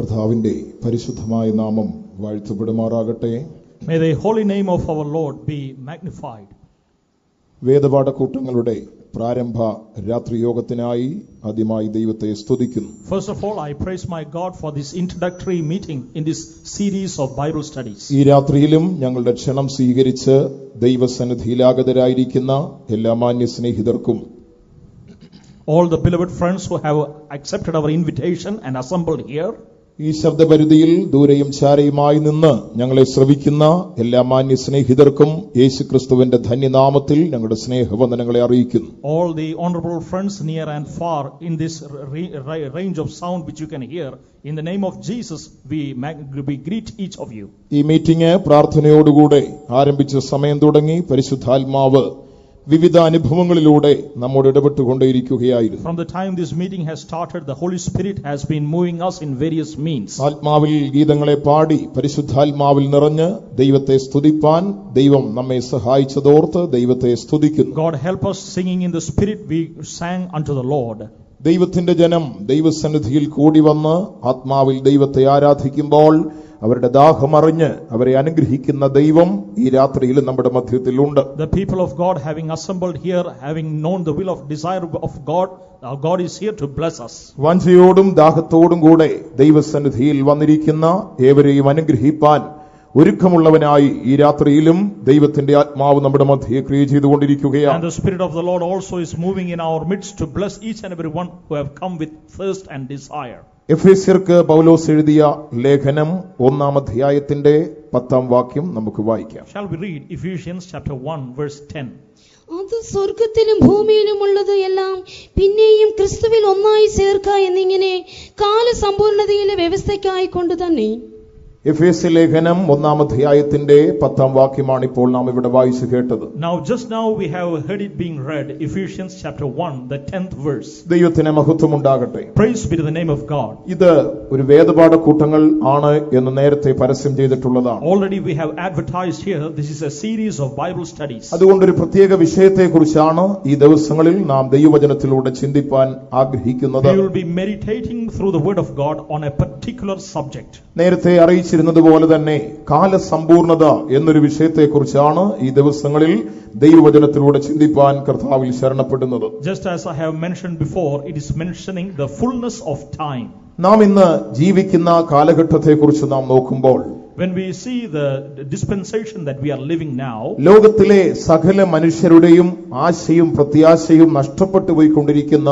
കർത്താവിന്റെ പരിശുദ്ധമായ നാമം വാഴ്ത്തപ്പെടുമാറാകട്ടെ. May the holy name of our Lord be magnified. വേദപാഠക്കൂട്ടങ്ങളുടെ പ്രാരംഭ രാത്രിയോഗത്തിനായി ആദ്യമായി ദൈവത്തെ സ്തുതിക്കുന്നു. First of all, I praise my God for this introductory meeting in this series of Bible studies. ഈ രാത്രിയിലും ഞങ്ങളുടെ ക്ഷണം സ്വീകരിച്ച് ദൈവസന്നിധിയിലാഗതരായിരിക്കുന്ന എല്ലാ മാന്യ സ്നേഹിതർക്കും all the beloved friends who have accepted our invitation and assembled here, ഈ ശബ്ദപരിധിയിൽ ദൂരെയും ചാരയുമായി നിന്ന് ഞങ്ങളെ ശ്രവിക്കുന്ന എല്ലാ മാന്യ സ്നേഹിതർക്കും യേശുക്രിസ്തുവിന്റെ ധന്യനാമത്തിൽ ഞങ്ങളുടെ സ്നേഹവന്ദനങ്ങളെ അറിയിക്കുന്നു. all the honorable friends near and far in this range of sound which you can hear, in the name of Jesus we greet each of you. ഈ മീറ്റിംഗ് പ്രാർത്ഥനയോടുകൂടെ ആരംഭിച്ച സമയം തുടങ്ങി പരിശുദ്ധാത്മാവ് വിവിധ അനുഭവങ്ങളിലൂടെ നമ്മോട് ഇടപെട്ടുകൊണ്ടേയിരിക്കുകയായിരുന്നു. From the time this meeting has started, the Holy Spirit has been moving us in various means. ആത്മാവിൽ ഗീതങ്ങളെ പാടി പരിശുദ്ധാത്മാവിൽ നിറഞ്ഞ് ദൈവത്തെ സ്തുതിപ്പാൻ ദൈവം നമ്മെ സഹായിച്ചതോർത്ത് ദൈവത്തെ സ്തുതിക്കുന്നു. God help us singing in the Spirit, we sang unto the Lord. ദൈവത്തിന്റെ ജനം ദൈവസന്നിധിയിൽ കൂടി വന്ന് ആത്മാവിൽ ദൈവത്തെ ആരാധിക്കുമ്പോൾ അവരുടെ ദാഹമറിഞ്ഞ് അവരെ അനുഗ്രഹിക്കുന്ന ദൈവം ഈ രാത്രിയിൽ നമ്മുടെ മധ്യത്തിലുണ്ട്. The people of God having assembled here, having known the will of desire of God, our God is here to bless us. വാഞ്ചയോടും ദാഹത്തോടും കൂടെ ദൈവസന്നിധിയിൽ വന്നിരിക്കുന്ന ഏവരെയും അനുഗ്രഹിപ്പാൻ ഒരുക്കമുള്ളവനായി ഈ രാത്രിയിലും ദൈവത്തിന്റെ ആത്മാവ് നമ്മുടെ മധ്യേ ക്രിയ ചെയ്തുകൊണ്ടിരിക്കുകയാണ്. And the Spirit of the Lord also is moving in our midst to bless each and every one who have come with thirst and desire. എഫേസ്യർക്ക് പൗലോസ് എഴുതിയ ലേഖനം 1-ാം അധ്യായത്തിന്റെ 10-ാം വാക്യം നമുക്ക് വായിക്കാം. Shall we read Ephesians chapter 1 verse 10? അത് സ്വർഗ്ഗത്തിലും ഭൂമിയിലും ഉള്ളത് എല്ലാം പിന്നെയും ക്രിസ്തുവിൽ ഒന്നായി ചേർക്ക എന്നിങ്ങനെ കാലസമ്പൂർണതയിലെ വ്യവസ്ഥയ്ക്കായി കൊണ്ട് തന്നെ. എഫേസ്യ ലേഖനം 1-ാം അധ്യായത്തിന്റെ 10-ാം വാക്യമാണ് ഇപ്പോൾ നാം ഇവിടെ വായിച്ചു കേട്ടത്. Just now we have heard it being read, Ephesians chapter 1, the 10th verse. ദൈവത്തിന് മഹത്വമുണ്ടാകട്ടെ. Praise be to the name of God. ഇത് ഒരു വേദപാഠക്കൂട്ടങ്ങൾ ആണ് എന്ന് നേരത്തെ പരസ്യം ചെയ്തിട്ടുള്ളതാണ്. Already we have advertised here, this is a series of Bible studies. അതുകൊണ്ട് ഒരു പ്രത്യേക വിഷയത്തെക്കുറിച്ചാണ് ഈ ദിവസങ്ങളിൽ നാം ദൈവവചനത്തിലൂടെ ചിന്തിപ്പാൻ ആഗ്രഹിക്കുന്നത്. We will be meditating through the word of God on a particular subject. നേരത്തെ അറിയിച്ചിരുന്നതുപോലെ തന്നെ കാലസമ്പൂർണത എന്നൊരു വിഷയത്തെക്കുറിച്ചാണ് ഈ ദിവസങ്ങളിൽ ദൈവവചനത്തിലൂടെ ചിന്തിപ്പാൻ കർത്താവിൽ ശരണപ്പെടുന്നത്. Just as I have mentioned before, it is mentioning the fullness of time. നാം ഇന്ന് ജീവിക്കുന്ന കാലഘട്ടത്തെക്കുറിച്ച് നാം നോക്കുമ്പോൾ, when we see the dispensation that we are living now, ലോകത്തിലെ സകല മനുഷ്യരുടെയും ആശയും പ്രത്യാശയും നഷ്ടപ്പെട്ടു പോയിക്കൊണ്ടിരിക്കുന്ന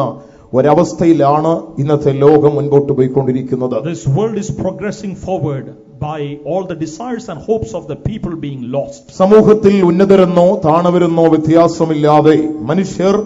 ഒരവസ്ഥയിലാണ് ഇന്നത്തെ ലോകം മുൻപോട്ട് പോയിക്കൊണ്ടിരിക്കുന്നത്. This world is progressing forward by all the desires and hopes of the people being lost. സമൂഹത്തിൽ ഉന്നതരെന്നോ താണവരെന്നോ വ്യത്യാസമില്ലാതെ മനുഷ്യർ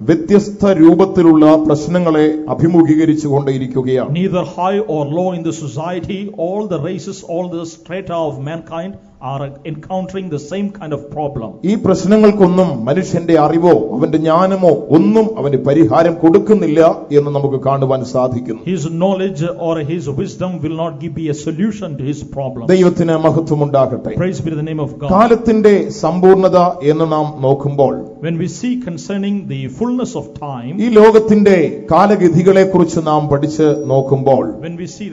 വ്യത്യസ്ത രൂപത്തിലുള്ള പ്രശ്നങ്ങളെ അഭിമുഖീകരിച്ചുകൊണ്ടേയിരിക്കുകയാണ്. Neither high or low in the society, all the races, all the strata of mankind are encountering the same kind of problem. ഈ പ്രശ്നങ്ങൾക്കൊന്നും മനുഷ്യന്റെ അറിവോ അവന്റെ ജ്ഞാനമോ ഒന്നും അവന് പരിഹാരം കൊടുക്കുന്നില്ല എന്ന് നമുക്ക് കാണുവാൻ സാധിക്കുന്നു. His knowledge or his wisdom will not be a solution to his problem. ദൈവത്തിന് മഹത്വമുണ്ടാകട്ടെ. Praise be to the name of God. കാലത്തിന്റെ സമ്പൂർണത എന്ന് നാം നോക്കുമ്പോൾ, when we see concerning the fullness of time, ഈ ലോകത്തിന്റെ കാലഗതികളെ കുറിച്ച് നാം പഠിച്ച് നോക്കുമ്പോൾ, when we see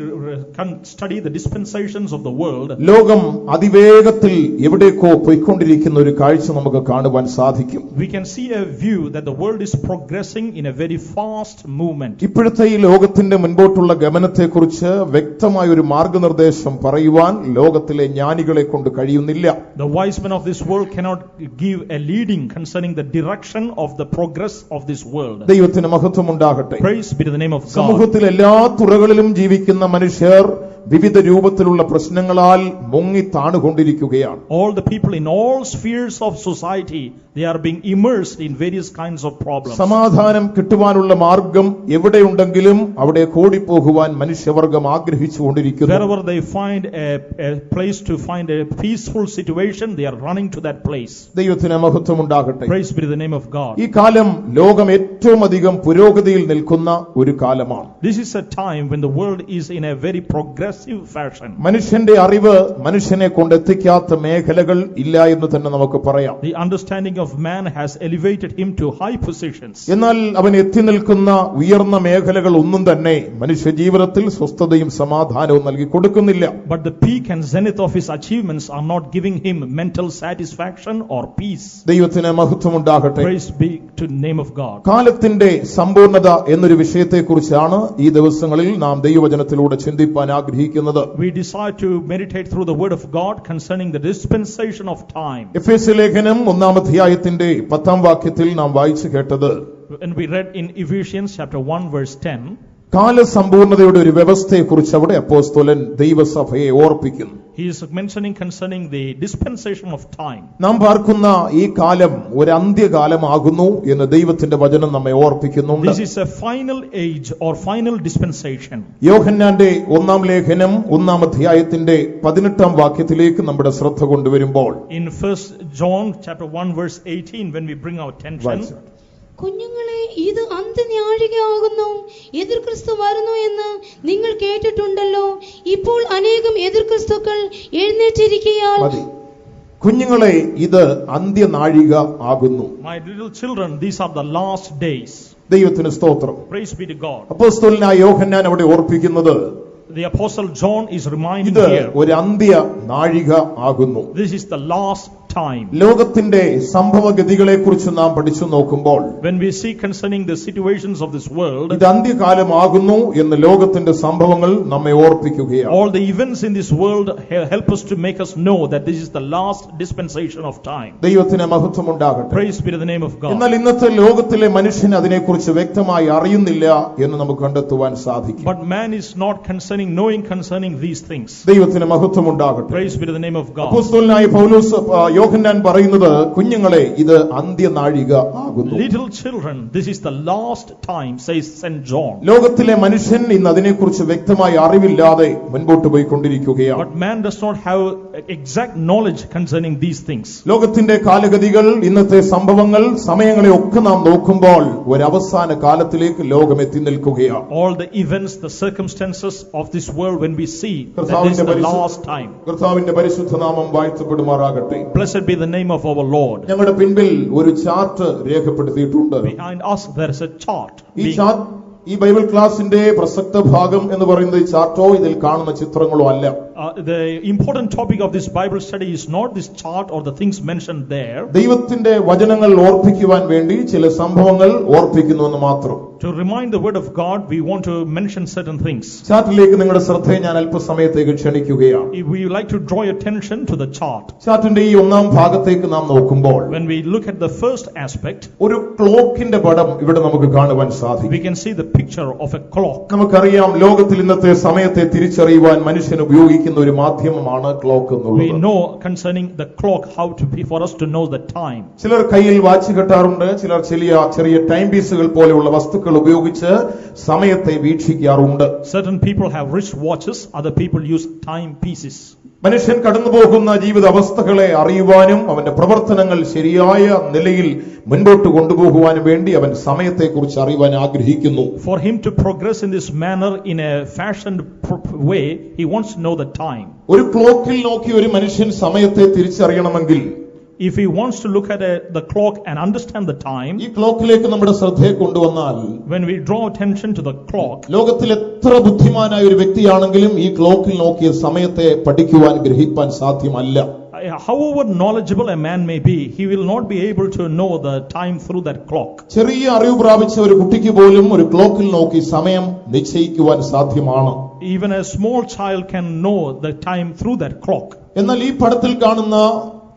study the dispensations of the world, ലോകം അതിവേഗത്തിൽ എവിടേക്കോ പോയിക്കൊണ്ടിരിക്കുന്ന ഒരു കാഴ്ച നമുക്ക് കാണുവാൻ സാധിക്കും. we can see a view that the world is progressing in a very fast movement. ഇപ്പോഴത്തെ ഈ ലോകത്തിന്റെ മുൻപോട്ടുള്ള ഗമനത്തെക്കുറിച്ച് വ്യക്തമായ ഒരു മാർഗനിർദ്ദേശം പറയുവാൻ ലോകത്തിലെ ജ്ഞാനികളെ കൊണ്ട് കഴിയുന്നില്ല. The wise men of this world cannot give a leading concerning the direction of the progress of this world. ദൈവത്തിന് മഹത്വമുണ്ടാകട്ടെ. Praise be to the name of God. സമൂഹത്തിൽ എല്ലാ തുറകളിലും ജീവിക്കുന്ന മനുഷ്യർ വിവിധ രൂപത്തിലുള്ള പ്രശ്നങ്ങളാൽ മുങ്ങി താണുകൊണ്ടിരിക്കുകയാണ്. All the people in all spheres of society, they are being immersed in various kinds of problems. സമാധാനം കിട്ടുവാനുള്ള മാർഗം എവിടെയുണ്ടെങ്കിലും അവിടെ ഓടിപ്പോകുവാൻ മനുഷ്യവർഗം ആഗ്രഹിച്ചുകൊണ്ടിരിക്കുന്നു. Wherever they find a place to find a peaceful situation, they are running to that place. ദൈവത്തിന് മഹത്വമുണ്ടാകട്ടെ. Praise be to the name of God. ഈ കാലം ലോകം ഏറ്റവും അധികം പുരോഗതിയിൽ നിൽക്കുന്ന ഒരു കാലമാണ്. This is a time when the world is in a very progressive fashion. മനുഷ്യന്റെ അറിവ് മനുഷ്യനെ കൊണ്ടെത്തിക്കാത്ത മേഖലകൾ ഇല്ല എന്ന് തന്നെ നമുക്ക് പറയാം. The understanding of of man has elevated him to high positions. എന്നാൽ അവൻ എത്തി നിൽക്കുന്ന ഉയർന്ന മേഖലകൾ ഒന്നും തന്നെ മനുഷ്യ ജീവിതത്തിൽ സ്വസ്ഥതയും സമാധാനവും നൽകി കൊടുക്കുന്നില്ല. But the peak and zenith of his achievements are not giving him mental satisfaction or peace. ദൈവത്തിന് മഹത്വമുണ്ടാകട്ടെ. Praise be to the name of God. കാലത്തിന്റെ സമ്പൂർണ്ണത എന്നൊരു വിഷയത്തെക്കുറിച്ചാണ് ഈ ദിവസങ്ങളിൽ നാം ദൈവവചനത്തിലൂടെ ചിന്തിപ്പാൻ ആഗ്രഹിക്കുന്നത്. We desire to meditate through the word of God concerning the dispensation of time. എഫേസ്യ ലേഖനം 1-ാം അധ്യായത്തിന്റെ 10-ാം വാക്യത്തിൽ നാം വായിച്ചു കേട്ടത്, And we read in Ephesians chapter 1 verse 10, കാലസമ്പൂർണതയുടെ ഒരു വ്യവസ്ഥയെക്കുറിച്ച് അവിടെ അപ്പോസ്തലൻ ദൈവസഭയെ ഓർപ്പിക്കുന്നു. he is mentioning concerning the dispensation of time. നാം പാർക്കുന്ന ഈ കാലം ഒരു അന്ത്യകാലമാകുന്നു എന്ന് ദൈവത്തിന്റെ വചനം നമ്മെ ഓർപ്പിക്കുന്നുണ്ട്. This is a final age or final dispensation. യോഹന്നാന്റെ 1-ാം ലേഖനം 1-ാം അധ്യായത്തിന്റെ 18-ാം വാക്യത്തിലേക്ക് നമ്മുടെ ശ്രദ്ധ കൊണ്ടുവരുമ്പോൾ, In 1 John chapter 1 verse 18, when we bring our attention, കുഞ്ഞുങ്ങളെ, ഇത് അന്ത്യനാഴികയാകുന്നു, എതിർ ക്രിസ്തു വരുന്നു എന്ന് നിങ്ങൾ കേട്ടിട്ടുണ്ടല്ലോ. ഇപ്പോൾ അനേകം എതിർ ക്രിസ്തുക്കൾ എഴുന്നേറ്റിരിക്കയാൽ. കുഞ്ഞുങ്ങളെ, ഇത് അന്ത്യനാഴിക ആകുന്നു. my little children, these are the last days. ദൈവത്തിന് സ്തോത്രം. Praise be to God. അപ്പോസ്തലനായ യോഹന്നാൻ അവിടെ ഓർപ്പിക്കുന്നത്, The apostle John is reminding ഇത് here, ഒരു അന്ത്യനാഴിക ആകുന്നു. this is the last time. ലോകത്തിന്റെ സംഭവഗതികളെ കുറിച്ച് നാം പഠിച്ചു നോക്കുമ്പോൾ, When we see concerning the situations of this world, ഇത് അന്ത്യകാലമാകുന്നു എന്ന് ലോകത്തിന്റെ സംഭവങ്ങൾ നമ്മെ ഓർപ്പിക്കുകയാണ്. all the events in this world help us to make us know that this is the last dispensation of time. ദൈവത്തിന് മഹത്വമുണ്ടാകട്ടെ. Praise be to the name of God. എന്നാൽ ഇന്നത്തെ ലോകത്തിലെ മനുഷ്യൻ അതിനെക്കുറിച്ച് വ്യക്തമായി അറിയുന്നില്ല എന്ന് നമുക്ക് കണ്ടെത്തുവാൻ സാധിക്കും. But man is not knowing concerning these things. ദൈവത്തിന് മഹത്വമുണ്ടാകട്ടെ. Praise be to the name of God. അപ്പോസ്തലനായ പൗലോസ് യോഹന്നാൻ പറയുന്നത്, കുഞ്ഞുങ്ങളെ, ഇത് അന്ത്യനാഴിക ആകുന്നു. Little children, this is the last time, says St. John. ലോകത്തിലെ മനുഷ്യൻ ഇന്ന് അതിനെക്കുറിച്ച് വ്യക്തമായി അറിവില്ലാതെ മുൻപോട്ട് പോയിക്കൊണ്ടിരിക്കുകയാണ്. But man does not have exact knowledge concerning these things. ലോകത്തിന്റെ കാലഗതികൾ, ഇന്നത്തെ സംഭവങ്ങൾ, സമയങ്ങളെ ഒക്കെ നാം നോക്കുമ്പോൾ ഒരു അവസാന കാലത്തിലേക്ക് ലോകം എത്തി നിൽക്കുകയാണ്. All the events, the circumstances of this world, when we see that this is the last time. കർത്താവിന്റെ പരിശുദ്ധ നാമം വാഴ്ത്തപ്പെടുമാറാകട്ടെ. Blessed be the name of our Lord. ഞങ്ങളുടെ പിൻപിൽ ഒരു ചാർട്ട് രേഖപ്പെടുത്തിയിട്ടുണ്ട്. Behind us there is a chart. ഈ Bible ക്ലാസിന്റെ പ്രസക്ത ഭാഗം എന്ന് പറയുന്നത് ഈ ചാർട്ടോ ഇതിൽ കാണുന്ന ചിത്രങ്ങളോ അല്ല. The important topic of this Bible study is not this chart or the things mentioned there. ദൈവത്തിന്റെ വചനങ്ങൾ ഓർപ്പിക്കുവാൻ വേണ്ടി ചില സംഭവങ്ങൾ ഓർപ്പിക്കുന്നുവെന്ന് മാത്രം. To remind the word of God, we want to mention certain things. ചാർട്ടിലേക്ക് നിങ്ങളുടെ ശ്രദ്ധയെ ഞാൻ അല്പസമയത്തേക്ക് ക്ഷണിക്കുകയാണ്. We would like to draw your attention to the chart. ചാർട്ടിന്റെ ഈ 1-ാം ഭാഗത്തേക്ക് നാം നോക്കുമ്പോൾ, When we look at the first aspect, ഒരു ക്ലോക്കിന്റെ പടം ഇവിടെ നമുക്ക് കാണുവാൻ സാധിക്കും. we can see the picture of a clock. നമുക്കറിയാം, ലോകത്തിൽ ഇന്നത്തെ സമയത്തെ തിരിച്ചറിയുവാൻ മനുഷ്യൻ ഉപയോഗിക്കുന്ന ഒരു മാധ്യമമാണ് ക്ലോക്ക് We എന്നുള്ളത്. know concerning the clock how to be for us to know the time. ചിലർ കയ്യിൽ വാച്ച് കെട്ടാറുണ്ട്, ചിലർ ചെറിയ ടൈം പീസുകൾ പോലെയുള്ള വസ്തുക്കൾ ഉപയോഗിച്ച് സമയത്തെ വീക്ഷിക്കാറുണ്ട്. Certain people have wrist watches, other people use time pieces. മനുഷ്യൻ കടന്നുപോകുന്ന ജീവിത അവസ്ഥകളെ അറിയുവാനും അവന്റെ പ്രവർത്തനങ്ങൾ ശരിയായ നിലയിൽ മുൻപോട്ട് കൊണ്ടുപോകുവാനും വേണ്ടി അവൻ സമയത്തെക്കുറിച്ച് അറിയുവാൻ ആഗ്രഹിക്കുന്നു. For him to progress in this manner in a fashioned way, he wants to know the time. ഒരു ക്ലോക്കിൽ നോക്കി ഒരു മനുഷ്യൻ സമയത്തെ തിരിച്ചറിയണമെങ്കിൽ, If he wants to look at the clock and understand the time, ഈ ക്ലോക്കിലേക്ക് നമ്മുടെ ശ്രദ്ധയെ കൊണ്ടുവന്നാൽ, when we draw attention to the clock, ലോകത്തിൽ എത്ര ബുദ്ധിമാനായ ഒരു വ്യക്തിയാണെങ്കിലും ഈ ക്ലോക്കിൽ നോക്കിയ സമയത്തെ പഠിക്കുവാൻ ഗ്രഹിപ്പാൻ സാധ്യമല്ല. however knowledgeable a man may be, he will not be able to know the time through that clock. ചെറിയ അറിവ് പ്രാപിച്ച ഒരു കുട്ടിക്ക് പോലും ഒരു ക്ലോക്കിൽ നോക്കി സമയം നിശ്ചയിക്കുവാൻ സാധ്യമാണ്. Even a small child can know the time through that clock. എന്നാൽ ഈ പടത്തിൽ കാണുന്ന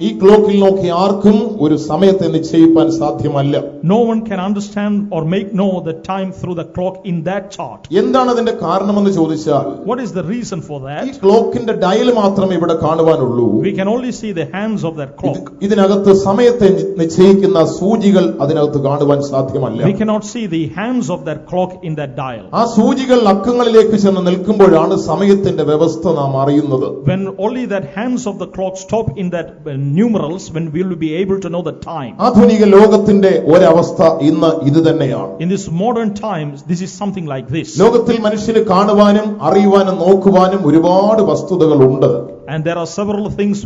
ഈ ക്ലോക്കിൽ നോക്കി ആർക്കും ഒരു സമയത്തെ നിശ്ചയിക്കാൻ സാധ്യമല്ല. No one can understand or make know the time through the clock in that chart. എന്താണ് അതിന്റെ കാരണമെന്ന് ചോദിച്ചാൽ, What is the reason for that? ഈ ക്ലോക്കിന്റെ ഡയൽ മാത്രമേ ഇവിടെ കാണുവാനുള്ളൂ. We can only see the hands of that clock. ഇതിനകത്ത് സമയത്തെ നിശ്ചയിക്കുന്ന സൂചികൾ അതിനകത്ത് കാണുവാൻ സാധ്യമല്ല. We cannot see the hands of that clock in that dial. ആ സൂചികൾ അക്കങ്ങളിലേക്ക് ചെന്ന് നിൽക്കുമ്പോഴാണ് സമയത്തിന്റെ വ്യവസ്ഥ നാം അറിയുന്നത്. When only that hands of the clock stop in that numerals, when we will be able to know the time. ആധുനിക ലോകത്തിന്റെ ഒരവസ്ഥ ഇന്ന് ഇത് തന്നെയാണ്. In this modern times, this is something like this. ലോകത്തിൽ മനുഷ്യന് കാണുവാനും അറിയുവാനും നോക്കുവാനും ഒരുപാട് വസ്തുതകളുണ്ട്. And there are several things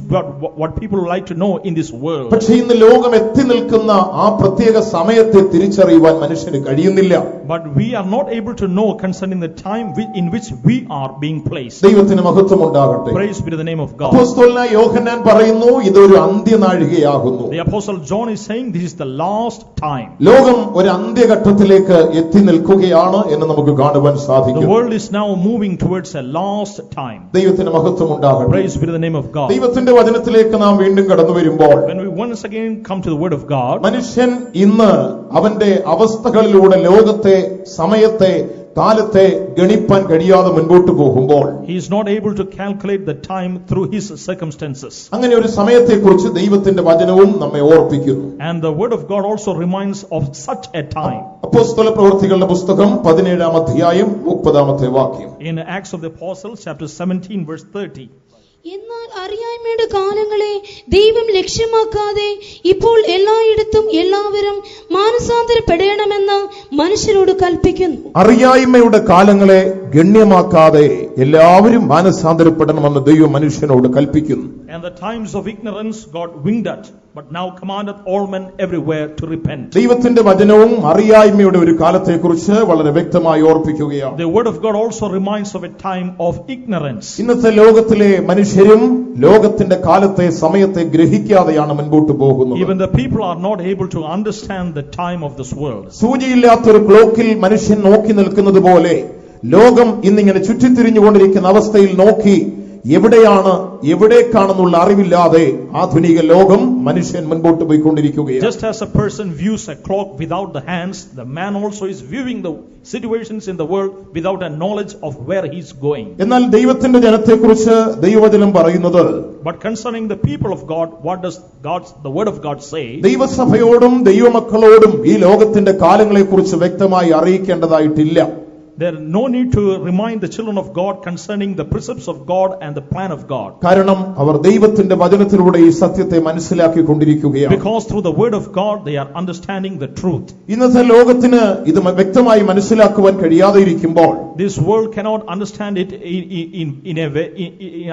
what people like to know in this world. പക്ഷേ ഇന്ന് ലോകം എത്തി നിൽക്കുന്ന ആ പ്രത്യേക സമയത്തെ തിരിച്ചറിയുവാൻ മനുഷ്യന് കഴിയുന്നില്ല. But we are not able to know concerning the time in which we are being placed. ദൈവത്തിന് മഹത്വം ഉണ്ടാകട്ടെ. Praise be to the name of God. അപ്പോസ്തലനായ യോഹന്നാൻ പറയുന്നു ഇതൊരു അന്ത്യനാഴികയാകുന്നു. The apostle John is saying this is the last time. ലോകം ഒരു അന്ത്യഘട്ടത്തിലേക്ക് എത്തി നിൽക്കുകയാണ് എന്ന് നമുക്ക് കാണുവാൻ The സാധിക്കും. world is now moving towards a last time. ദൈവത്തിന് മഹത്വം ഉണ്ടാകട്ടെ. Praise be to the name of God. ദൈവത്തിന്റെ വചനത്തിലേക്ക് നാം വീണ്ടും കടന്നു വരുമ്പോൾ When we once again come to the word of God, മനുഷ്യൻ ഇന്ന് അവന്റെ അവസ്ഥകളിലൂടെ ലോകത്തെ, സമയത്തെ, കാലത്തെ ഗണിപ്പാൻ കഴിയാതെ മുൻപോട്ട് പോകുമ്പോൾ he is not able to calculate the time through his circumstances. അങ്ങനെ ഒരു സമയത്തെക്കുറിച്ച് ദൈവത്തിന്റെ വചനവും നമ്മെ ഓർപ്പിക്കുന്നു. And the word of God also reminds of such a time. അപ്പോസ്തല പ്രവൃത്തികളുടെ പുസ്തകം 17-ാം അധ്യായം 30-ാമത്തെ വാക്യം. In Acts of the Apostles chapter 17 verse 30. എന്നാൽ അറിയായ്മയുടെ കാലങ്ങളെ ദൈവം ലക്ഷ്യമാക്കാതെ ഇപ്പോൾ എല്ലായിടത്തും എല്ലാവരും മാനസാന്തരപ്പെടണമെന്ന് മനുഷ്യരോട് കൽപ്പിക്കുന്നു. അറിയായ്മയുടെ കാലങ്ങളെ ഗണ്യമാക്കാതെ എല്ലാവരും മാനസാന്തരപ്പെടണമെന്ന് ദൈവം മനുഷ്യനോട് കൽപ്പിക്കുന്നു. And the times of ignorance God winged at, but now commandeth all men everywhere to repent. ദൈവത്തിന്റെ വചനവും അറിയായ്മയുടെ ഒരു കാലത്തെക്കുറിച്ച് വളരെ വ്യക്തമായി ഓർപ്പിക്കുകയാണ്. The word of God also reminds of a time of ignorance. ഇന്നത്തെ ലോകത്തിലെ മനുഷ്യരും ലോകത്തിന്റെ കാലത്തെ, സമയത്തെ ഗ്രഹിക്കാതെയാണ് മുൻപോട്ട് പോകുന്നത്. Even the people are not able to understand the time of this world. സൂചിയില്ലാത്തൊരു ക്ലോക്കിൽ മനുഷ്യൻ നോക്കി നിൽക്കുന്നത് പോലെ ലോകം ഇന്നിങ്ങനെ ചുറ്റിത്തിരിഞ്ഞുകൊണ്ടിരിക്കുന്ന അവസ്ഥയിൽ നോക്കി എവിടേക്കാണെന്നുള്ള അറിവില്ലാതെ ആധുനിക ലോകം മനുഷ്യൻ മുൻപോട്ട് പോയിക്കൊണ്ടിരിക്കുകയാണ്. Just as a person views a clock without the hands, the man also is viewing the situations in the world without a knowledge of where he is going. എന്നാൽ ദൈവത്തിന്റെ ജനത്തെക്കുറിച്ച് ദൈവവചനം പറയുന്നത്, But concerning the people of God, what does the word of God say? ദൈവസഭയോടും ദൈവമക്കളോടും ഈ ലോകത്തിന്റെ കാലങ്ങളെക്കുറിച്ച് വ്യക്തമായി അറിയിക്കേണ്ടതായിട്ടില്ല. There is no need to remind the children of God concerning the precepts of God and the plan of God. കാരണം അവർ ദൈവത്തിന്റെ വചനത്തിലൂടെ ഈ സത്യത്തെ മനസ്സിലാക്കിക്കൊണ്ടിരിക്കുകയാണ്. Because through the word of God they are understanding the truth. ഇന്നത്തെ ലോകത്തിന് ഇത് വ്യക്തമായി മനസ്സിലാക്കുവാൻ കഴിയാതെ ഇരിക്കുമ്പോൾ This world cannot understand it in a way,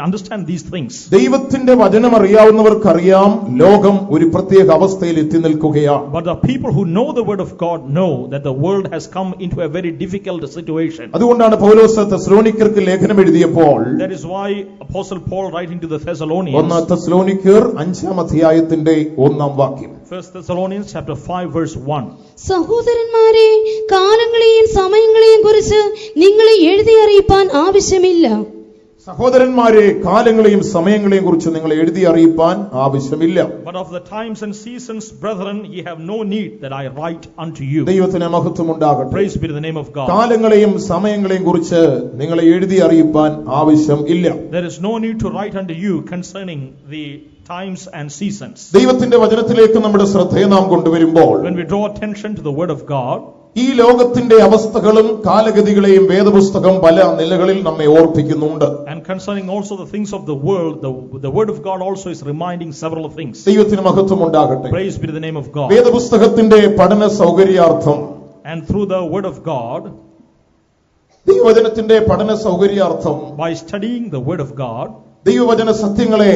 understand these things. ദൈവത്തിന്റെ വചനം അറിയാവുന്നവർക്കറിയാം ലോകം ഒരു പ്രത്യേക അവസ്ഥയിൽ എത്തി നിൽക്കുകയാണ്. But the people who know the word of God know that the world has come into a very difficult situation. അതുകൊണ്ടാണ് പൗലോസ് തെസ്സലോനിക്കർക്ക് ലേഖനം എഴുതിയപ്പോൾ, That is why Apostle Paul writing to the Thessalonians, 1 തെസ്സലോനിക്കർ 5-ാം അധ്യായത്തിന്റെ 1-ാം വാക്യം. 1 Thessalonians chapter 5 verse 1. സഹോദരന്മാരെ, കാലങ്ങളെയും സമയങ്ങളെയും കുറിച്ച് നിങ്ങളെ എഴുതി അറിയിപ്പാൻ ആവശ്യമില്ല. സഹോദരന്മാരെ, കാലങ്ങളെയും സമയങ്ങളെയും കുറിച്ച് നിങ്ങളെ എഴുതി അറിയിപ്പാൻ ആവശ്യമില്ല. But of the times and seasons, brethren, ye have no need that I write unto you. ദൈവത്തിന് മഹത്വം ഉണ്ടാകട്ടെ. Praise be to the name of God. കാലങ്ങളെയും സമയങ്ങളെയും കുറിച്ച് നിങ്ങളെ എഴുതി അറിയിപ്പാൻ ആവശ്യം ഇല്ല. There is no need to write unto you concerning the times and seasons. ദൈവത്തിന്റെ വചനത്തിലേക്ക് നമ്മുടെ ശ്രദ്ധയെ നാം കൊണ്ടുവരുമ്പോൾ, When we draw attention to the word of God, ഈ ലോകത്തിന്റെ അവസ്ഥകളും കാലഗതികളെയും വേദപുസ്തകം പല നിലകളിൽ നമ്മെ ഓർപ്പിക്കുന്നുണ്ട്. and concerning also the things of the world, the word of God also is reminding several things. ദൈവത്തിന് മഹത്വം ഉണ്ടാകട്ടെ. Praise be to the name of God. വേദപുസ്തകത്തിന്റെ പഠന സൗകര്യാർത്ഥം, And through the word of God, ദൈവവചനത്തിന്റെ പഠന സൗകര്യാർത്ഥം, by studying the word of God, ദൈവവചന സത്യങ്ങളെ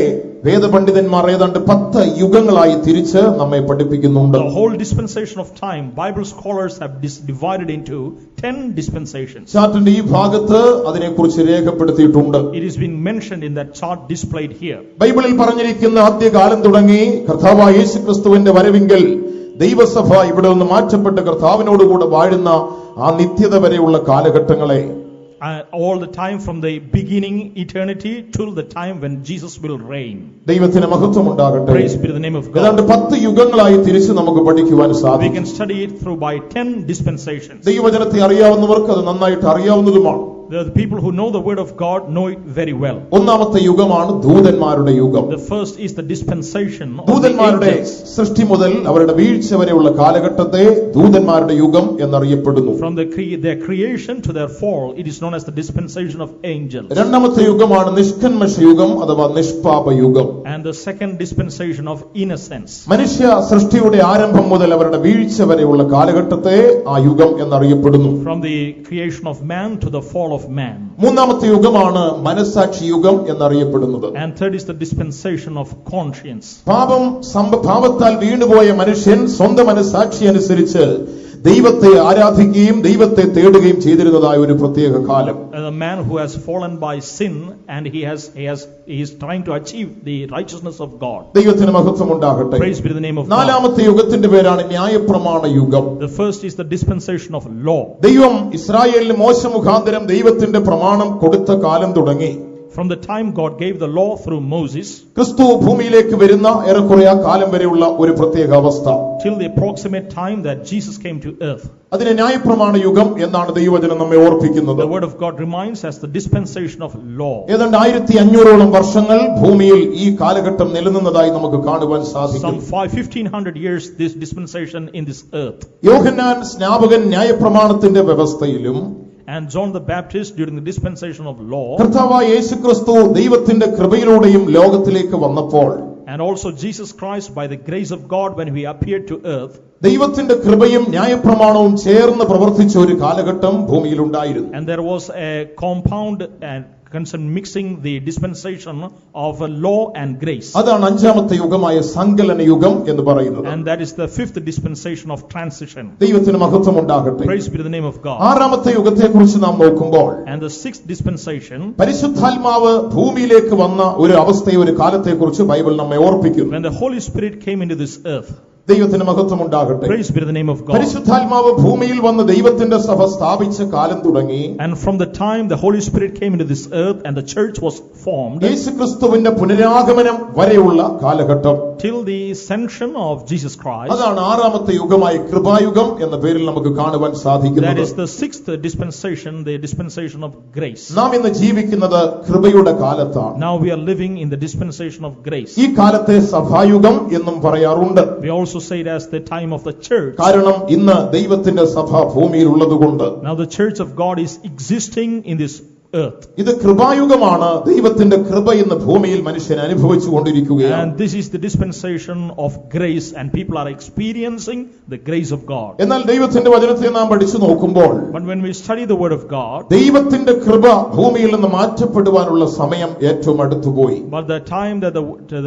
വേദപണ്ഡിതന്മാർ ഏതാണ്ട് 10 യുഗങ്ങളായി തിരിച്ച് നമ്മെ പഠിപ്പിക്കുന്നുണ്ട്. the whole dispensation of time, Bible scholars have divided into 10 dispensations. ചാർട്ടിന്റെ ഈ ഭാഗത്ത് അതിനെക്കുറിച്ച് രേഖപ്പെടുത്തിയിട്ടുണ്ട്. It is been mentioned in that chart displayed here. ബൈബിളിൽ പറഞ്ഞിരിക്കുന്ന ആദ്യകാലം തുടങ്ങി കർത്താവായ യേശുക്രിസ്തുവിന്റെ വരവിങ്കൽ ദൈവസഭ ഇവിടെ നിന്ന് മാറ്റപ്പെട്ട് കർത്താവിനോടുകൂടെ വാഴുന്ന ആ നിത്യത വരെയുള്ള കാലഘട്ടങ്ങളെ, All the time from the beginning eternity till the time when Jesus will reign. ദൈവത്തിന് മഹത്വം ഉണ്ടാകട്ടെ. Praise be to the name of God. ഏതാണ്ട് 10 യുഗങ്ങളായി തിരിച്ച് നമുക്ക് പഠിക്കുവാൻ We സാധിക്കും. can study it through by 10 dispensations. ദൈവവചനത്തെ അറിയാവുന്നവർക്ക് അത് നന്നായിട്ട് അറിയാവുന്നതുമാണ്. The people who know the word of God know it very well. ഒന്നാമത്തെ യുഗമാണ് ദൂതന്മാരുടെ യുഗം. The first is the dispensation of the ദൂതന്മാരുടെ angels. സൃഷ്ടി മുതൽ അവരുടെ വീഴ്ച വരെയുള്ള കാലഘട്ടത്തെ ദൂതന്മാരുടെ യുഗം എന്നറിയപ്പെടുന്നു. From their creation to their fall, it is known as the dispensation of angels. രണ്ടാമത്തെ യുഗമാണ് നിഷ്കന്മഷ യുഗം അഥവാ നിഷ്പാപ യുഗം. And the second dispensation of innocence. മനുഷ്യ സൃഷ്ടിയുടെ ആരംഭം മുതൽ അവരുടെ വീഴ്ച വരെയുള്ള കാലഘട്ടത്തെ ആ യുഗം എന്നറിയപ്പെടുന്നു. From the creation of man to the fall of of man. മൂന്നാമത്തെ യുഗമാണ് മനസ്സാക്ഷി യുഗം എന്നറിയപ്പെടുന്നത്. And third is the dispensation of conscience. പാപത്താൽ വീണുപോയ മനുഷ്യൻ സ്വന്തം മനസ്സാക്ഷി അനുസരിച്ച് ദൈവത്തെ ആരാധിക്കുകയും ദൈവത്തെ തേടുകയും ചെയ്തിരുന്നതായ ഒരു പ്രത്യേക കാലം. A man who has fallen by sin and he is trying to achieve the righteousness of God. ദൈവത്തിന് മഹത്വം ഉണ്ടാകട്ടെ. Praise be to the name of God. നാലാമത്തെ യുഗത്തിന്റെ പേരാണ് ന്യായപ്രമാണ യുഗം. The first is the dispensation of law. ദൈവം ഇസ്രായേലിന് മോശ മുഖാന്തരം ദൈവത്തിന്റെ പ്രമാണം കൊടുത്ത കാലം തുടങ്ങി. From the time God gave the law through Moses, ക്രിസ്തു ഭൂമിയിലേക്ക് വരുന്ന ഏറെക്കുറെ ആ കാലം വരെയുള്ള ഒരു പ്രത്യേക അവസ്ഥ, till the approximate time that Jesus came to earth. അതിനെ ന്യായപ്രമാണ യുഗം എന്നാണ് ദൈവവചനം നമ്മെ ഓർപ്പിക്കുന്നത്. The word of God reminds us the dispensation of law. ഏതാണ്ട് 1500ഓളം വർഷങ്ങൾ ഭൂമിയിൽ ഈ കാലഘട്ടം നിലനിന്നതായി നമുക്ക് കാണുവാൻ സാധിക്കും. Some 1500 years this dispensation in this earth. യോഹന്നാൻ സ്നാപകൻ ന്യായപ്രമാണത്തിന്റെ വ്യവസ്ഥയിലും And John the Baptist during the dispensation of law, കർത്താവായ യേശുക്രിസ്തു ദൈവത്തിന്റെ കൃപയിലൂടെയും ലോകത്തിലേക്ക് വന്നപ്പോൾ, and also Jesus Christ by the grace of God when he appeared to earth, ദൈവത്തിന്റെ കൃപയും ന്യായപ്രമാണവും ചേർന്ന് പ്രവർത്തിച്ച ഒരു കാലഘട്ടം ഭൂമിയിൽ ഉണ്ടായിരുന്നു. And there was a compound and concern mixing the dispensation of law and grace. അതാണ് അഞ്ചാമത്തെ യുഗമായ സങ്കലന യുഗം എന്ന് പറയുന്നത്. And that is the fifth dispensation of transition. ദൈവത്തിന് മഹത്വം ഉണ്ടാകട്ടെ. Praise be to the name of God. ആറാമത്തെ യുഗത്തെക്കുറിച്ച് നാം നോക്കുമ്പോൾ, And the sixth dispensation, പരിശുദ്ധാത്മാവ് ഭൂമിയിലേക്ക് വന്ന ഒരു അവസ്ഥയെ, ഒരു കാലത്തെക്കുറിച്ച് ബൈബിൾ നമ്മെ ഓർപ്പിക്കുന്നു. when the Holy Spirit came into this earth. ദൈവത്തിന് മഹത്വം ഉണ്ടാകട്ടെ. Praise be to the name of God. പരിശുദ്ധാത്മാവ് ഭൂമിയിൽ വന്ന് ദൈവത്തിന്റെ സഭ സ്ഥാപിച്ച കാലം തുടങ്ങി, And from the time the Holy Spirit came into this earth and the church was formed, യേശുക്രിസ്തുവിന്റെ പുനരാഗമനം വരെയുള്ള കാലഘട്ടം, till the ascension of Jesus Christ, അതാണ് ആറാമത്തെ യുഗമായി കൃപായുഗം എന്ന പേരിൽ നമുക്ക് കാണുവാൻ that സാധിക്കുന്നത്. is the sixth dispensation, the dispensation of grace. നാം ഇന്ന് ജീവിക്കുന്നത് കൃപയുടെ കാലത്താണ്. Now we are living in the dispensation of grace. ഈ കാലത്തെ സഭായുഗം എന്നും പറയാറുണ്ട്. We also say it as the time of the church. കാരണം ഇന്ന് ദൈവത്തിന്റെ സഭ ഭൂമിയിൽ ഉള്ളതുകൊണ്ട്. Now the church of God is existing in this earth. ഇത് കൃപായുഗമാണ്. ദൈവത്തിന്റെ കൃപ ഇന്ന് ഭൂമിയിൽ മനുഷ്യൻ അനുഭവിച്ചു കൊണ്ടിരിക്കുകയാണ്. And this is the dispensation of grace and people are experiencing the grace of God. എന്നാൽ ദൈവത്തിന്റെ വചനത്തെ നാം പഠിച്ചു നോക്കുമ്പോൾ, But when we study the word of God, ദൈവത്തിന്റെ കൃപ ഭൂമിയിൽ നിന്ന് മാറ്റപ്പെടുവാനുള്ള സമയം ഏറ്റവും അടുത്തുപോയി. but the time that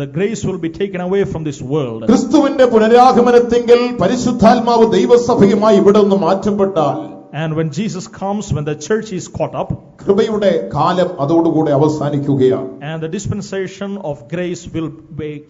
the grace will be taken away from this world, ക്രിസ്തുവിന്റെ പുനരാഗമനത്തെങ്കിൽ പരിശുദ്ധാത്മാവ് ദൈവസഭയുമായി ഇവിടെ നിന്ന് മാറ്റപ്പെട്ടാൽ, and when Jesus comes, when the church is caught up, കൃപയുടെ കാലം അതോടുകൂടെ അവസാനിക്കുകയാണ്. and the dispensation of grace will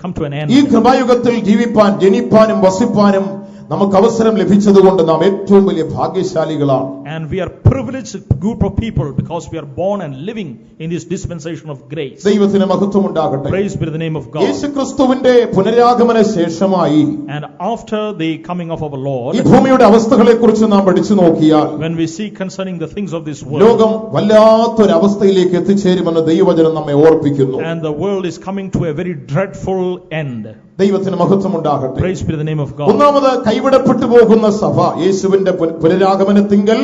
come to an end. ഈ കൃപായുഗത്തിൽ ജീവിപ്പാൻ, ജനിപ്പാനും വസിപ്പാനും നമുക്ക് അവസരം ലഭിച്ചതുകൊണ്ട് നാം ഏറ്റവും വലിയ ഭാഗ്യശാലികളാണ്. And we are privileged group of people because we are born and living in this dispensation of grace. ദൈവത്തിന് മഹത്വം ഉണ്ടാകട്ടെ. Praise be to the name of God. യേശുക്രിസ്തുവിന്റെ പുനരാഗമന ശേഷമായി And after the coming of our Lord, ഈ ഭൂമിയുടെ അവസ്ഥകളെക്കുറിച്ച് നാം പഠിച്ചു നോക്കിയാൽ, when we see concerning the things of this world, ലോകം വല്ലാത്തൊരു അവസ്ഥയിലേക്ക് എത്തിച്ചേരുമെന്ന് ദൈവവചനം നമ്മെ ഓർപ്പിക്കുന്നു. and the world is coming to a very dreadful end. ദൈവത്തിന് മഹത്വം ഉണ്ടാകട്ടെ. Praise be to the name of God. ഒന്നാമത് കൈവിടപ്പെട്ടു പോകുന്ന സഭ യേശുവിന്റെ പുനരാഗമനത്തിങ്കൽ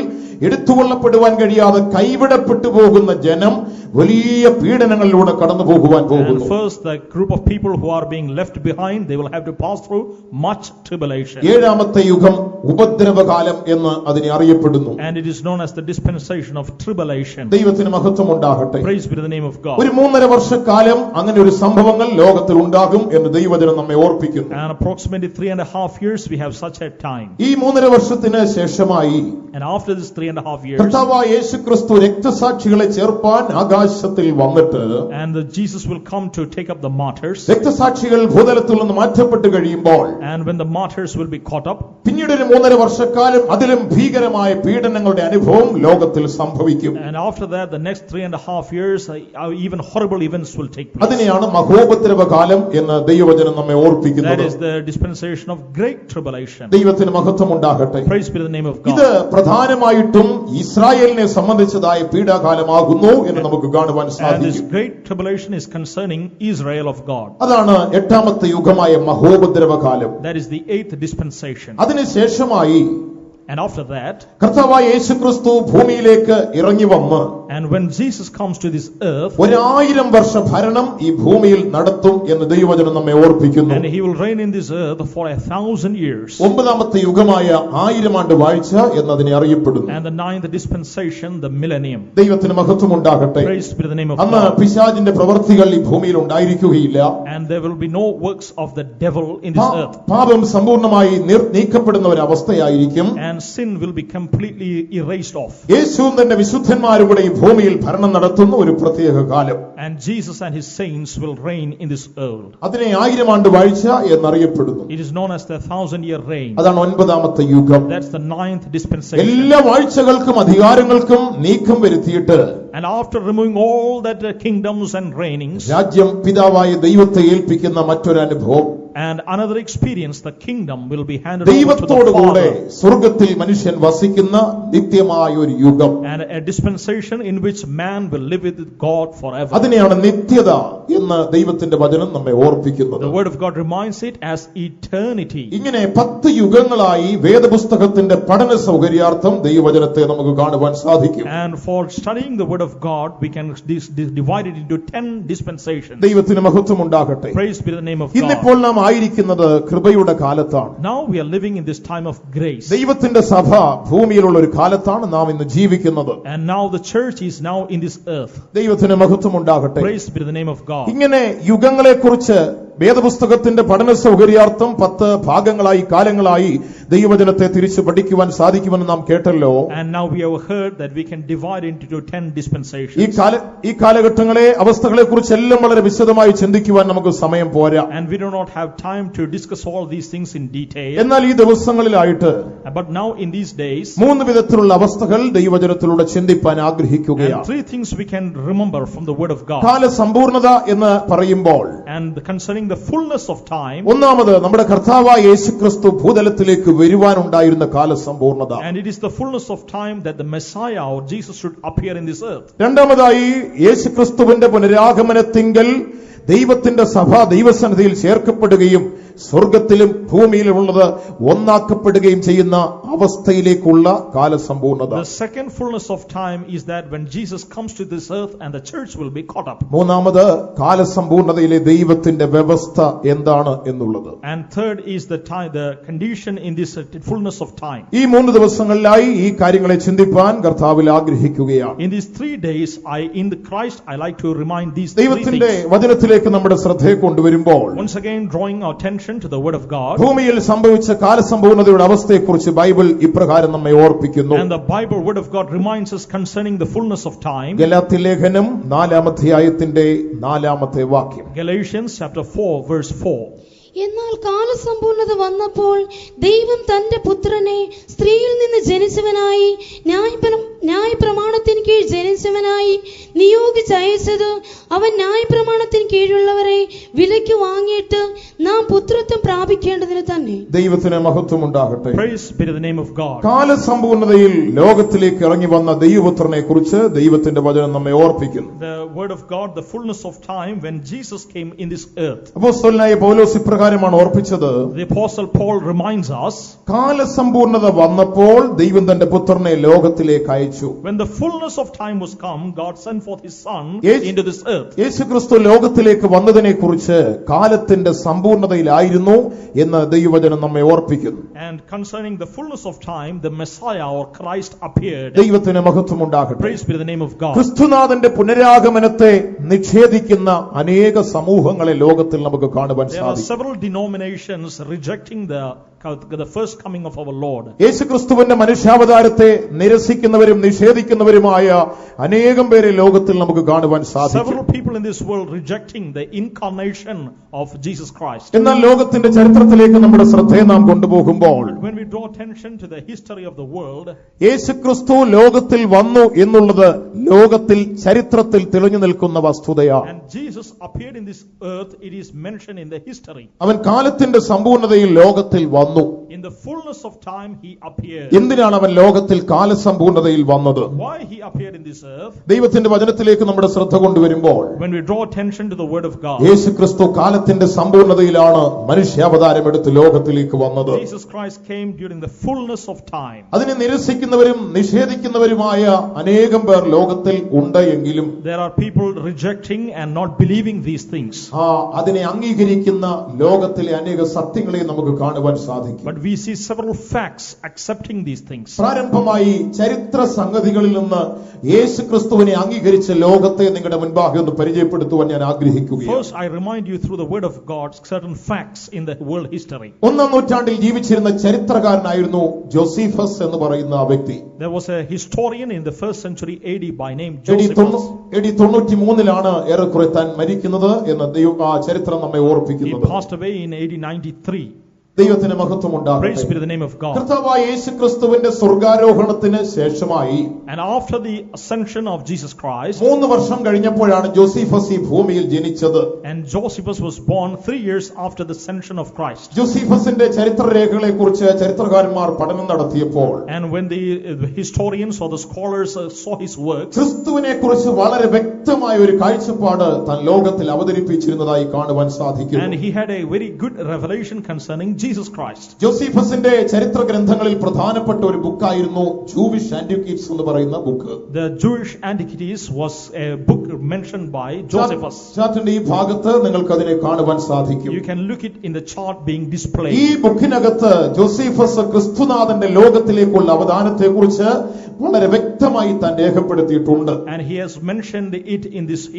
എടുത്തുകൊള്ളപ്പെടുവാൻ കഴിയാതെ കൈവിടപ്പെട്ടു പോകുന്ന ജനം വലിയ പീഡനങ്ങളിലൂടെ കടന്നു പോകുവാൻ And പോകുന്നു. first, the group of people who are being left behind, they will have to pass through much tribulation. ഏഴാമത്തെ യുഗം ഉപദ്രവകാലം എന്ന് അതിനെ അറിയപ്പെടുന്നു. And it is known as the dispensation of tribulation. ദൈവത്തിന് മഹത്വം ഉണ്ടാകട്ടെ. Praise be to the name of God. ഒരു 3.5 വർഷക്കാലം അങ്ങനെ ഒരു സംഭവങ്ങൾ ലോകത്തിൽ ഉണ്ടാകും എന്ന് ദൈവവചനം നമ്മെ ഓർപ്പിക്കുന്നു. And approximately 3.5 years we have such a time. ഈ 3.5 വർഷത്തിന് ശേഷമായി, And after this 3.5 years, കർത്താവായ യേശുക്രിസ്തു രക്തസാക്ഷികളെ ചേർപ്പാൻ ആകാശത്തിൽ വന്നിട്ട്, and Jesus will come to take up the martyrs. രക്തസാക്ഷികൾ ഭൂതലത്തിൽ നിന്ന് മാറ്റപ്പെട്ട് കഴിയുമ്പോൾ, And when the martyrs will be caught up, പിന്നീട് ഒരു 3.5 വർഷക്കാലം അതിലും ഭീകരമായ പീഡനങ്ങളുടെ അനുഭവം ലോകത്തിൽ സംഭവിക്കും. and after that the next 3.5 years, even horrible events will take place. അതിനെയാണ് മഹോപദ്രവകാലം എന്ന് ദൈവവചനം നമ്മെ That ഓർപ്പിക്കുന്നത്. is the dispensation of great tribulation. ദൈവത്തിന് മഹത്വം ഉണ്ടാകട്ടെ. Praise be to the name of ഇത് God. പ്രധാനമായിട്ടും ഇസ്രായേലിനെ സംബന്ധിച്ചതായ പീഡാകാലമാകുന്നു എന്ന് നമുക്ക് കാണുവാൻ And this സാധിക്കും. great tribulation is concerning Israel of God. അതാണ് എട്ടാമത്തെ യുഗമായ മഹോപദ്രവകാലം. That is the 8th dispensation. അതിനുശേഷമായി And after that, കർത്താവായ യേശുക്രിസ്തു ഭൂമിയിലേക്ക് ഇറങ്ങി വന്ന് and when Jesus comes to this earth, 1000 വർഷ ഭരണം ഈ ഭൂമിയിൽ നടത്തും എന്ന് ദൈവവചനം നമ്മെ ഓർപ്പിക്കുന്നു. and he will reign in this earth for 1000 years. ഒമ്പതാമത്തെ യുഗമായ 1000 ആണ്ട് വാഴ്ച എന്നതിനെ അറിയപ്പെടുന്നു. And the 9th dispensation, the millennium. ദൈവത്തിന് മഹത്വം ഉണ്ടാകട്ടെ. Praise be the name of അന്ന് God. പിശാചിന്റെ പ്രവൃത്തികൾ ഈ ഭൂമിയിൽ ഉണ്ടായിരിക്കുകയില്ല. And there will be no works of the devil in this earth. പാപം സമ്പൂർണ്ണമായി നീക്കപ്പെടുന്ന ഒരു അവസ്ഥയായിരിക്കും. And sin will be completely erased off. യേശുവും തന്റെ വിശുദ്ധന്മാരും കൂടെ ഈ ഭൂമിയിൽ ഭരണം നടത്തുന്ന ഒരു പ്രത്യേക കാലം. And Jesus and his saints will reign in this world. അതിനെ 1000 ആണ്ട് വാഴ്ച എന്നറിയപ്പെടുന്നു. It is known as the 1000-year reign. അതാണ് ഒൻപതാമത്തെ യുഗം. That's the 9th dispensation. എല്ലാ വാഴ്ചകൾക്കും അധികാരങ്ങൾക്കും നീക്കം വരുത്തിയിട്ട് And after removing all that kingdoms and reignings, രാജ്യം പിതാവായ ദൈവത്തെ ഏൽപ്പിക്കുന്ന മറ്റൊരു അനുഭവം, and another experience, the kingdom will be handed over to the ദൈവത്തോടുകൂടെ Father. സ്വർഗ്ഗത്തിൽ മനുഷ്യൻ വസിക്കുന്ന നിത്യമായ ഒരു യുഗം. And a dispensation in which man will live with God forever. അതിനെയാണ് നിത്യത എന്ന് ദൈവത്തിന്റെ വചനം നമ്മെ ഓർപ്പിക്കുന്നത്. The word of God reminds it as eternity. ഇങ്ങനെ 10 യുഗങ്ങളായി വേദപുസ്തകത്തിന്റെ പഠന സൗകര്യാർത്ഥം ദൈവവചനത്തെ നമുക്ക് കാണുവാൻ സാധിക്കും. And for studying the word of God, we can divide it into 10 dispensations. ദൈവത്തിന് മഹത്വം ഉണ്ടാകട്ടെ. Praise be the name of God. ഇന്നിപ്പോൾ നാം ആയിരിക്കുന്നത് കൃപയുടെ കാലത്താണ്. Now we are living in this time of grace. ദൈവത്തിന്റെ സഭ ഭൂമിയിലുള്ള ഒരു കാലത്താണ് നാം ഇന്ന് ജീവിക്കുന്നത്. And now the church is now in this earth. ദൈവത്തിന് മഹത്വം ഉണ്ടാകട്ടെ. Praise be the name of God. ഇങ്ങനെ യുഗങ്ങളെക്കുറിച്ച് വേദപുസ്തകത്തിന്റെ പഠന സൗകര്യാർത്ഥം 10 ഭാഗങ്ങളായി കാലങ്ങളായി ദൈവവചനത്തെ തിരിച്ചു പഠിക്കുവാൻ സാധിക്കുമെന്ന് നാം കേട്ടല്ലോ. And now we have heard that we can divide into 10 dispensations. ഈ കാലഘട്ടങ്ങളെ അവസ്ഥകളെ കുറിച്ചെല്ലാം വളരെ വിശദമായി ചിന്തിക്കുവാൻ നമുക്ക് സമയം പോരാ. And we do not have time to discuss all these things in detail. എന്നാൽ ഈ ദിവസങ്ങളിലായിട്ട് But now in these days, 3 വിധത്തിലുള്ള അവസ്ഥകൾ ദൈവവചനത്തിലൂടെ ചിന്തിപ്പാൻ ആഗ്രഹിക്കുകയാണ്. and 3 things we can remember from the word of God. കാല സമ്പൂർണത എന്ന് പറയുമ്പോൾ, And concerning the fullness of time, ഒന്നാമത് നമ്മുടെ കർത്താവായ യേശുക്രിസ്തു ഭൂതലത്തിലേക്ക് വരുവാനുണ്ടായിരുന്ന കാല Sampoornata. and it is the fullness of time that the Messiah or Jesus should appear in this earth. രണ്ടാമതായി യേശുക്രിസ്തുവിന്റെ പുനരാഗമനത്തിങ്കൽ ദൈവത്തിന്റെ സഭ ദൈവസന്നിധിയിൽ ചേർക്കപ്പെടുകയും സ്വർഗത്തിലും ഭൂമിയിലുമുള്ളത് ഒന്നാക്കപ്പെടുകയും ചെയ്യുന്ന അവസ്ഥയിലേക്കുള്ള കാലസമ്പൂർണത. The second fullness of time is that when Jesus comes to this earth and the church will be caught up. മൂന്നാമത് കാലസമ്പൂർണതയിലെ ദൈവത്തിന്റെ വ്യവസ്ഥ എന്താണ് എന്നുള്ളത്. And third is the time, the condition in this fullness of time. ഈ 3 ദിവസങ്ങളിലായി ഈ കാര്യങ്ങളെ ചിന്തിപ്പാൻ കർത്താവിൽ ആഗ്രഹിക്കുകയാണ്. In these 3 days, in the Christ, I like to remind these 3 ദൈവത്തിന്റെ things. വചനത്തിലേക്ക് നമ്മുടെ ശ്രദ്ധയെ കൊണ്ടുവരുമ്പോൾ, Once again, drawing our attention to the word of God. ഭൂമിയിൽ സംഭവിച്ച കാലസമ്പൂർണതയുടെ അവസ്ഥയെക്കുറിച്ച് ബൈബിൾ ഇപ്രകാരം നമ്മെ ഓർപ്പിക്കുന്നു. And the Bible word of God reminds us concerning the fullness of time. Galatia ലേഖനം 4-ാം അധ്യായത്തിന്റെ 4-ാമത്തെ വാക്യം. Galatians chapter 4 verse 4. എന്നാൽ കാലസമ്പൂർണത വന്നപ്പോൾ ദൈവം തന്റെ പുത്രനെ സ്ത്രീയിൽ നിന്ന് ജനിച്ചവനായി ന്യായപ്രമാണത്തിന് കീഴ് ജനിച്ചവനായി നിയോഗിച്ചയച്ചത് അവൻ ന്യായപ്രമാണത്തിന് കീഴുള്ളവരെ വിലയ്ക്ക് വാങ്ങിയിട്ട് നാം പുത്രത്വം പ്രാപിക്കേണ്ടതിന് തന്നെ. ദൈവത്തിന് മഹത്വം ഉണ്ടാകട്ടെ. Praise be to the name of God. കാലസമ്പൂർണതയിൽ ലോകത്തിലേക്ക് ഇറങ്ങി വന്ന ദൈവപുത്രനെ കുറിച്ച് ദൈവത്തിന്റെ വചനം നമ്മെ ഓർപ്പിക്കുന്നു. The word of God, the fullness of time when Jesus came in this earth. അപ്പോസ്തലനായ പൗലോസ് ഇപ്രകാരമാണ് ഓർപ്പിച്ചത്. The apostle Paul reminds us, കാലസമ്പൂർണത വന്നപ്പോൾ ദൈവം തന്റെ പുത്രനെ ലോകത്തിലേക്ക് അയച്ചു. when the fullness of time was come, God sent forth his son into this earth. യേശുക്രിസ്തു ലോകത്തിലേക്ക് വന്നതിനെ കുറിച്ച് കാലത്തിന്റെ സമ്പൂർണതയിലായിരുന്നു എന്ന് ദൈവവചനം നമ്മെ ഓർപ്പിക്കുന്നു. And concerning the fullness of time, the Messiah or Christ appeared. ദൈവത്തിന് മഹത്വം ഉണ്ടാകട്ടെ. Praise be to the name of God. ക്രിസ്തുനാഥന്റെ പുനരാഗമനത്തെ നിഷേധിക്കുന്ന അനേക സമൂഹങ്ങളെ ലോകത്തിൽ നമുക്ക് കാണുവാൻ There are സാധിക്കും. several denominations rejecting the first coming of our Lord. യേശുക്രിസ്തുവിന്റെ മനുഷ്യാവതാരത്തെ നിരസിക്കുന്നവരും നിഷേധിക്കുന്നവരുമായ അനേകം പേരെ ലോകത്തിൽ നമുക്ക് കാണുവാൻ സാധിക്കും. Several people in this world rejecting the incarnation of Jesus Christ. എന്നാൽ ലോകത്തിന്റെ ചരിത്രത്തിലേക്ക് നമ്മുടെ ശ്രദ്ധയെ നാം കൊണ്ടുപോകുമ്പോൾ, When we draw attention to the history of the world, യേശുക്രിസ്തു ലോകത്തിൽ വന്നു എന്നുള്ളത് ലോകത്തിൽ ചരിത്രത്തിൽ തെളിഞ്ഞു നിൽക്കുന്ന വസ്തുതയാണ്. and Jesus appeared in this earth, it is mentioned in the history. അവൻ കാലത്തിന്റെ സമ്പൂർണതയിൽ ലോകത്തിൽ വന്നു. വന്നു. In the fullness of time he appeared. എന്തിനാണ് അവൻ ലോകത്തിൽ കാലസമ്പൂർണതയിൽ വന്നത്? Why he appeared in this earth? ദൈവത്തിന്റെ വചനത്തിലേക്ക് നമ്മുടെ ശ്രദ്ധ കൊണ്ടുവരുമ്പോൾ When we draw attention to the word of God, യേശുക്രിസ്തു കാലത്തിന്റെ സമ്പൂർണതയിലാണ് മനുഷ്യാവതാരം എടുത്ത് ലോകത്തിലേക്ക് വന്നത്. Jesus Christ came during the fullness of time. അതിനെ നിരസിക്കുന്നവരും നിഷേധിക്കുന്നവരുമായ അനേകം പേർ ലോകത്തിൽ ഉണ്ട് എങ്കിലും There are people rejecting and not believing these things. അതിനെ അംഗീകരിക്കുന്ന ലോകത്തിലെ അനേക സത്യങ്ങളെ നമുക്ക് കാണുവാൻ സാധിക്കും. But we see several facts accepting these things. പ്രാരംഭമായി ചരിത്ര സംഗതികളിൽ നിന്ന് യേശുക്രിസ്തുവിനെ അംഗീകരിച്ച ലോകത്തെ നിങ്ങളുടെ മുൻപാകെ ഒന്ന് പരിചയപ്പെടുത്തുവാൻ ഞാൻ ആഗ്രഹിക്കുകയാണ്. First, I remind you through the word of God certain facts in the world history. ഒന്നാം നൂറ്റാണ്ടിൽ ജീവിച്ചിരുന്ന ചരിത്രകാരനായിരുന്നു ജോസീഫസ് എന്ന് പറയുന്ന ആ വ്യക്തി. There was a historian in the 1st century AD by name Josephus. AD 93 ഏറെക്കുറെ താൻ മരിക്കുന്നത് എന്ന് ചരിത്രം നമ്മെ He ഓർപ്പിക്കുന്നത്. passed away in AD 93. ദൈവത്തിന് മഹത്വം Praise ഉണ്ടാകട്ടെ. be to the name of God. കർത്താവായ യേശുക്രിസ്തുവിന്റെ സ്വർഗ്ഗാരോഹണത്തിന് ശേഷമായി And after the ascension of Jesus Christ, 3 വർഷം കഴിഞ്ഞപ്പോഴാണ് ജോസീഫസ് ഈ ഭൂമിയിൽ ജനിച്ചത്. and Josephus was born 3 years after the ascension of Christ. ജോസീഫസിന്റെ ചരിത്രരേഖകളെ കുറിച്ച് ചരിത്രകാരന്മാർ പഠനം നടത്തിയപ്പോൾ And when the historians or the scholars saw his works, ക്രിസ്തുവിനെ കുറിച്ച് വളരെ വ്യക്തമായ ഒരു കാഴ്ചപ്പാട് താൻ ലോകത്തിൽ അവതരിപ്പിച്ചിരുന്നതായി കാണുവാൻ സാധിക്കും. and he had a very good revelation concerning Jesus Christ. ജോസീഫസിന്റെ ചരിത്ര ഗ്രന്ഥങ്ങളിൽ പ്രധാനപ്പെട്ട ഒരു ബുക്കായിരുന്നു ജൂവിഷ് ആന്റിക്വിറ്റീസ് എന്ന് പറയുന്ന book. The Jewish Antiquities was a book mentioned by Josephus. ചാർട്ടിന്റെ ഈ ഭാഗത്ത് നിങ്ങൾക്ക് അതിനെ കാണുവാൻ സാധിക്കും. You can look it in the chart being displayed. ഈ ബുക്കിനകത്ത് ജോസീഫസ് ക്രിസ്തുനാഥന്റെ ലോകത്തിലേക്കുള്ള അവതാരത്തെ കുറിച്ച് വളരെ വ്യക്തമായി താൻ രേഖപ്പെടുത്തിയിട്ടുണ്ട്. And he has mentioned it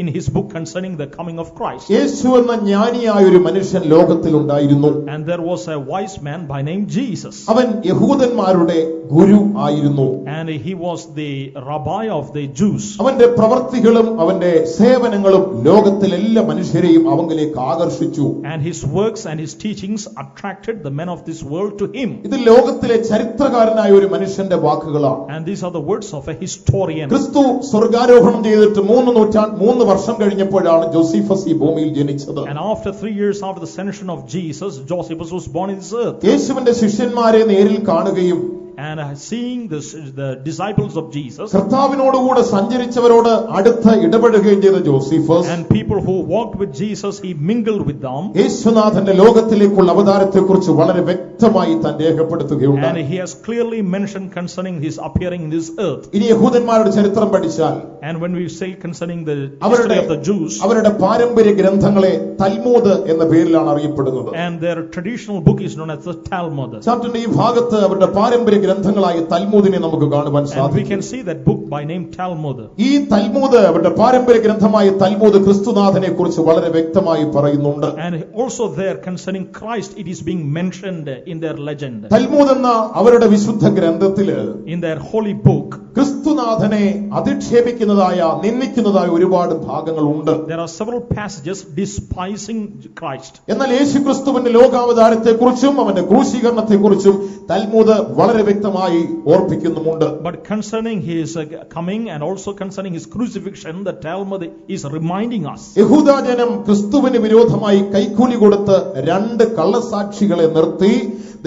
in his book concerning the coming of Christ. യേശു എന്ന ജ്ഞാനിയായ ഒരു മനുഷ്യൻ ലോകത്തിൽ ഉണ്ടായിരുന്നു. And there was a wise man by name Jesus. അവൻ യഹൂദന്മാരുടെ ഗുരു ആയിരുന്നു. And he was the rabbi of the Jews. അവന്റെ പ്രവർത്തികളും അവന്റെ സേവനങ്ങളും ലോകത്തിലെ എല്ലാ മനുഷ്യരെയും അവങ്കിലേക്ക് ആകർഷിച്ചു. And his works and his teachings attracted the men of this world to him. ഇത് ലോകത്തിലെ ചരിത്രകാരനായ ഒരു മനുഷ്യന്റെ വാക്കുകളാണ്. And these are the words of a historian. ക്രിസ്തു സ്വർഗ്ഗാരോഹണം ചെയ്തിട്ട് 3 വർഷം കഴിഞ്ഞപ്പോഴാണ് ജോസീഫസ് ഈ ഭൂമിയിൽ ജനിച്ചത്. And after 3 years after the ascension of Jesus, Josephus was born in this earth. യേശുവിന്റെ ശിഷ്യന്മാരെ നേരിൽ കാണുകയും And seeing the disciples of Jesus കർത്താവിനോടുകൂടെ സഞ്ചരിച്ചവരോട് അടുത്ത് ഇടപെടുകയും ചെയ്ത Josephus and people who walked with Jesus, he mingled with them. യേശുനാഥന്റെ ലോകത്തിലേക്കുള്ള അവതാരത്തെക്കുറിച്ച് വളരെ വ്യക്തമായി താൻ രേഖപ്പെടുത്തുകയുണ്ടായി. And he has clearly mentioned concerning his appearing in this earth. ഇനി യഹൂദന്മാരുടെ ചരിത്രം പഠിച്ചാൽ And when we say concerning the history of the Jews, അവരുടെ പാരമ്പര്യ ഗ്രന്ഥങ്ങളെ തൽമൂദ് എന്ന പേരിലാണ് അറിയപ്പെടുന്നത്. and their traditional book is known as the Talmud. ചാപ്റ്ററിന്റെ ഈ ഭാഗത്ത് അവരുടെ പാരമ്പര്യ ഗ്രന്ഥങ്ങളായ തൽമൂദിനെ നമുക്ക് കാണുവാൻ And we സാധിക്കും. can see that book by name Talmud. ഈ തൽമൂദ് അവരുടെ പാരമ്പര്യ ഗ്രന്ഥമായ തൽമൂദ് ക്രിസ്തുനാഥനെ കുറിച്ച് വളരെ വ്യക്തമായി പറയുന്നുണ്ട്. And also there concerning Christ, it is being mentioned in their legend. തൽമൂദ് എന്ന അവരുടെ വിശുദ്ധ ഗ്രന്ഥത്തില് In their holy book, ക്രിസ്തുനാഥനെ അധിക്ഷേപിക്കുന്നതായ നിന്ദിക്കുന്നതായ ഒരുപാട് ഭാഗങ്ങളുണ്ട്. there are several passages despising Christ. എന്നാൽ യേശുക്രിസ്തുവിന്റെ ലോകാവതാരത്തെക്കുറിച്ചും അവന്റെ ക്രൂശീകരണത്തെക്കുറിച്ചും തൽമൂദ് വളരെ വ്യക്തമായി ഓർപ്പിക്കുന്നുമുണ്ട്. But concerning his coming and also concerning his crucifixion, the Talmud is reminding us. യഹൂദജനം ക്രിസ്തുവിന് വിരോധമായി കൈക്കൂലി കൊടുത്ത് 2 കള്ളസാക്ഷികളെ നിർത്തി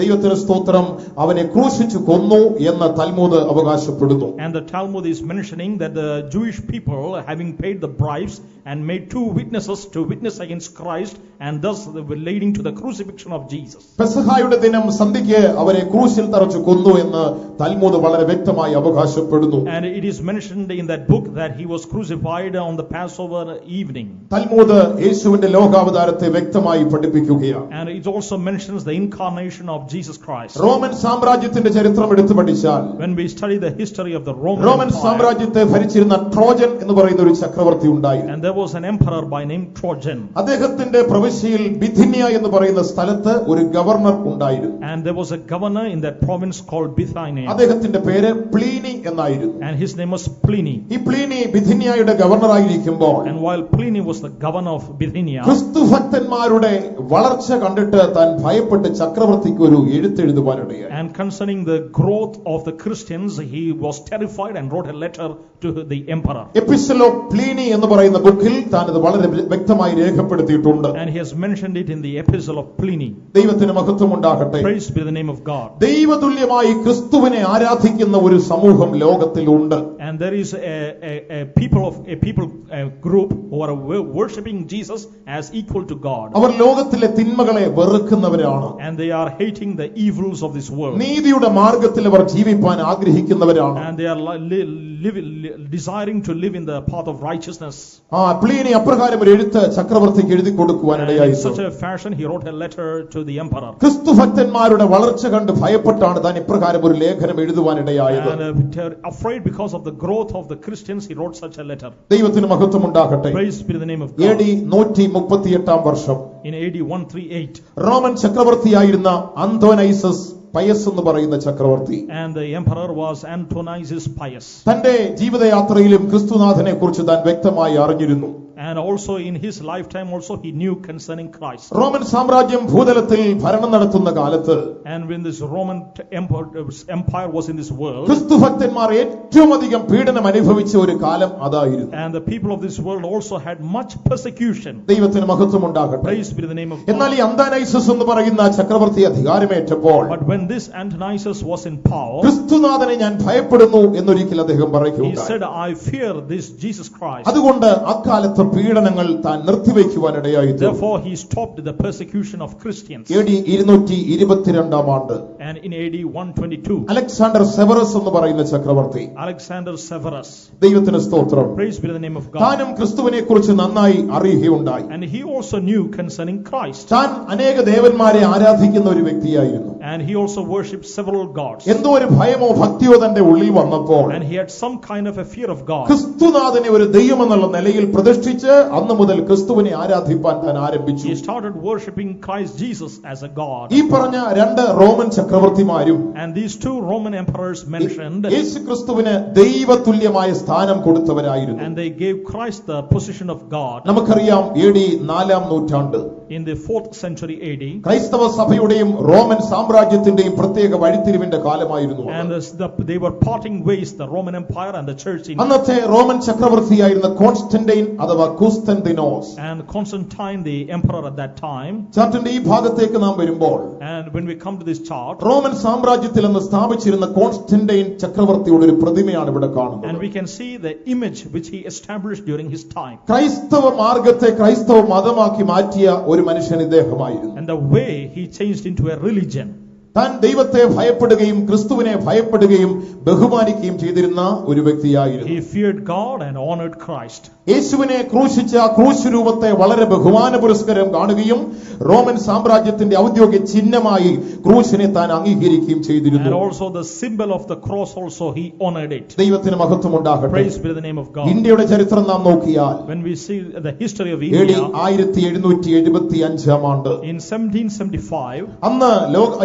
ദൈവത്തിന് സ്തോത്രം അവനെ ക്രൂശിച്ചു കൊന്നു എന്ന് തൽമൂദ് അവകാശപ്പെടുന്നു. And the Talmud is mentioning that the Jewish people, having paid the bribes and made 2 witnesses to witness against Christ, and thus they were leading to the crucifixion of Jesus. പെസഹായുടെ ദിനം സന്ധ്യയ്ക്ക് അവരെ ക്രൂശിൽ തറച്ചു കൊന്നു എന്ന് തൽമൂദ് വളരെ വ്യക്തമായി അവകാശപ്പെടുന്നു. And it is mentioned in that book that he was crucified on the Passover evening. തൽമൂദ് യേശുവിന്റെ ലോകാവതാരത്തെ വ്യക്തമായി പഠിപ്പിക്കുകയാണ്. And it also mentions the incarnation of Jesus Christ. Roman സാമ്രാജ്യത്തിന്റെ ചരിത്രം എടുത്തു പഠിച്ചാൽ When we study the history of the Roman Roman Empire, സാമ്രാജ്യത്തെ ഭരിച്ചിരുന്ന Trojan എന്ന് പറയുന്ന ഒരു ചക്രവർത്തി ഉണ്ടായിരുന്നു. and there was an emperor by name Trojan. അദ്ദേഹത്തിന്റെ പ്രവിശ്യയിൽ ബിഥിനിയ എന്ന് പറയുന്ന സ്ഥലത്ത് ഒരു ഗവർണർ ഉണ്ടായിരുന്നു. And there was a governor in that province called Bithynia. അദ്ദേഹത്തിന്റെ പേര് പ്ലീനി എന്നായിരുന്നു. And his name was Pliny. ഈ പ്ലീനി ബിഥിനിയയുടെ ഗവർണറായിരിക്കുമ്പോൾ And while Pliny was the governor of Bithynia, ക്രിസ്തുഭക്തന്മാരുടെ വളർച്ച കണ്ടിട്ട് താൻ ഭയപ്പെട്ട് ചക്രവർത്തിക്ക് ഒരു എഴുത്തെഴുതുവാനിടയായി. and concerning the growth of the Christians, he was terrified and wrote a letter to the emperor. Epistle of Pliny എന്ന് പറയുന്ന ബുക്കിൽ താൻ ഇത് വളരെ വ്യക്തമായി രേഖപ്പെടുത്തിയിട്ടുണ്ട്. And he has mentioned it in the epistle of Pliny. ദൈവത്തിന് മഹത്വം ഉണ്ടാകട്ടെ. Praise be the name of God. ദൈവതുല്യമായി ക്രിസ്തുവിനെ ആരാധിക്കുന്ന ഒരു സമൂഹം ലോകത്തിലുണ്ട്. And there is a group who are worshiping Jesus as equal to God. അവർ ലോകത്തിലെ തിന്മകളെ വെറുക്കുന്നവരാണ്. And they are hating the evils of this world. നീതിയുടെ മാർഗ്ഗത്തിൽ അവർ ജീവിപ്പാൻ ആഗ്രഹിക്കുന്നവരാണ്. And they are desiring to live in the path of righteousness. Pliny അപ്രകാരം ഒരു എഴുത്ത് ചക്രവർത്തിക്ക് എഴുതി കൊടുക്കുവാനിടയായി. In such a fashion he wrote a letter to the emperor. ക്രിസ്തുഭക്തന്മാരുടെ വളർച്ച കണ്ട് ഭയപ്പെട്ടാണ് താൻ ഇപ്രകാരം ഒരു ലേഖനം എഴുതുവാനിടയായത്. And afraid because of the growth of the Christians, he wrote such a letter. ദൈവത്തിന് മഹത്വം ഉണ്ടാകട്ടെ. Praise be the name of God. AD 138 വർഷം In AD 138, റോമൻ ചക്രവർത്തിയായിരുന്ന അന്തോനൈസസ് പയസ് എന്ന് പറയുന്ന ചക്രവർത്തി, and the emperor was Antonius Pius. തന്റെ ജീവിതയാത്രയിലും ക്രിസ്തുനാഥനെ കുറിച്ച് താൻ വ്യക്തമായി അറിഞ്ഞിരുന്നു. And also in his lifetime also he knew concerning Christ. Roman സാമ്രാജ്യം ഭൂതലത്തിൽ ഭരണം നടത്തുന്ന കാലത്ത്, And when this Roman empire was in this world, ക്രിസ്തുഭക്തന്മാർ ഏറ്റവും അധികം പീഡനം അനുഭവിച്ച ഒരു കാലം അതായിരുന്നു. and the people of this world also had much persecution. ദൈവത്തിന് മഹത്വം ഉണ്ടാകട്ടെ. Praise be the name of എന്നാൽ God. ഈ അന്തോനൈസസ് എന്ന് പറയുന്ന ചക്രവർത്തി അധികാരമേറ്റപ്പോൾ, But when this Antonius was in power, ക്രിസ്തുനാഥനെ ഞാൻ ഭയപ്പെടുന്നു എന്നൊരിക്കൽ അദ്ദേഹം he പറയുകയുണ്ടായി. said, I fear this Jesus Christ. അതുകൊണ്ട് അക്കാലത്ത് പീഡനങ്ങൾ താൻ നിർത്തിവെക്കുവാനിടയായി. Therefore he stopped the persecution of Christians. AD 222 ആണ്ട് And in AD 122, അലക്സാണ്ടർ സെവറസ് എന്ന് പറയുന്ന ചക്രവർത്തി, Alexander Severus, ദൈവത്തിന് സ്തോത്രം, praise be the name of God, താനും ക്രിസ്തുവിനെ കുറിച്ച് നന്നായി അറിയുകയുണ്ടായി. and he also knew concerning Christ, താൻ അനേക ദേവന്മാരെ ആരാധിക്കുന്ന ഒരു വ്യക്തിയായിരുന്നു. and he also worshipped several gods, എന്തോ ഒരു ഭയമോ ഭക്തിയോ തന്റെ ഉള്ളിൽ വന്നപ്പോൾ, and he had some kind of a fear of God. ക്രിസ്തുനാഥനെ ഒരു ദൈവമെന്നുള്ള നിലയിൽ പ്രതിഷ്ഠിച്ച് അന്ന് മുതൽ ക്രിസ്തുവിനെ ആരാധിപ്പാൻ താൻ ആരംഭിച്ചു. He started worshipping Christ Jesus as a God. ഈ പറഞ്ഞ രണ്ട് റോമൻ ചക്രവർത്തിമാരും And these two Roman emperors mentioned, യേശു ക്രിസ്തുവിന് ദൈവതുല്യമായ സ്ഥാനം കൊടുത്തവരായിരുന്നു. and they gave Christ the position of God. നമുക്കറിയാം AD 4 നൂറ്റാണ്ട് In the 4th century AD, ക്രൈസ്തവ സഭയുടെയും റോമൻ സാമ്രാജ്യത്തിന്റെയും പ്രത്യേക വഴിത്തിരിവിന്റെ കാലമായിരുന്നു. and they were parting ways, the Roman Empire and the church in, അന്നത്തെ റോമൻ ചക്രവർത്തിയായിരുന്ന കോൺസ്റ്റന്റൈൻ അഥവാ കുസ്തന്തിനോസ്, and Constantine the emperor at that time. ചാർട്ടിന്റെ ഈ ഭാഗത്തേക്ക് നാം വരുമ്പോൾ, And when we come to this chart, Roman സാമ്രാജ്യത്തിൽ നിന്ന് സ്ഥാപിച്ചിരുന്ന കോൺസ്റ്റന്റൈൻ ചക്രവർത്തിയുടെ ഒരു പ്രതിമയാണ് ഇവിടെ കാണുന്നത്. and we can see the image which he established during his time, ക്രൈസ്തവ മാർഗത്തെ ക്രൈസ്തവ മതമാക്കി മാറ്റിയ ഒരു മനുഷ്യൻ ഇദ്ദേഹമായിരുന്നു. and the way he changed into a religion. താൻ ദൈവത്തെ ഭയപ്പെടുകയും ക്രിസ്തുവിനെ ഭയപ്പെടുകയും ബഹുമാനിക്കുകയും ചെയ്തിരുന്ന ഒരു വ്യക്തിയായിരുന്നു. He feared God and honored Christ. യേശുവിനെ ക്രൂശിച്ച ക്രൂശ് രൂപത്തെ വളരെ ബഹുമാന പുരസ്കാരം കാണുകയും റോമൻ സാമ്രാജ്യത്തിന്റെ ഔദ്യോഗിക ചിഹ്നമായി ക്രൂശിനെ താൻ അംഗീകരിക്കുകയും ചെയ്തിരുന്നു. And also the symbol of the cross also he honored it. ദൈവത്തിന് മഹത്വം ഉണ്ടാകട്ടെ. Praise be the name of God. ഇന്ത്യയുടെ ചരിത്രം നാം നോക്കിയാൽ, When we see the history of AD India, 1775 ആണ്ട്, in 1775, അന്ന്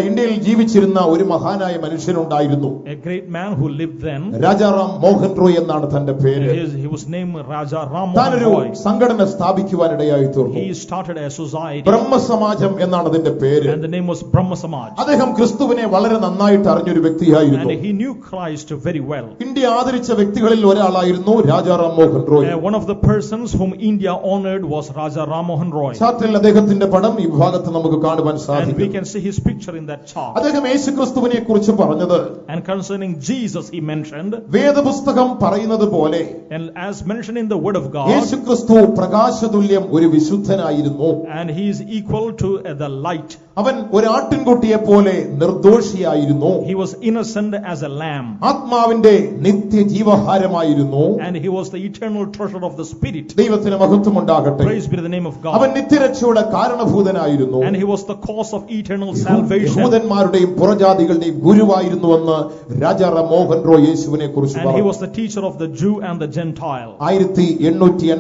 ഇന്ത്യയിൽ ജീവിച്ചിരുന്ന ഒരു മഹാനായ മനുഷ്യനുണ്ടായിരുന്നു. a great man who lived then, Rajaram Mohan Roy എന്നാണ് തന്റെ പേര്. he was named Raja Ram Mohan താനൊരു Roy. സംഘടന സ്ഥാപിക്കുവാനിടയായി തീർന്നു. He started a society, ബ്രഹ്മസമാജം എന്നാണ് അതിന്റെ പേര്. and the name was Brahma Samaj. അദ്ദേഹം ക്രിസ്തുവിനെ വളരെ നന്നായിട്ട് അറിഞ്ഞൊരു വ്യക്തിയായിരുന്നു. And he knew Christ very well. India ആദരിച്ച വ്യക്തികളിൽ ഒരാളായിരുന്നു Rajaram Mohan Roy. One of the persons whom India honored was Raja Ram Mohan Roy. ചാർട്ടിൽ അദ്ദേഹത്തിന്റെ പടം ഈ ഭാഗത്ത് നമുക്ക് കാണുവാൻ And we സാധിക്കും. can see his picture in that chart. അദ്ദേഹം യേശുക്രിസ്തുവിനെ കുറിച്ച് പറഞ്ഞത്, And concerning Jesus he mentioned, വേദപുസ്തകം പറയുന്നത് പോലെ and as mentioned in the word of God, യേശുക്രിസ്തു പ്രകാശതുല്യം ഒരു വിശുദ്ധനായിരുന്നു. and he is equal to the light. അവൻ ഒരു ആട്ടിൻകുട്ടിയെ പോലെ നിർദോഷിയായിരുന്നു. He was innocent as a lamb. ആത്മാവിന്റെ നിത്യജീവഹാരമായിരുന്നു. And he was the eternal treasure of the spirit. ദൈവത്തിന് മഹത്വം ഉണ്ടാകട്ടെ. Praise be to the name of അവൻ God. നിത്യരക്ഷയുടെ കാരണഭൂതനായിരുന്നു. And he was the cause of eternal salvation. യഹൂദന്മാർ യഹൂദന്മാരുടെയും പുറജാതികളുടെയും ഗുരുവായിരുന്നുവെന്ന് രാജാറാം മോഹൻ റോയ് യേശുവിനെ കുറിച്ച് And he പറഞ്ഞു. was the teacher of the Jew and the Gentile. 1883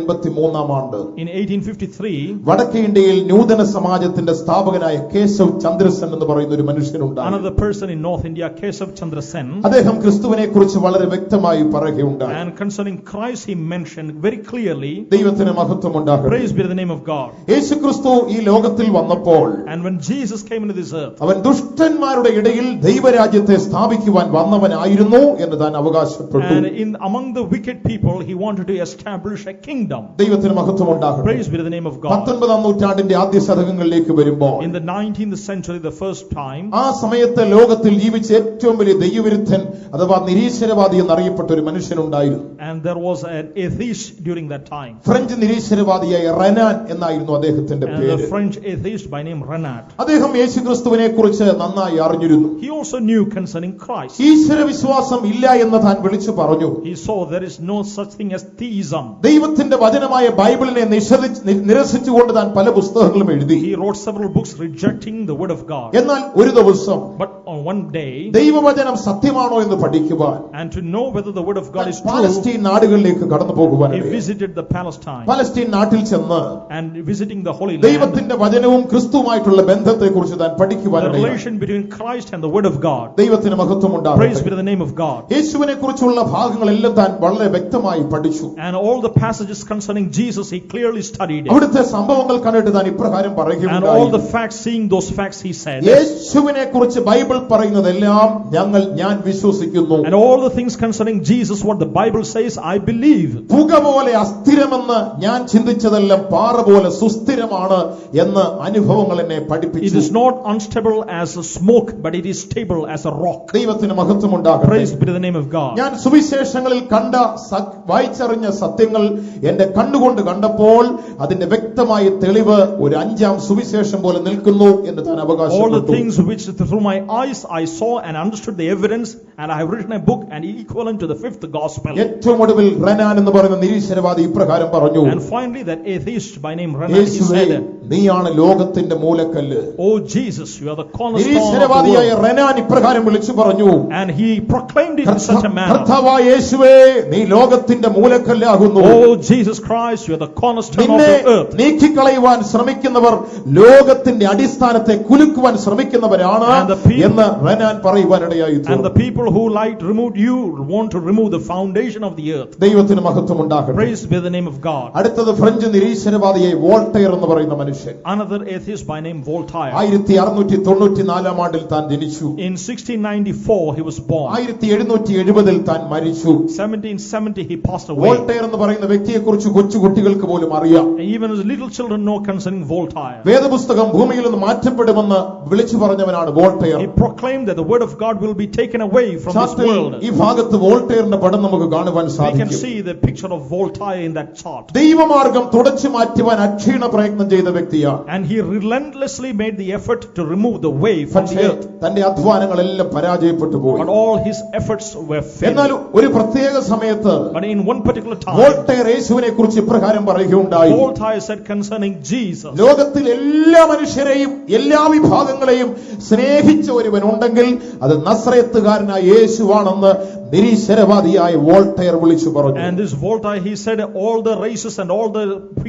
ആണ്ട് In 1853, വടക്കേ ഇന്ത്യയിൽ നൂതന സമാജത്തിന്റെ സ്ഥാപകനായ കേശവ് ചന്ദ്രസൻ എന്ന് പറയുന്ന ഒരു മനുഷ്യനുണ്ടായി. another person in North India, Kesav Chandra Sen, അദ്ദേഹം ക്രിസ്തുവിനെ കുറിച്ച് വളരെ വ്യക്തമായി പറയുകയുണ്ടായി. and concerning Christ he mentioned very clearly, ദൈവത്തിന് മഹത്വം ഉണ്ടാകട്ടെ. praise be to the name of God. യേശുക്രിസ്തു ഈ ലോകത്തിൽ വന്നപ്പോൾ And when Jesus came into this earth, അവൻ ദുഷ്ടന്മാരുടെ ഇടയിൽ ദൈവരാജ്യത്തെ സ്ഥാപിക്കുവാൻ വന്നവനായിരുന്നു എന്ന് താൻ അവകാശപ്പെട്ടു. and among the wicked people he wanted to establish a kingdom. ദൈവത്തിന് മഹത്വം ഉണ്ടാകട്ടെ. Praise be to the name of God. 19-ാം നൂറ്റാണ്ടിന്റെ ആദ്യ ശതകങ്ങളിലേക്ക് വരുമ്പോൾ In the 19th century, the first time, ആ സമയത്ത് ലോകത്തിൽ ജീവിച്ച ഏറ്റവും വലിയ ദൈവവിരുദ്ധൻ അഥവാ നിരീശ്വരവാദി എന്നറിയപ്പെട്ട ഒരു മനുഷ്യനുണ്ടായിരുന്നു. and there was an atheist during that time, French നിരീശ്വരവാദിയായ റെനാൻ എന്നായിരുന്നു അദ്ദേഹത്തിന്റെ and പേര്. the French atheist by name Renat. അദ്ദേഹം യേശുക്രിസ്തുവിനെ കുറിച്ച് നന്നായി അറിഞ്ഞിരുന്നു. He also knew concerning Christ. ഈശ്വര വിശ്വാസം ഇല്ല എന്ന് താൻ വിളിച്ചു പറഞ്ഞു. He saw there is no such thing as theism. ദൈവത്തിന്റെ വചനമായ ബൈബിളിനെ നിരസിച്ചുകൊണ്ട് താൻ പല പുസ്തകങ്ങളും എഴുതി. He wrote several books rejecting the word of God. എന്നാൽ ഒരു ദിവസം But on one day, ദൈവവചനം സത്യമാണോ എന്ന് പഠിക്കുവാൻ and to know whether the word of God is true, Palestine നാടുകളിലേക്ക് കടന്നു he പോകുവാനായി visited the Palestine. പാലസ്തീൻ നാട്ടിൽ ചെന്ന് And visiting the Holy Land, ദൈവത്തിന്റെ വചനവും ക്രിസ്തുവുമായിട്ടുള്ള ബന്ധത്തെ കുറിച്ച് താൻ the പഠിക്കുവാനായി. relation between Christ and the word of God. ദൈവത്തിന് മഹത്വം Praise ഉണ്ടാകട്ടെ. be to the name of God. യേശുവിനെ കുറിച്ചുള്ള ഭാഗങ്ങളെല്ലാം താൻ വളരെ വ്യക്തമായി പഠിച്ചു. And all the passages concerning Jesus he clearly studied it. അവിടുത്തെ സംഭവങ്ങൾ കണ്ടിട്ട് താൻ ഇപ്രകാരം And all പറയുകയുണ്ടായി. the facts, seeing those facts, he said, യേശുവിനെ കുറിച്ച് ബൈബിൾ പറയുന്നതെല്ലാം ഞാൻ വിശ്വസിക്കുന്നു. and all the things concerning Jesus, what the Bible says, I believe. പുക പോലെ അസ്ഥിരമെന്ന് ഞാൻ ചിന്തിച്ചതെല്ലാം പാറ പോലെ സുസ്ഥിരമാണ് എന്ന് അനുഭവങ്ങൾ എന്നെ It പഠിപ്പിച്ചു. is not unstable as a smoke, but it is stable as a rock. ദൈവത്തിന് മഹത്വം ഉണ്ടാകട്ടെ. Praise be to the name of God. ഞാൻ സുവിശേഷങ്ങളിൽ കണ്ട വായിച്ചറിഞ്ഞ സത്യങ്ങൾ എന്റെ കണ്ണുകൊണ്ട് കണ്ടപ്പോൾ അതിന്റെ വ്യക്തമായ തെളിവ് ഒരു 5-ാം സുവിശേഷം പോലെ നിൽക്കുന്നു എന്ന് താൻ All the അവകാശപ്പെട്ടു. things which through my eyes I saw and understood the evidence, and I have written a book and equivalent to the 5th gospel. ഏറ്റവും ഒടുവിൽ റെനാൻ എന്ന് പറയുന്ന നിരീശ്വരവാദി ഇപ്രകാരം പറഞ്ഞു. And finally that atheist by name Renat, he യേശുവേ, said, നീയാണ് ലോകത്തിന്റെ മൂലക്കല്ല്. oh Jesus, you are the cornerstone of the നിരീശ്വരവാദിയായ world. Renan ഇപ്രകാരം വിളിച്ചു പറഞ്ഞു. And he proclaimed it in such a manner. കർത്താവായ യേശുവേ, നീ ലോകത്തിന്റെ മൂലക്കല്ലാകുന്നു. Oh Jesus Christ, you are the cornerstone of നിന്നെ the earth. നീക്കിക്കളയുവാൻ ശ്രമിക്കുന്നവർ ലോകത്തിന്റെ അടിസ്ഥാനത്തെ കുലുക്കുവാൻ ശ്രമിക്കുന്നവരാണ് And the people- എന്ന് Renan പറയുവാനിടയായി. And the people who like to remove you want to remove the foundation of the earth. ദൈവത്തിന് മഹത്വം ഉണ്ടാകട്ടെ. Praise be the name of God. അടുത്തത് French നിരീശ്വരവാദിയെ Voltaire എന്ന് പറയുന്ന മനുഷ്യൻ. Another atheist by name Voltaire. 1694 ആണ്ടിൽ താൻ ജനിച്ചു. In 1694 he was born. 1770 താൻ മരിച്ചു. 1770 he passed away. വോൾട്ടയർ എന്ന് പറയുന്ന വ്യക്തിയെ കുറിച്ച് കൊച്ചു കുട്ടികൾക്ക് പോലും അറിയാം. Even as little children know concerning Voltaire. വേദപുസ്തകം ഭൂമിയിൽ നിന്ന് മാറ്റപ്പെടുമെന്ന് വിളിച്ചു പറഞ്ഞവനാണ് Voltaire. He proclaimed that the word of God will be taken away from this ചാർട്ടിൽ world. ഈ ഭാഗത്ത് വോൾട്ടയറിന്റെ പടം നമുക്ക് കാണുവാൻ We can സാധിക്കും. see the picture of Voltaire in that chart. ദൈവമാർഗം തുടച്ചു മാറ്റുവാൻ അക്ഷീണ പ്രയത്നം ചെയ്ത വ്യക്തിയാണ്. And he relentlessly made the effort to remove the way from the പക്ഷേ earth. തന്റെ അധ്വാനങ്ങളെല്ലാം പരാജയപ്പെട്ടു പോയി. But all his efforts were എന്നാൽ failed. ഒരു പ്രത്യേക സമയത്ത് But in one particular time, Voltaire യേശുവിനെ കുറിച്ച് ഇപ്രകാരം പറയുകയുണ്ടായി. Voltaire said concerning Jesus, ലോകത്തിൽ എല്ലാ മനുഷ്യരെയും എല്ലാ വിഭാഗങ്ങളെയും സ്നേഹിച്ച ഒരുവൻ ഉണ്ടെങ്കിൽ അത് നസ്രയത്തുകാരനായ യേശുവാണെന്ന് നിരീശ്വരവാദിയായ വോൾട്ടയർ വിളിച്ചു പറഞ്ഞു. and this Voltaire, he said all the races and all the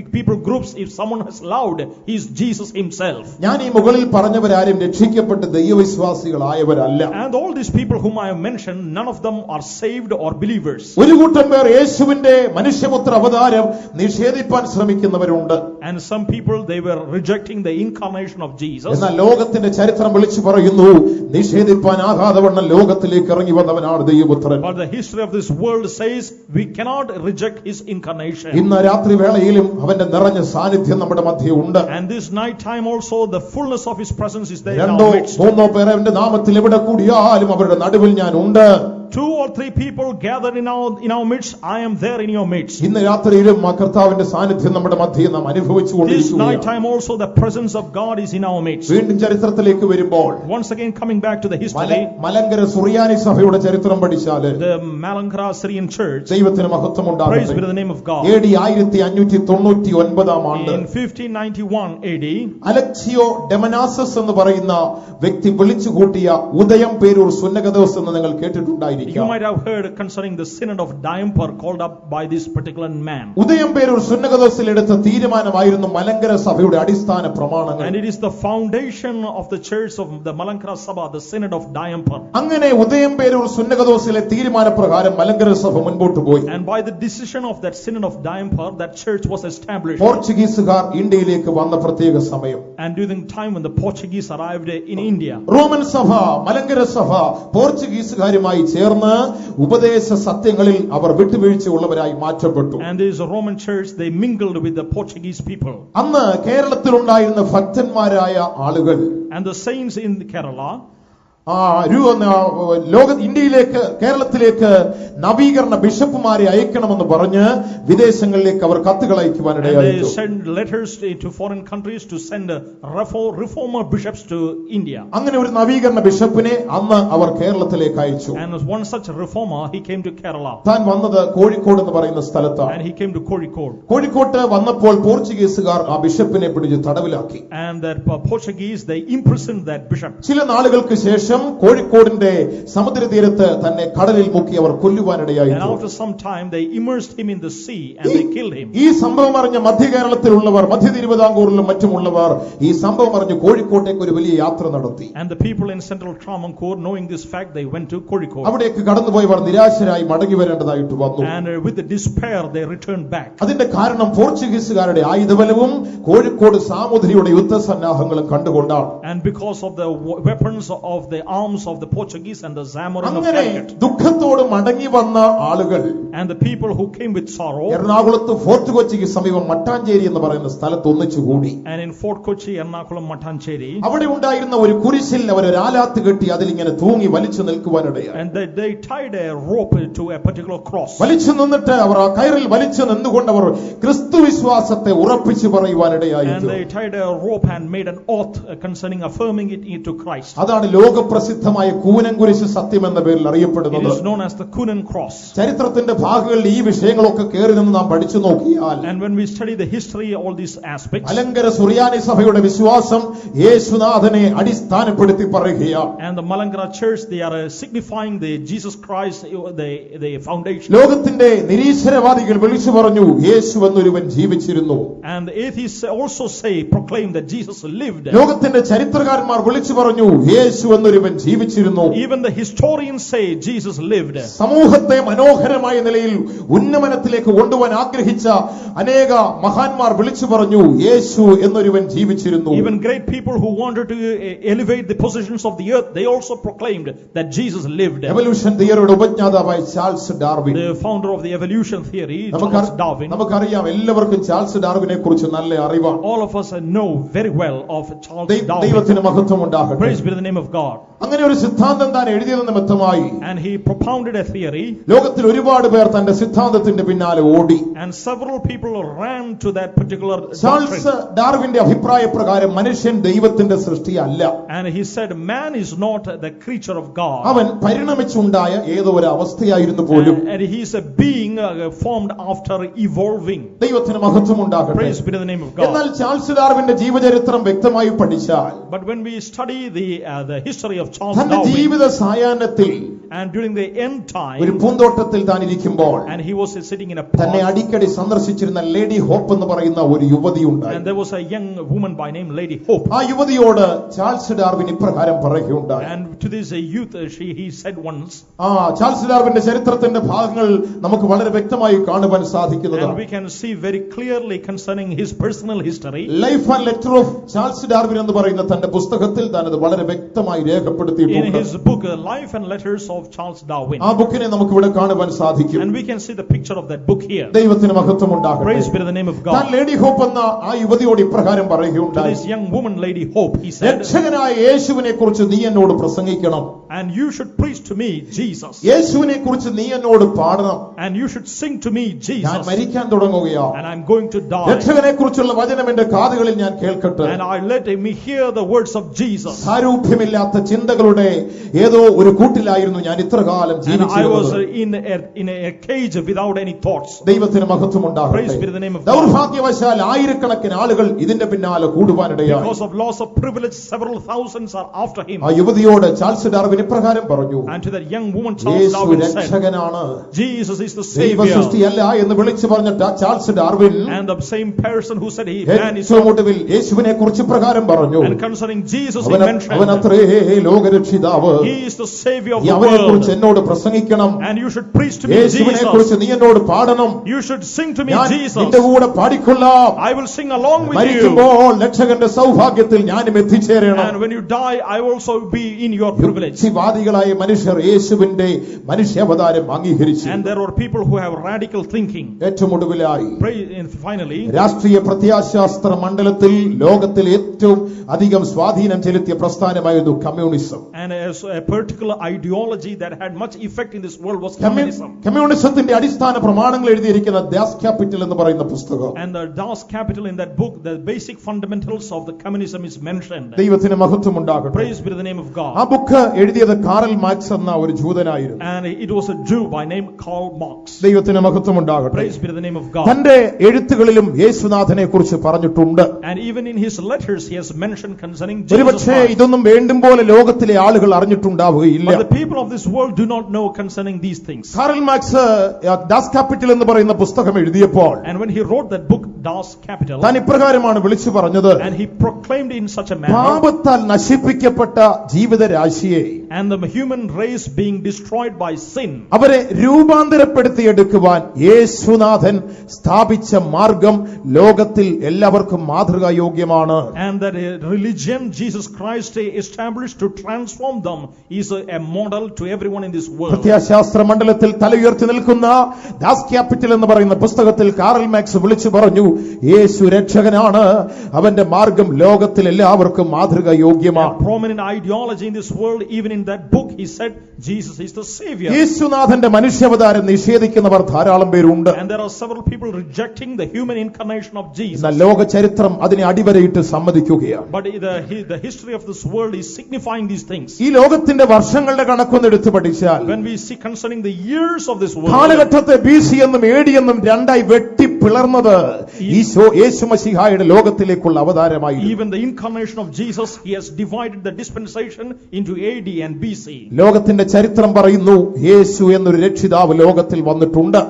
people groups, if someone has loved, he is Jesus himself. ഞാൻ ഈ മുകളിൽ പറഞ്ഞവരാരും രക്ഷിക്കപ്പെട്ട് ദൈവവിശ്വാസികളായവരല്ല. And all these people whom I have mentioned, none of them are saved or believers. ഒരു കൂട്ടം പേർ യേശുവിന്റെ മനുഷ്യപുത്ര അവതാരം നിഷേധിപ്പാൻ ശ്രമിക്കുന്നവരുണ്ട്. And some people, they were rejecting the incarnation of Jesus. എന്നാൽ ലോകത്തിന്റെ ചരിത്രം വിളിച്ചു പറയുന്നു, നിഷേധിപ്പാൻ ആകാതവണ്ണം ലോകത്തിലേക്ക് ഇറങ്ങി വന്നവനാണ് ദൈവപുത്രൻ. But the history of this world says we cannot reject his incarnation. ഇന്ന് രാത്രി വേളയിലും അവന്റെ നിറഞ്ഞ സാന്നിധ്യം നമ്മുടെ മധ്യേ ഉണ്ട്. And this night time also, the fullness of his presence is there in രണ്ടോ our midst. മൂന്നോ പേർ അവന്റെ നാമത്തിൽ എവിടെ കൂടിയാലും അവരുടെ നടുവിൽ ഞാൻ ഉണ്ട്. 2 or 3 people gathered in our midst, I am there in your midst. ഇന്ന് രാത്രിയിലും ആ കർത്താവിന്റെ സാന്നിധ്യം നമ്മുടെ മധ്യേ നാം This അനുഭവിച്ചുകൊണ്ടിരിക്കുകയാണ്. night time also the presence of God is in our midst. വീണ്ടും ചരിത്രത്തിലേക്ക് വരുമ്പോൾ Once again coming back to the history, Malankara സുറിയാനി സഭയുടെ ചരിത്രം പഠിച്ചാല് the Malankara Syrian church, ദൈവത്തിന് മഹത്വം praise be ഉണ്ടാകട്ടെ. the name of God. AD 1599 ആണ്ട് In 1591 AD, അലക്സിയോ ഡെമനാസസ് എന്ന് പറയുന്ന വ്യക്തി വിളിച്ചുകൂട്ടിയ ഉദയം പേരൂർ സുന്നകദോസ് എന്ന് നിങ്ങൾ you കേട്ടിട്ടുണ്ടായിരിക്കും. might have heard concerning the synod of Diampur called up by this particular man. ഉദയം പേരൂർ സുന്നകദോസിൽ എടുത്ത തീരുമാനമായിരുന്നു മലങ്കര സഭയുടെ അടിസ്ഥാന പ്രമാണങ്ങൾ. And it is the foundation of the church of the Malankara Sabha, the synod of Diampur. അങ്ങനെ ഉദയം പേരൂർ സുന്നകദോസിലെ തീരുമാനപ്രകാരം മലങ്കര സഭ മുൻപോട്ട് പോയി. And by the decision of that synod of Diampur, that church was established. പോർച്ചുഗീസുകാർ ഇന്ത്യയിലേക്ക് വന്ന പ്രത്യേക സമയം. And during the time when the Portuguese arrived in India, Roman സഭ മലങ്കര സഭ പോർച്ചുഗീസുകാരുമായി ചേർന്ന് ഉപദേശ സത്യങ്ങളിൽ അവർ വിട്ടുവീഴ്ചയുള്ളവരായി മാറ്റപ്പെട്ടു. and this Roman church, they mingled with the Portuguese people. അന്ന് കേരളത്തിലുണ്ടായിരുന്ന ഭക്തന്മാരായ ആളുകൾ And the saints in Kerala, ഇന്ത്യയിലേക്ക് കേരളത്തിലേക്ക് നവീകരണ ബിഷപ്പുമാരെ അയക്കണമെന്ന് പറഞ്ഞ് വിദേശങ്ങളിലേക്ക് അവർ കത്തുകൾ and they അയക്കുവാനിടയായി. send letters to foreign countries to send reformer bishops to India. അങ്ങനെ ഒരു നവീകരണ ബിഷപ്പിനെ അന്ന് അവർ കേരളത്തിലേക്ക് അയച്ചു. And as one such reformer, he came to Kerala. താൻ വന്നത് കോഴിക്കോട് എന്ന് പറയുന്ന സ്ഥലത്താണ്. And he came to Kozhikode. കോഴിക്കോട്ട് വന്നപ്പോൾ പോർച്ചുഗീസുകാർ ആ ബിഷപ്പിനെ പിടിച്ച് തടവിലാക്കി. And that Portuguese, they imprisoned that bishop. ചില നാളുകൾക്ക് ശേഷം കോഴിക്കോടിന്റെ സമുദ്രതീരത്ത് തന്നെ കടലിൽ മുക്കി അവർ കൊല്ലുവാനിടയായി. And after some time, they immersed him in the sea and they killed him. ഈ സംഭവം അറിഞ്ഞ മധ്യ കേരളത്തിലുള്ളവർ, മധ്യ തിരുവിതാംകൂറിലും മറ്റുമുള്ളവർ ഈ സംഭവം അറിഞ്ഞ് കോഴിക്കോട്ടേക്ക് ഒരു വലിയ യാത്ര നടത്തി. And the people in central Travancore, knowing this fact, they went to Kozhikode. അവിടേക്ക് കടന്നുപോയവർ നിരാശരായി മടങ്ങി വരേണ്ടതായിട്ട് വന്നു. And with the despair, they returned back. അതിന്റെ കാരണം പോർച്ചുഗീസുകാരുടെ ആയുധബലവും കോഴിക്കോട് സാമൂതിരിയുടെ യുദ്ധസന്നാഹങ്ങളും കണ്ടുകൊണ്ടാണ്. And because of the weapons of the arms of the Portuguese and the Zamorin of അങ്ങനെ Calicut. ദുഃഖത്തോട് മടങ്ങി വന്ന ആളുകൾ And the people who came with sorrow, എറണാകുളത്ത് ഫോർട്ട് കൊച്ചിക്ക് സമീപം മട്ടാഞ്ചേരി എന്ന് പറയുന്ന സ്ഥലത്ത് ഒന്നിച്ചുകൂടി. and in Fort Kochi, Ernakulam, Mattancherry, അവിടെ ഉണ്ടായിരുന്ന ഒരു കുരിശിൽ അവർ ഒരു ആലാത്ത് കെട്ടി അതിലിങ്ങനെ തൂങ്ങി വലിച്ചു നിൽക്കുവാനിടയായി. and they tied a rope to a particular cross. വലിച്ചു നിന്നിട്ട് അവർ ആ കയറിൽ വലിച്ചു നിന്നുകൊണ്ട് അവർ ക്രിസ്തു വിശ്വാസത്തെ ഉറപ്പിച്ചു പറയുവാനിടയായി. And they tied a rope and made an oath concerning affirming it into Christ. അതാണ് ലോകപ്രസിദ്ധമായ കൂനൻകുരിശ് സത്യം എന്ന പേരിൽ It അറിയപ്പെടുന്നത്. is known as the Kunan cross. ചരിത്രത്തിന്റെ ഭാഗങ്ങളിൽ ഈ വിഷയങ്ങളൊക്കെ കയറി നിന്ന് നാം പഠിച്ചു നോക്കിയാൽ And when we study the history, all these aspects, Malankara സുറിയാനി സഭയുടെ വിശ്വാസം യേശുനാഥനെ അടിസ്ഥാനപ്പെടുത്തി പറയുകയാണ്. and the Malankara church, they are signifying the Jesus Christ, the foundation. ലോകത്തിന്റെ നിരീശ്വരവാദികൾ വിളിച്ചു പറഞ്ഞു യേശു എന്നൊരുവൻ ജീവിച്ചിരുന്നു. And the atheists also proclaim that Jesus lived. ലോകത്തിന്റെ ചരിത്രകാരന്മാർ വിളിച്ചു പറഞ്ഞു യേശു എന്നൊരുവൻ ജീവിച്ചിരുന്നു. Even the historians say Jesus lived. സമൂഹത്തെ മനോഹരമായ നിലയിൽ ഉന്നമനത്തിലേക്ക് കൊണ്ടുപോകാൻ ആഗ്രഹിച്ച അനേക മഹാന്മാർ വിളിച്ചു പറഞ്ഞു യേശു എന്നൊരുവൻ ജീവിച്ചിരുന്നു. Even great people who wanted to elevate the positions of the earth, they also proclaimed that Jesus lived. Evolution തിയറിയുടെ ഉപജ്ഞാതാവായ Charles Darwin, The founder of the evolution theory, Charles Darwin. നമുക്കറിയാം, എല്ലാവർക്കും ചാൾസ് ഡാർവിനെ കുറിച്ച് നല്ല അറിവാണ്. All of us know very well of Charles Darwin. ദൈവത്തിന് മഹത്വം ഉണ്ടാകട്ടെ. Praise be to the name of God. അങ്ങനെ ഒരു സിദ്ധാന്തം താൻ എഴുതിയത് നിമിത്തമായി And he propounded a theory, ലോകത്തിൽ ഒരുപാട് പേർ തന്റെ സിദ്ധാന്തത്തിന്റെ പിന്നാലെ ഓടി. and several people ran to that particular Charles doctrine. ഡാർവിന്റെ അഭിപ്രായ പ്രകാരം മനുഷ്യൻ ദൈവത്തിന്റെ സൃഷ്ടിയല്ല. And he said, man is not the creature of God. അവൻ പരിണമിച്ചുണ്ടായ ഏതോ ഒരു അവസ്ഥയായിരുന്നു പോലും. And he is a being formed after evolving. ദൈവത്തിന് മഹത്വം ഉണ്ടാകട്ടെ. Praise be to the name of എന്നാൽ God. ചാൾസ് ഡാർവിന്റെ ജീവചരിത്രം വ്യക്തമായി പഠിച്ചാൽ But when we study the history of Charles തന്റെ Darwin, ജീവിത സായാഹ്നത്തിൽ and during the end ഒരു time, പൂന്തോട്ടത്തിൽ താൻ ഇരിക്കുമ്പോൾ and he was sitting in a തന്നെ park, അടിക്കടി സന്ദർശിച്ചിരുന്ന ലേഡി ഹോപ്പ് എന്ന് പറയുന്ന ഒരു യുവതി ഉണ്ടായി. and there was a young woman by name Lady Hope. ആ യുവതിയോട് ചാൾസ് ഡാർവിൻ ഇപ്രകാരം പറയുകയുണ്ടായി. And to this youth, he said once, Charles ഡാർവിന്റെ ചരിത്രത്തിന്റെ ഭാഗങ്ങൾ നമുക്ക് വളരെ വ്യക്തമായി കാണുവാൻ and സാധിക്കുന്നതാണ്. we can see very clearly concerning his personal history. Life and letter of Charles Darwin എന്ന് പറയുന്ന തന്റെ പുസ്തകത്തിൽ താൻ അത് വളരെ വ്യക്തമായി In രേഖപ്പെടുത്തിയിട്ടുണ്ട്. his book, Life and Letters of Charles Darwin. ആ ബുക്കിനെ നമുക്ക് ഇവിടെ കാണുവാൻ സാധിക്കും. And we can see the picture of that book here. ദൈവത്തിന് മഹത്വം ഉണ്ടാകട്ടെ. Praise be to the name of താൻ God. ലേഡി ഹോപ്പ് എന്ന ആ യുവതിയോട് ഇപ്രകാരം To പറയുകയുണ്ടായി, this young woman, Lady Hope, he said, രക്ഷകനായ യേശുവിനെ കുറിച്ച് നീ എന്നോട് പ്രസംഗിക്കണം, and you should preach to me Jesus, യേശുവിനെ കുറിച്ച് നീ എന്നോട് പാടണം, and you should sing to me ഞാൻ Jesus, മരിക്കാൻ തുടങ്ങുകയാണ്, and I'm going to die, രക്ഷകനെ കുറിച്ചുള്ള വചനം എന്റെ കാതുകളിൽ ഞാൻ കേൾക്കട്ടെ. and I let me hear the words of Jesus. സാരൂപ്യമില്ലാത്ത ചിന്തകളുടെ ഏതോ ഒരു കൂട്ടിലായിരുന്നു ഞാൻ ഇത്രകാലം And I was ജീവിച്ചിരുന്നത്. in a cage without any thoughts. ദൈവത്തിന് മഹത്വം Praise be to the name of God. ദൗർഭാഗ്യവശാൽ ആയിരക്കണക്കിന് ആളുകൾ ഇതിന്റെ പിന്നാലെ കൂടുവാനിടയായി. Because of loss of privilege, several thousands are after him. ആ യുവതിയോട് ചാൾസ് ഡാർവിൻ ഇപ്രകാരം പറഞ്ഞു, And to that young woman, Charles Yeshu Darwin said, രക്ഷകനാണ്, Jesus is the ദൈവ Savior. സൃഷ്ടിയല്ല എന്ന് വിളിച്ചു പറഞ്ഞ Charles Darwin And the same person who said man is ഏറ്റവും ഒടുവിൽ യേശുവിനെ കുറിച്ച് പ്രകാരം പറഞ്ഞു, and concerning Jesus he അവൻ mentioned, അത്രേ ലോകരക്ഷിതാവ്, he is the Savior of നീ the അവനെ കുറിച്ച് world. എന്നോട് പ്രസംഗിക്കണം, And you should preach to me യേശുവിനെ Jesus. കുറിച്ച് നീ എന്നോട് പാടണം, You should sing to me ഞാൻ Jesus. നിന്റെ കൂടെ പാടിക്കൊള്ളാം, I will sing along with you. മരിക്കുമ്പോൾ രക്ഷകന്റെ സൗഭാഗ്യത്തിൽ ഞാനും എത്തിച്ചേരണം. And when you die, I will also be in your privilege. യുക്തിവാദികളായ മനുഷ്യർ യേശുവിന്റെ മനുഷ്യാവതാരം അംഗീകരിച്ചു. And there are people who have radical thinking. ഏറ്റവും ഒടുവിലായി And finally, രാഷ്ട്രീയ പ്രത്യാശാസ്ത്ര മണ്ഡലത്തിൽ ലോകത്തിൽ ഏറ്റവും അധികം സ്വാധീനം ചെലുത്തിയ പ്രസ്ഥാനമായിരുന്നു communism. and as a particular ideology that had much effect in this world was communism. കമ്മ്യൂണിസത്തിന്റെ അടിസ്ഥാന പ്രമാണങ്ങൾ എഴുതിയിരിക്കുന്ന ദാസ് ക്യാപിറ്റൽ എന്ന് പറയുന്ന പുസ്തകം, And the Das Capital, in that book, the basic fundamentals of the communism is mentioned. ദൈവത്തിന് മഹത്വം ഉണ്ടാകട്ടെ. Praise be to the name of ആ God. ബുക്ക് എഴുതിയത് കാറൽ മാർക്സ് എന്ന ഒരു ജൂതനായിരുന്നു. And it was a Jew by name Karl Marx. ദൈവത്തിന് മഹത്വം ഉണ്ടാകട്ടെ. Praise be to the name of God. തന്റെ എഴുത്തുകളിലും യേശുനാഥനെ കുറിച്ച് പറഞ്ഞിട്ടുണ്ട്. And even in his letters he has mentioned concerning Jesus ഒരുപക്ഷേ Christ. ഇതൊന്നും വേണ്ടും പോലെ ലോകത്തിലെ ആളുകൾ അറിഞ്ഞിട്ടുണ്ടാവുകയില്ല. But the people of this world do not know concerning these things. Karl marks Das capital എന്ന് പറയുന്ന പുസ്തകം എഴുതിയപ്പോൾ And when he wrote that book, Das Capital, താൻ ഇപ്രകാരമാണ് വിളിച്ചു പറഞ്ഞത്, and he proclaimed in such a manner, പാപത്താൽ നശിപ്പിക്കപ്പെട്ട ജീവിതരാശിയെ, and the human race being destroyed by sin, അവരെ രൂപാന്തരപ്പെടുത്തിയെടുക്കുവാൻ യേശുനാഥൻ സ്ഥാപിച്ച മാർഗം ലോകത്തിൽ എല്ലാവർക്കും മാതൃകായോഗ്യമാണ്. and that a religion Jesus Christ established to transform them is a model to everyone in this world. പ്രത്യാശാസ്ത്ര മണ്ഡലത്തിൽ തലയുയർത്തി നിൽക്കുന്ന ദാസ് ക്യാപിറ്റൽ എന്ന് പറയുന്ന പുസ്തകത്തിൽ കാറൽ മാർക്സ് വിളിച്ചു പറഞ്ഞു, യേശു രക്ഷകനാണ്, അവന്റെ മാർഗം ലോകത്തിൽ എല്ലാവർക്കും മാതൃകായോഗ്യമാണ്. A prominent ideology in this world, even in that book he said Jesus is the Savior. യേശുനാഥന്റെ മനുഷ്യാവതാരം നിഷേധിക്കുന്നവർ ധാരാളം പേരുണ്ട്. And there are several people rejecting the human incarnation of Jesus. എന്നാൽ ലോക ചരിത്രം അതിനെ അടിവരയിട്ട് സമ്മതിക്കുകയാണ്. But the history of this world is signifying these things. ഈ ലോകത്തിന്റെ വർഷങ്ങളുടെ കണക്കൊന്ന് എടുത്തു പഠിച്ചാൽ When we see concerning the years of this world, കാലഘട്ടത്തെ BC എന്നും AD എന്നും രണ്ടായി വെട്ടിപ്പിളർന്നത് യേശു മശിഹായുടെ ലോകത്തിലേക്കുള്ള അവതാരമായി. even the incarnation of Jesus, he has divided the dispensation into AD and BC. ലോകത്തിന്റെ ചരിത്രം പറയുന്നു യേശു എന്നൊരു രക്ഷിതാവ് ലോകത്തിൽ വന്നിട്ടുണ്ട്.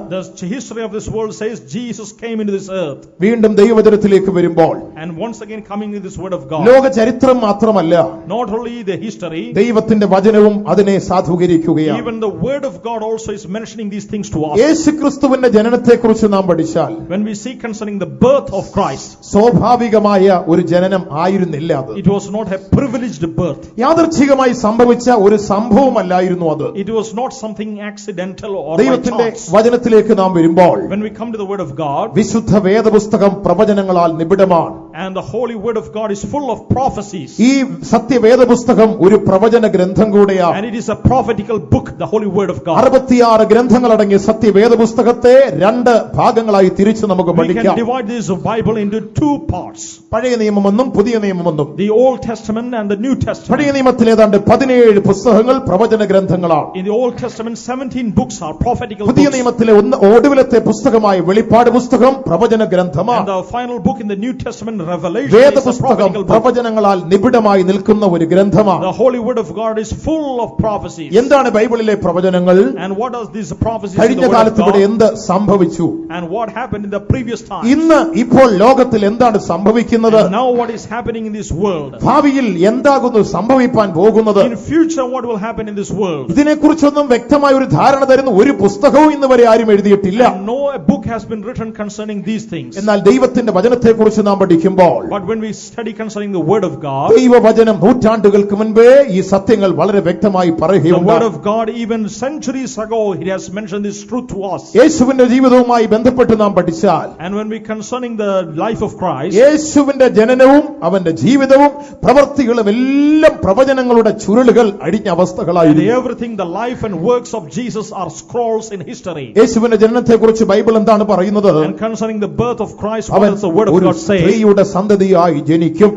The history of this world says Jesus came into this earth. വീണ്ടും ദൈവവചനത്തിലേക്ക് വരുമ്പോൾ And once again coming to this word of God. ലോക ചരിത്രം മാത്രമല്ല, Not only the history, ദൈവത്തിന്റെ വചനവും അതിനെ സാധൂകരിക്കുകയാണ്. even the word of God also is mentioning these things to us. യേശുക്രിസ്തുവിന്റെ ജനനത്തെക്കുറിച്ച് നാം പഠിച്ചാൽ When we see concerning the birth of Christ, സ്വാഭാവികമായ ഒരു ജനനം ആയിരുന്നില്ല അത്. it was not a privileged birth. യാദൃച്ഛികമായി സംഭവിച്ച ഒരു സംഭവമല്ലായിരുന്നു അത്. It was not something accidental or by ദൈവത്തിന്റെ chance. വചനത്തിലേക്ക് നാം വരുമ്പോൾ When we come to the word of God, വിശുദ്ധ വേദപുസ്തകം പ്രവചനങ്ങളാൽ നിബിഡമാണ്. and the holy word of God is full of prophecies. ഈ സത്യവേദപുസ്തകം ഒരു പ്രവചന ഗ്രന്ഥം കൂടെയാണ്. And it is a prophetical book, the holy word of God. 66 ഗ്രന്ഥങ്ങളടങ്ങിയ സത്യവേദപുസ്തകത്തെ രണ്ട് ഭാഗങ്ങളായി തിരിച്ച് നമുക്ക് We can പഠിക്കാം. divide this Bible into two parts. പഴയ നിയമമെന്നും പുതിയ നിയമമെന്നും. The Old Testament and the New പഴയ Testament. നിയമത്തിൽ ഏതാണ്ട് 17 പുസ്തകങ്ങൾ പ്രവചന ഗ്രന്ഥങ്ങളാണ്. In the Old Testament, 17 books are prophetical പുതിയ books. നിയമത്തിലെ ഒടുവിലത്തെ പുസ്തകമായ വെളിപ്പാട് പുസ്തകം പ്രവചന And ഗ്രന്ഥമാണ്. the final book in the New Testament, Revelation, is a വേദപുസ്തകം prophetical book. പ്രവചനങ്ങളാൽ നിബിഡമായി നിൽക്കുന്ന ഒരു ഗ്രന്ഥമാണ്. The holy word of God is full of prophecies. എന്താണ് ബൈബിളിലെ പ്രവചനങ്ങൾ? And what does these prophecies in കഴിഞ്ഞ the word of കാലത്ത് ഇവിടെ God? എന്ത് സംഭവിച്ചു? And what happened in the previous time? ഇന്ന് ഇപ്പോൾ ലോകത്തിൽ എന്താണ് സംഭവിക്കുന്നത്? And now what is happening in this world? ഭാവിയിൽ എന്താകുന്നു സംഭവിപ്പാൻ പോകുന്നത്? In future, what will happen in this world? ഇതിനെക്കുറിച്ചൊന്നും വ്യക്തമായ ഒരു ധാരണ തരുന്ന ഒരു പുസ്തകവും ഇന്ന് വരെ ആരും എഴുതിയിട്ടില്ല. And no book has been written concerning these things. എന്നാൽ ദൈവത്തിന്റെ വചനത്തെക്കുറിച്ച് നാം പഠിക്കുമ്പോൾ വരുമ്പോൾ, But when we study concerning the word of God, ദൈവവചനം നൂറ്റാണ്ടുകൾക്ക് മുൻപേ ഈ സത്യങ്ങൾ വളരെ വ്യക്തമായി the പറയുകയുണ്ട്. word of God even centuries ago, it has mentioned this truth to us. യേശുവിന്റെ ജീവിതവുമായി ബന്ധപ്പെട്ട് നാം പഠിച്ചാൽ, And when we concerning the life of Christ, യേശുവിന്റെ ജനനവും അവന്റെ ജീവിതവും പ്രവൃത്തികളും എല്ലാം പ്രവചനങ്ങളുടെ ചുരുളുകൾ അടിഞ്ഞ and അവസ്ഥകളായിരുന്നു. everything, the life and works of Jesus are scrolls in history. യേശുവിന്റെ ജനനത്തെക്കുറിച്ച് ബൈബിൾ എന്താണ് പറയുന്നത്? And concerning the birth of Christ, what അവൻ does the word of ഒരു God say? സ്ത്രീയുടെ സന്തതിയായി ജനിക്കും.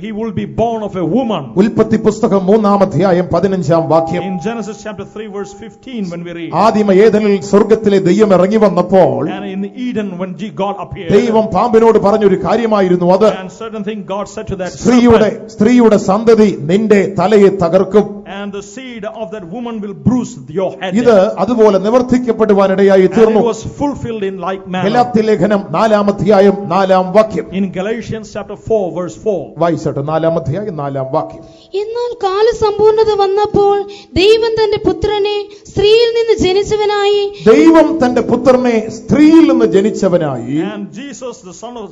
He will be born of a woman. ഉൽപ്പത്തി പുസ്തകം 3-ാം അധ്യായം 15-ാം വാക്യം. In Genesis chapter 3 verse 15, when we read, ആദിമ ഏദനിൽ സ്വർഗ്ഗത്തിലെ ദൈവം ഇറങ്ങി വന്നപ്പോൾ and in Eden when God appeared, ദൈവം പാമ്പിനോട് പറഞ്ഞൊരു കാര്യമായിരുന്നു അത്, and certain thing God said to that സ്ത്രീയുടെ സന്തതി നിന്റെ തലയെ തകർക്കും. and the seed of that woman will bruise your head. ഇത് അതുപോലെ നിവർത്തിക്കപ്പെടുവാനിടയായി And തീർന്നു. it was fulfilled in like manner. Galatia ലേഖനം 4-ാം അധ്യായം 4-ാം വാക്യം. In Galatians chapter 4 verse 4. വായിച്ചോട്ടെ, 4-ാം അധ്യായം 4-ാം വാക്യം. എന്നാൽ കാലസമ്പൂർണത വന്നപ്പോൾ ദൈവം തന്റെ പുത്രനെ സ്ത്രീയിൽ നിന്ന് ജനിച്ചവനായി, ദൈവം തന്റെ പുത്രനെ സ്ത്രീയിൽ നിന്ന് ജനിച്ചവനായി, And Jesus the son of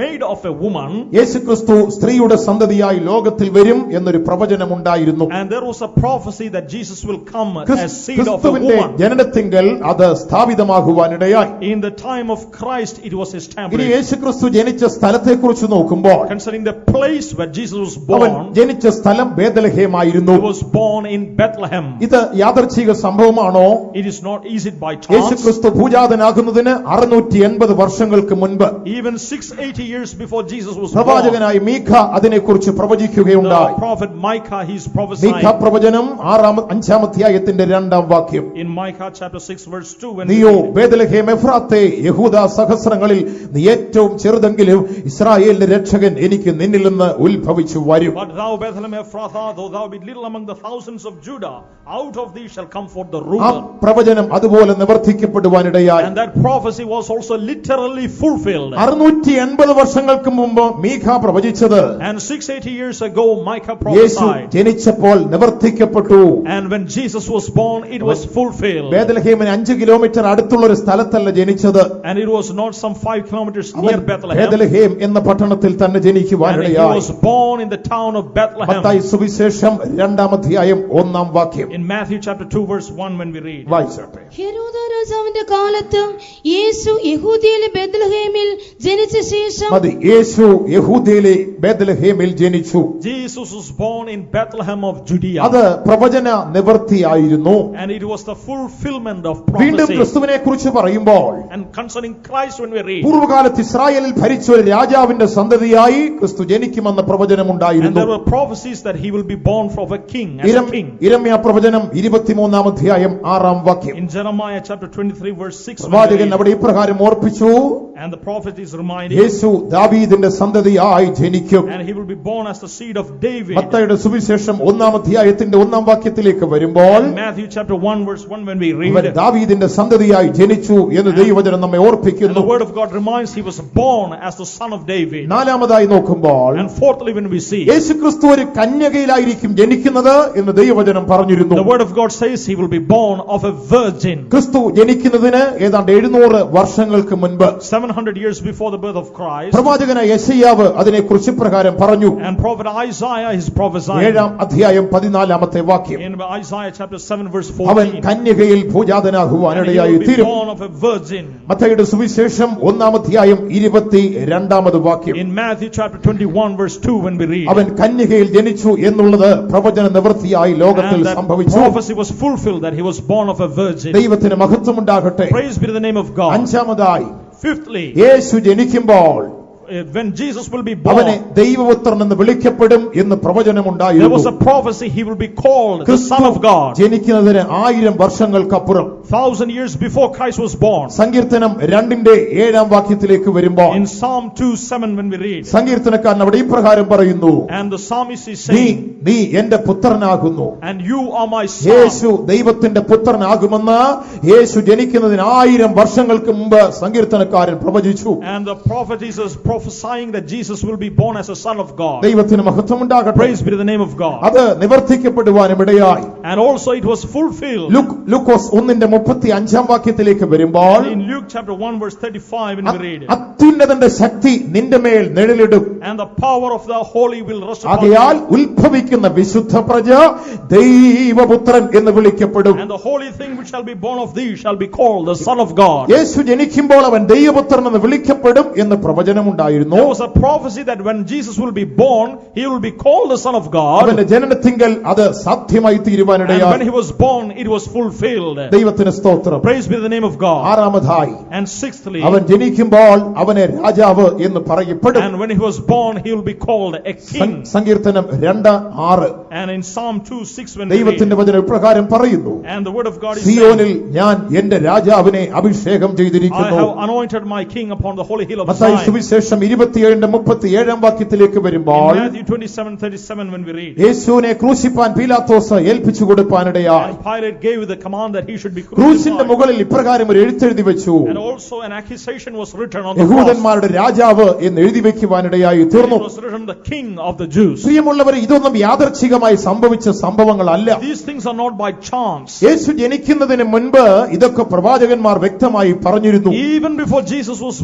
made of a woman, യേശുക്രിസ്തു സ്ത്രീയുടെ സന്തതിയായി ലോകത്തിൽ വരും എന്നൊരു പ്രവചനം ഉണ്ടായിരുന്നു. and there was a prophecy that Jesus will come as seed of a ക്രിസ്തുവിന്റെ woman. ജനനത്തിങ്കൽ അത് സ്ഥാപിതമാകുവാനിടയായി. In the time of Christ it was ഇനി established. യേശുക്രിസ്തു ജനിച്ച സ്ഥലത്തെക്കുറിച്ച് നോക്കുമ്പോൾ, Concerning the place where Jesus was അവൻ born, ജനിച്ച സ്ഥലം ബേത്ലഹേമായിരുന്നു. he was born in Bethlehem. ഇത് യാദർച്ഛിക സംഭവമാണോ? It is not easy by chance. യേശുക്രിസ്തു പൂജാതനാകുന്നതിന് 680 വർഷങ്ങൾക്ക് മുൻപ് Even 680 years before Jesus was born, പ്രവാചകനായ മീഖ അതിനെക്കുറിച്ച് പ്രവചിക്കുകയുണ്ടായി. the prophet Micah, he's മീഖ prophesying പ്രവചനം 5-ാം അധ്യായത്തിന്റെ 2-ാം വാക്യം. in Micah chapter 6 verse 2, when നീയോ ബേത്ലഹേം എഫ്രാത്തേ, യഹൂദ സഹസ്രങ്ങളിൽ നീ ഏറ്റവും ചെറുതെങ്കിലും ഇസ്രായേലിന്റെ രക്ഷകൻ എനിക്ക് നിന്നിൽ നിന്ന് ഉത്ഭവിച്ചു വരും. But thou Bethlehem Ephrathah, though thou be little among the thousands of Judah, out of thee shall come forth the ആ ruler. പ്രവചനം അതുപോലെ നിവർത്തിക്കപ്പെടുവാനിടയായി. And that prophecy was also literally fulfilled. 680 വർഷങ്ങൾക്ക് മുമ്പ് മീഖ പ്രവചിച്ചത് And 680 years ago Micah Yeshu prophesied. ജനിച്ചപ്പോൾ നിവർത്തിക്കപ്പെട്ടു. And when Jesus was born, it was fulfilled. ബേത്ലഹേമിന് 5 kilometre അടുത്തുള്ള ഒരു സ്ഥലത്തല്ല ജനിച്ചത്. And it was not some 5 kilometers അവൻ near Bethlehem. ബേത്ലഹേം എന്ന പട്ടണത്തിൽ തന്നെ And he ജനിക്കുവാനിടയായി. was born in the town of Bethlehem. Mathai സുവിശേഷം 2-ാം അധ്യായം 1-ാം വാക്യം. In Matthew chapter 2 verse 1, when we read, വായിച്ചോട്ടെ. ഹെരോദ രാജാവിന്റെ കാലത്ത് യേശു യഹൂദിയയിലെ ബെത്ലഹേമിൽ ജനിച്ച ശേഷം, മതി, യേശു യഹൂദയിലെ ബേത്ലഹേമിൽ ജനിച്ചു. Jesus was born in Bethlehem of Judea. അത് പ്രവചന നിവൃത്തിയായിരുന്നു. And it was the fulfillment of വീണ്ടും prophecy. ക്രിസ്തുവിനെ കുറിച്ച് പറയുമ്പോൾ, And concerning Christ, when we read, പൂർവ്വകാലത്ത് ഇസ്രായേലിൽ ഭരിച്ച ഒരു രാജാവിന്റെ സന്തതിയായി ക്രിസ്തു ജനിക്കുമെന്ന and പ്രവചനമുണ്ടായിരുന്നു. there were prophecies that he will be born of a king, as a king. ഇരമ്യാ പ്രവചനം 23-ാം അധ്യായം 6-ാം വാക്യം. In Jeremiah chapter 23 verse 6, when we പ്രവാചകൻ read, അവിടെ ഇപ്രകാരം ഓർപ്പിച്ചു, and the prophet is reminding, യേശു ദാവീദിന്റെ സന്തതിയായി ജനിക്കും. and he will be born as the seed of David. മത്തായിയുടെ സുവിശേഷം 1-ാം അധ്യായത്തിന്റെ 1-ാം വാക്യത്തിലേക്ക് വരുമ്പോൾ, In Matthew chapter 1 verse 1, when we read, അവൻ ദാവീദിന്റെ സന്തതിയായി ജനിച്ചു എന്ന് ദൈവവചനം നമ്മെ and the ഓർപ്പിക്കുന്നു. word of God reminds he was born as the son of David. 4-ാമതായി നോക്കുമ്പോൾ, And fourthly, when we see, യേശുക്രിസ്തു ഒരു കന്യകയിലായിരിക്കും ജനിക്കുന്നത് എന്ന് ദൈവവചനം പറഞ്ഞിരുന്നു. the word of God says he will be born of a virgin. ക്രിസ്തു ജനിക്കുന്നതിന് ഏതാണ്ട് 700 വർഷങ്ങൾക്ക് മുൻപ് 700 years before the birth of Christ. പ്രവാചകനായ യെശയ്യാവ് അതിനെക്കുറിച്ച് ഇപ്രകാരം പറഞ്ഞു. And prophet Isaiah is prophesying 7-ാം അധ്യായം 14-ാമത്തെ വാക്യം. in Isaiah chapter 7 verse അവൻ 14. കന്യകയിൽ And he ഭൂജാതനാകുവാനിടയായി will be തീരും. born of a virgin. മത്തായിയുടെ സുവിശേഷം 1-ാം അധ്യായം 22-ാമത് വാക്യം. In Matthew chapter 21 verse 2, when we read, അവൻ കന്യകയിൽ ജനിച്ചു എന്നുള്ളത് പ്രവചന നിവൃത്തിയായി ലോകത്തിൽ and that സംഭവിച്ചു. prophecy was fulfilled that he was born of a virgin. ദൈവത്തിന് മഹത്വമുണ്ടാകട്ടെ. Praise be to the name of God. 5-ാമതായി Fifthly, യേശു ജനിക്കുമ്പോൾ when Jesus will be അവനെ born, ദൈവപുത്രൻ എന്ന് വിളിക്കപ്പെടും എന്ന് there പ്രവചനമുണ്ടായിരുന്നു. was a prophecy he will be called the Son of God. ജനിക്കുന്നതിന് 1000 വർഷങ്ങൾക്കപ്പുറം 1000 years before Christ was born. സങ്കീർത്തനം 2-ന്റെ 7-ാം വാക്യത്തിലേക്ക് വരുമ്പോൾ In Psalm 2:7, when we read, സങ്കീർത്തനക്കാരൻ അവിടെ ഇപ്രകാരം പറയുന്നു, and the psalmist is നീ saying, നീ എന്റെ പുത്രനാകുന്നു. and you are my son. യേശു ദൈവത്തിന്റെ പുത്രനാകുമെന്ന് യേശു ജനിക്കുന്നതിന് 1000 വർഷങ്ങൾക്ക് മുമ്പ് സങ്കീർത്തനക്കാരൻ പ്രവചിച്ചു. And the prophet is prophesying that Jesus will be born as a son of God. ദൈവത്തിന് മഹത്വമുണ്ടാകട്ടെ. Praise be to the name of God. അത് നിവർത്തിക്കപ്പെടുവാനും ഇടയായി. And also it was fulfilled. ലൂക്കോസ് 1:35 വാക്യത്തിലേക്ക് വരുമ്പോൾ, In Luke chapter 1 verse 35 when we read, അത്യുന്നതന്റെ ശക്തി നിന്റെ മേൽ നിഴലിടും. and the power of the holy will rest upon ആകയാൽ you, ഉത്ഭവിക്കുന്ന വിശുദ്ധ പ്രജ ദൈവപുത്രൻ എന്ന് വിളിക്കപ്പെടും. and the holy thing which shall be born of thee shall be called the Son of God. യേശു ജനിക്കുമ്പോൾ അവൻ ദൈവപുത്രൻ എന്ന് വിളിക്കപ്പെടും എന്ന് പ്രവചനമുണ്ടായിരുന്നു. There was a prophecy that when Jesus will be born, he will be called the Son of God. അവന്റെ ജനനത്തിങ്കൽ അത് സാധ്യമായി And തീരുവാനിടയായി. when he was born, it was fulfilled. ദൈവത്തിന് സ്തോത്രം. Praise be to the name of God. ആറാമതായി And sixthly, അവൻ ജനിക്കുമ്പോൾ അവനെ രാജാവ് എന്ന് പറയപ്പെടും. and when he was born, he will be called a king. സങ്കീർത്തനം 2:6 And in Psalm 2:6 when we ദൈവത്തിന്റെ read, വചനം ഇപ്രകാരം പറയുന്നു, and the word of God is സിയോനിൽ saying, ഞാൻ എന്റെ രാജാവിനെ അഭിഷേകം I ചെയ്തിരിക്കുന്നു. have anointed my king upon the holy hill of Mathai Zion. സുവിശേഷം 27:37 വാക്യത്തിലേക്ക് വരുമ്പോൾ, In Matthew 27:37 when we read, യേശുവിനെ ക്രൂശിപ്പാൻ പീലാത്തോസ് ഏൽപ്പിച്ചു കൊടുപ്പാനിടയായി. and Pilate gave the command that he should be ക്രൂശിന്റെ crucified. മുകളിൽ ഇപ്രകാരം ഒരു എഴുത്തെഴുതി വെച്ചു, And also an accusation was written on the cross. യഹൂദന്മാരുടെ രാജാവ് എന്ന് എഴുതി വെക്കുവാനിടയായി It തീർന്നു. was written the king of the Jews. പ്രിയമുള്ളവരെ, ഇതൊന്നും യാദർച്ഛികമായി സംഭവിച്ച സംഭവങ്ങളല്ല. These things are not by chance. യേശു ജനിക്കുന്നതിന് മുൻപ് ഇതൊക്കെ പ്രവാചകന്മാർ വ്യക്തമായി പറഞ്ഞിരുന്നു. Even before Jesus was